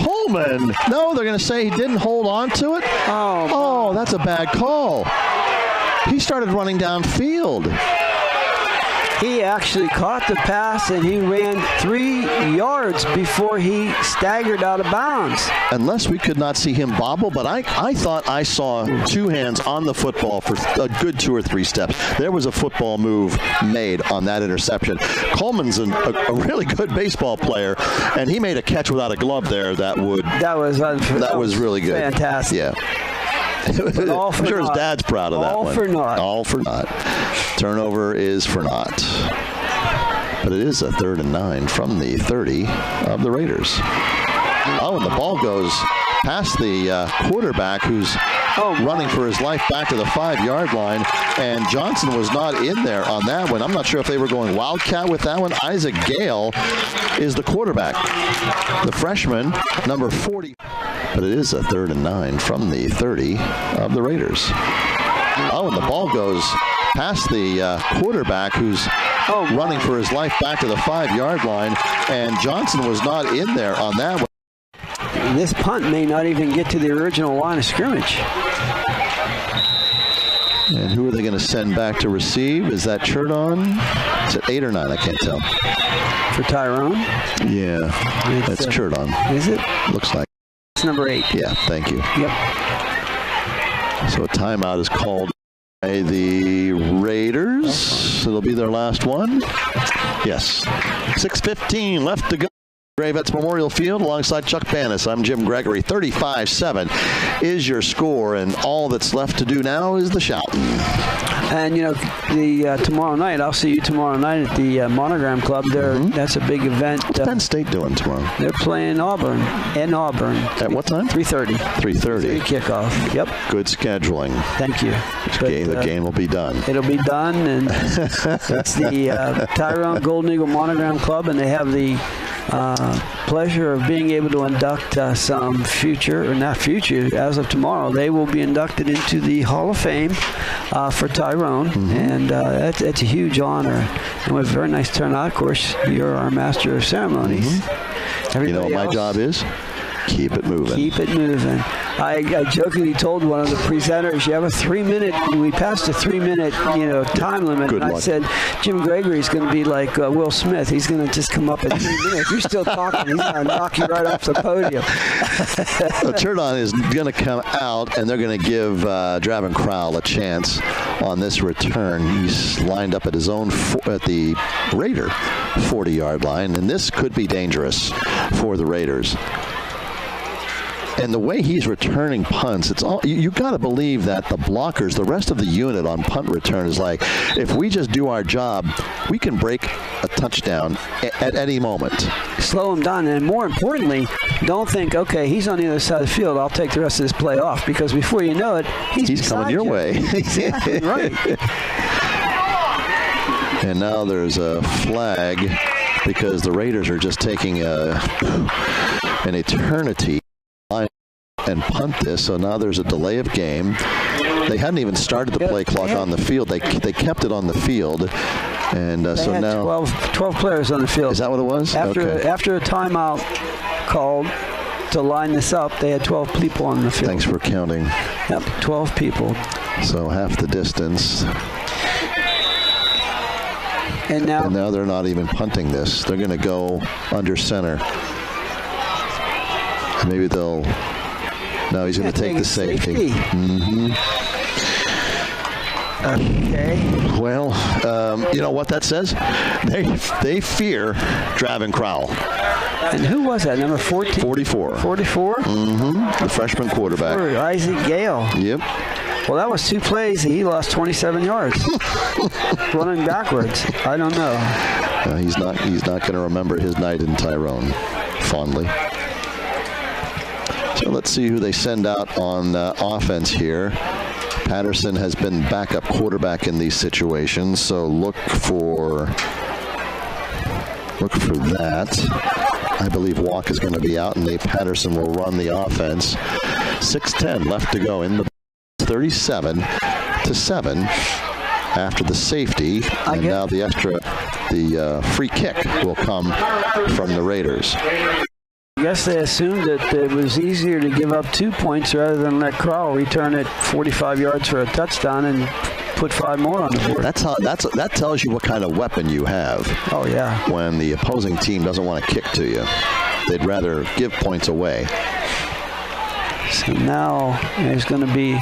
Coleman. No, they're going to say he didn't hold on to it. Oh, that's a bad call. He started running downfield. He actually caught the pass, and he ran 3 yards before he staggered out of bounds. Unless we could not see him bobble, but I thought I saw 2 hands on the football for a good 2 or 3 steps. There was a football move made on that interception. Coleman's a really good baseball player, and he made a catch without a glove there that was really good. Fantastic. Yeah. I'm sure his dad's proud of that one. All for naught. Turnover is for naught. But it is a 3rd and 9 from the 30 of the Raiders. And the ball goes past the quarterback who's running for his life back to the 5-yard line. And Johnson was not in there on that one. I'm not sure if they were going Wildcat with that one. Isaac Gale is the quarterback. The freshman, number 40. But it is a 3rd and 9 from the 30 of the Raiders. And the ball goes past the quarterback who's running for his life back to the 5-yard line. And Johnson was not in there on that one. this punt may not even get to the original line of scrimmage. And who are they going to send back to receive? Is that Tyrone? Is it 8 or 9? I can't tell. For Tyrone? Yeah, that's Tyrone. Is it? Looks like. It's number 8. Yeah, thank you. Yep. So a timeout is called by the Raiders. It'll be their last one. Yes. 6:15 left to go. Gravets Memorial Field alongside Chuck Bannis. I'm Jim Gregory. 35-7 is your score, and all that's left to do now is the shouting. And, you know, the tomorrow night, I'll see you tomorrow night at the Monogram Club. That's a big event. What's Penn State doing tomorrow? They're playing Auburn. At what time? 3:30. 3:30. Kickoff. Yep. Good scheduling. Thank you. The game will be done. It'll be done, and it's the Tyrone Golden Eagle Monogram Club, and they have the pleasure of being able to induct some as of tomorrow, they will be inducted into the Hall of Fame for Tyrone, and it's a huge honor. And with a very nice turnout, of course, you're our master of ceremonies. You know what my job is? Keep it moving. Keep it moving. I jokingly told one of the presenters, you have a 3-minute, we passed a 3-minute, time limit. Good and luck. I said, Jim Gregory's going to be like Will Smith. He's going to just come up in 3 minutes. You're still talking. He's going to knock you right off the podium. So Tyrone is going to come out, and they're going to give Draven Crowell a chance on this return. He's lined up at his own, at the Raider 40-yard line, and this could be dangerous for the Raiders. And the way he's returning punts, it's all you got to believe that the blockers, the rest of the unit on punt return is like, if we just do our job, we can break a touchdown at any moment. Slow him down, and more importantly, don't think, okay, he's on the other side of the field, I'll take the rest of this play off, because before you know it, he's coming your way. Exactly right. And now there's a flag because the Raiders are just taking an eternity and punt this, so now there's a delay of game. They hadn't even started the play clock on the field. They kept it on the field, and so had now 12 players on the field. Is that what it was? After a timeout called to line this up, they had 12 people on the field. Thanks for counting. Yep, 12 people. So half the distance. And now they're not even punting this. They're going to go under center. Maybe they'll. No, he's going to take the safety. Okay. Well, you know what that says? They fear Draven Crowell. And who was that? Number 14? 44. 44? The freshman quarterback. Isaac Gale. Yep. Well, that was 2 plays. He lost 27 yards. Running backwards. I don't know. He's not going to remember his night in Tyrone fondly. So let's see who they send out on offense here. Patterson has been backup quarterback in these situations, so look for that. I believe Walk is going to be out, and Nate Patterson will run the offense. 6:10 left to go in the 37-7 after the safety, and now the free kick will come from the Raiders. I guess they assumed that it was easier to give up 2 points rather than let Crowell return it 45 yards for a touchdown and put 5 more on the board. That tells you what kind of weapon you have. Oh, yeah. When the opposing team doesn't want to kick to you. They'd rather give points away. So now they'll be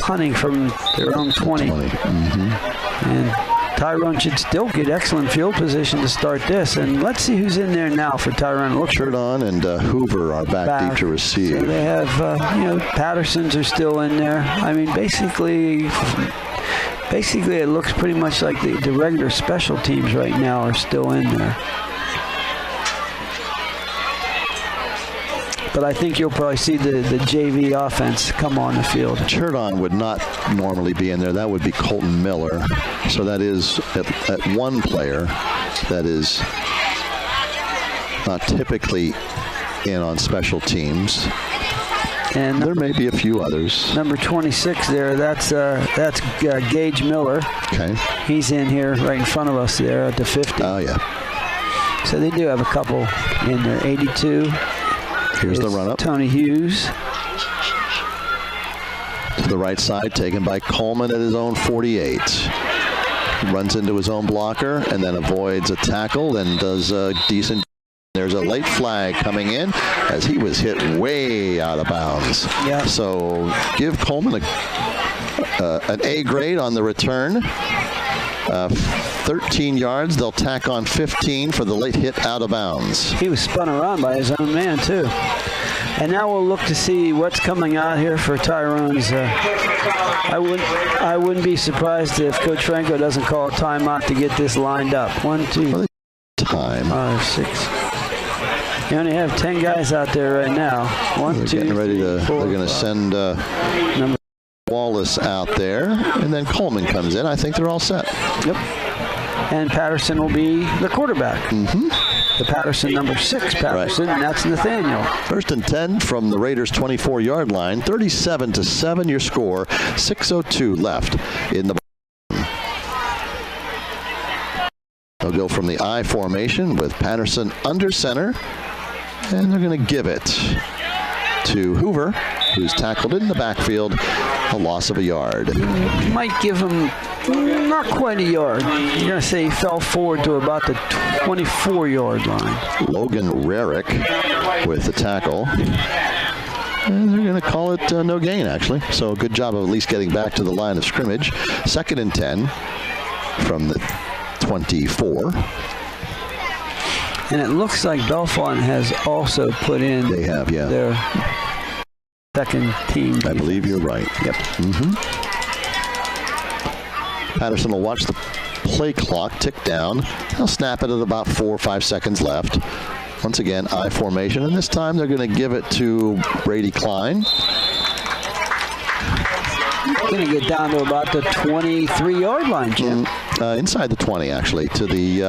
punting from their own 20. And Tyrone should still get excellent field position to start this. And let's see who's in there now for Tyrone. Tyrone and Hoover are back deep to receive. So they have, Pattersons are still in there. I mean, basically it looks pretty much like the regular special teams right now are still in there. But I think you'll probably see the JV offense come on the field. Tyrone would not normally be in there. That would be Colton Miller. So that is at one player that is not typically in on special teams. And there may be a few others. Number 26 there, that's Gage Miller. Okay. He's in here right in front of us there at the 50. Oh, yeah. So they do have a couple in there. 82. Here's the run-up. Tony Hughes. To the right side, taken by Coleman at his own 48. Runs into his own blocker and then avoids a tackle and does a decent. There's a late flag coming in as he was hit way out of bounds. Yeah. So give Coleman an A grade on the return. 13 yards. They'll tack on 15 for the late hit out of bounds. He was spun around by his own man, too. And now we'll look to see what's coming out here for Tyrone's. I wouldn't be surprised if Coach Franco doesn't call a timeout to get this lined up. 1, 2, 5, 6. You only have 10 guys out there right now. 1, 2, getting ready to. 4, they're going to send Wallace out there, and then Coleman comes in. I think they're all set. Yep. And Patterson will be the quarterback. Mm-hmm. The Patterson, number 6 Patterson, and that's Nathaniel. 1st and 10 from the Raiders' 24-yard line. 37-7 your score. 6:02 left in the. They'll go from the I formation with Patterson under center, and they're going to give it to Hoover, who's tackled in the backfield, a loss of a yard. Might give him not quite a yard. You're going to say he fell forward to about the 24-yard line. Logan Rarick with the tackle. And they're going to call it no gain, actually. So a good job of at least getting back to the line of scrimmage. 2nd and 10 from the 24. And it looks like Bellefonte has also put in their second team. I believe you're right. Yep. Mm-hmm. Patterson will watch the play clock tick down. They'll snap it at about 4 or 5 seconds left. Once again, I formation, and this time they're going to give it to Brady Klein. Going to get down to about the 23-yard line, Jim. Inside the 20, actually, to the,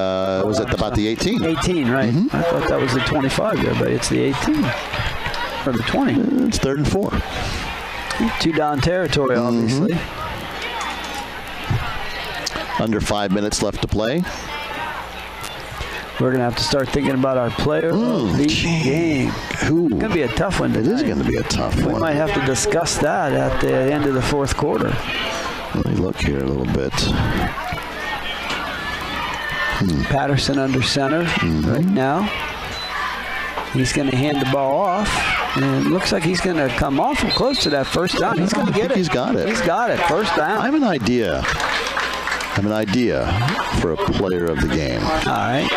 was it about the 18? 18, right. Mm-hmm. I thought that was the 25 there, but it's the 18. Or the 20. It's 3rd and 4. 2 down territory, obviously. Under 5 minutes left to play. We're going to have to start thinking about our player of the game. It's going to be a tough one tonight. It is going to be a tough one. We might have to discuss that at the end of the 4th quarter. Let me look here a little bit. Patterson under center right now. He's going to hand the ball off. And it looks like he's going to come awful close to that first down. He's going to get it. He's got it. He's got it. First down. I have an idea for a player of the game. All right.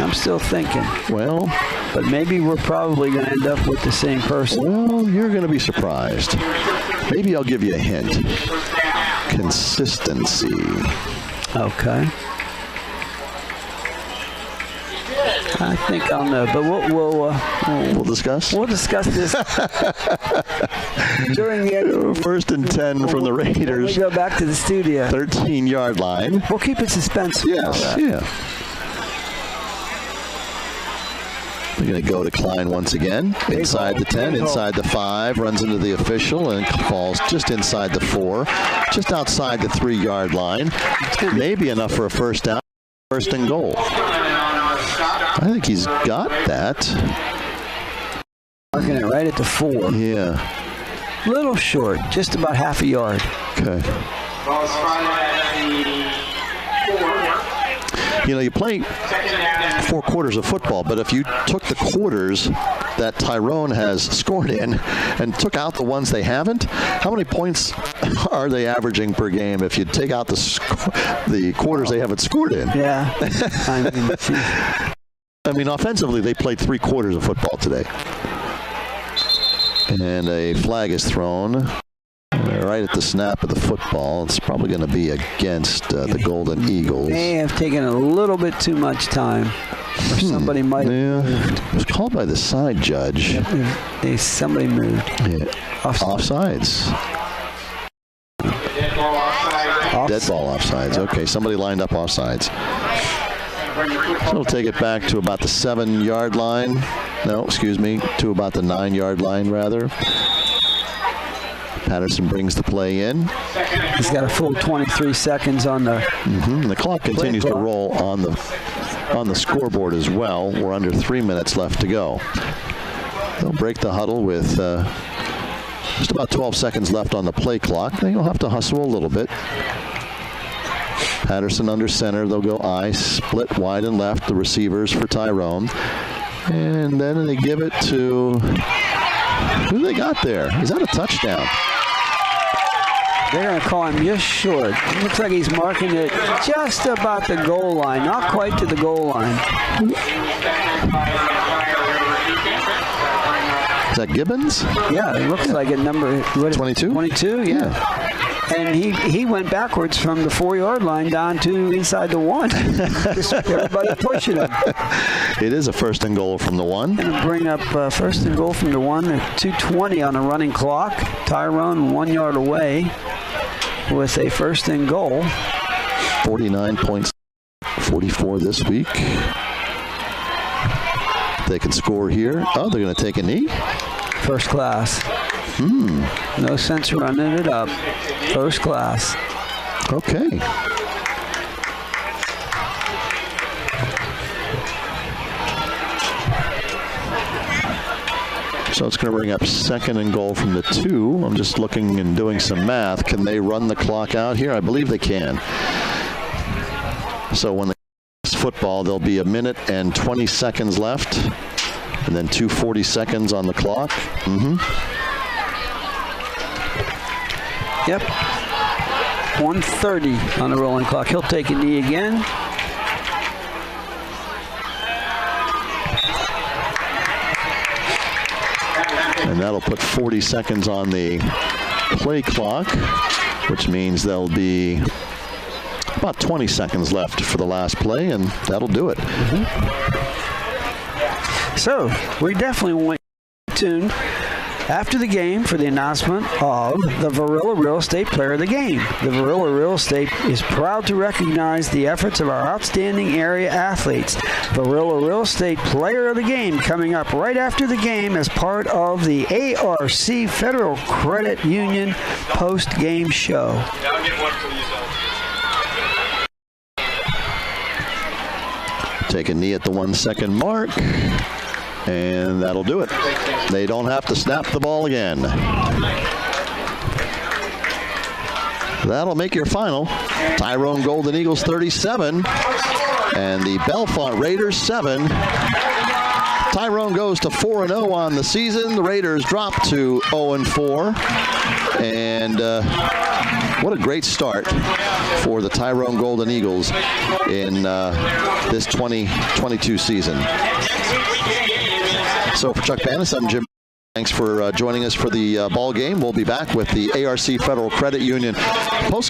I'm still thinking. Well, but maybe we're probably going to end up with the same person. Well, you're going to be surprised. Maybe I'll give you a hint. Consistency. Okay. I think I'll know, but we'll discuss. We'll discuss this during the 1st and 10 from the Raiders. We go back to the studio. 13-yard line. We'll keep it suspense. Yes. Yeah. We're going to go to Klein once again. Inside the 10, inside the 5, runs into the official and falls just inside the 4, just outside the 3-yard line. Maybe enough for a first down. 1st and goal. I think he's got that. Marking it right at the 4. Yeah. Little short, just about half a yard. Okay. You know, you play 4 quarters of football, but if you took the quarters that Tyrone has scored in and took out the ones they haven't, how many points are they averaging per game if you take out the quarters they haven't scored in? Yeah. I mean, offensively, they played 3 quarters of football today. And a flag is thrown right at the snap of the football. It's probably going to be against the Golden Eagles. May have taken a little bit too much time. Or somebody might have moved. It was called by the side judge. Somebody moved. Yeah. Offsides. Dead ball offsides. Okay, somebody lined up offsides. So we'll take it back to about the 7-yard line. No, excuse me, to about the 9-yard line, rather. Patterson brings the play in. He's got a full 23 seconds on the. The clock continues to roll on the scoreboard as well. We're under 3 minutes left to go. They'll break the huddle with just about 12 seconds left on the play clock. They'll have to hustle a little bit. Patterson under center. They'll go I, split wide and left, the receivers for Tyrone. And then they give it to, who they got there? Is that a touchdown? They're going to call him just short. It looks like he's marking it just about the goal line, not quite to the goal line. Is that Gibbons? Yeah, it looks like it. Number 22? 22, yeah. And he went backwards from the 4-yard line down to inside the 1. Just everybody pushing him. It is a first and goal from the 1. Going to bring up first and goal from the 1. 2:20 on a running clock. Tyrone 1 yard away with a first and goal. 49 points, 44 this week. They can score here. Oh, they're going to take a knee? First class. No sense running it up. First class. Okay. So it's going to bring up second and goal from the 2. I'm just looking and doing some math. Can they run the clock out here? I believe they can. So when the football, there'll be 1 minute and 20 seconds left, and then 2:40 seconds on the clock. Yep. 1:30 on the rolling clock. He'll take a knee again. And that'll put 40 seconds on the play clock, which means there'll be about 20 seconds left for the last play, and that'll do it. So we definitely want to tune after the game for the announcement of the Varilla Real Estate Player of the Game. The Varilla Real Estate is proud to recognize the efforts of our outstanding area athletes. Varilla Real Estate Player of the Game coming up right after the game as part of the ARC Federal Credit Union post-game show. Take a knee at the 1 second mark. And that'll do it. They don't have to snap the ball again. That'll make your final. Tyrone Golden Eagles 37 and the Bellefonte Raiders 7. Tyrone goes to 4-0 on the season. The Raiders drop to 0-4. And what a great start for the Tyrone Golden Eagles in this 2022 season. So for Chuck Panis, I'm Jim. Thanks for joining us for the ball game. We'll be back with the ARC Federal Credit Union post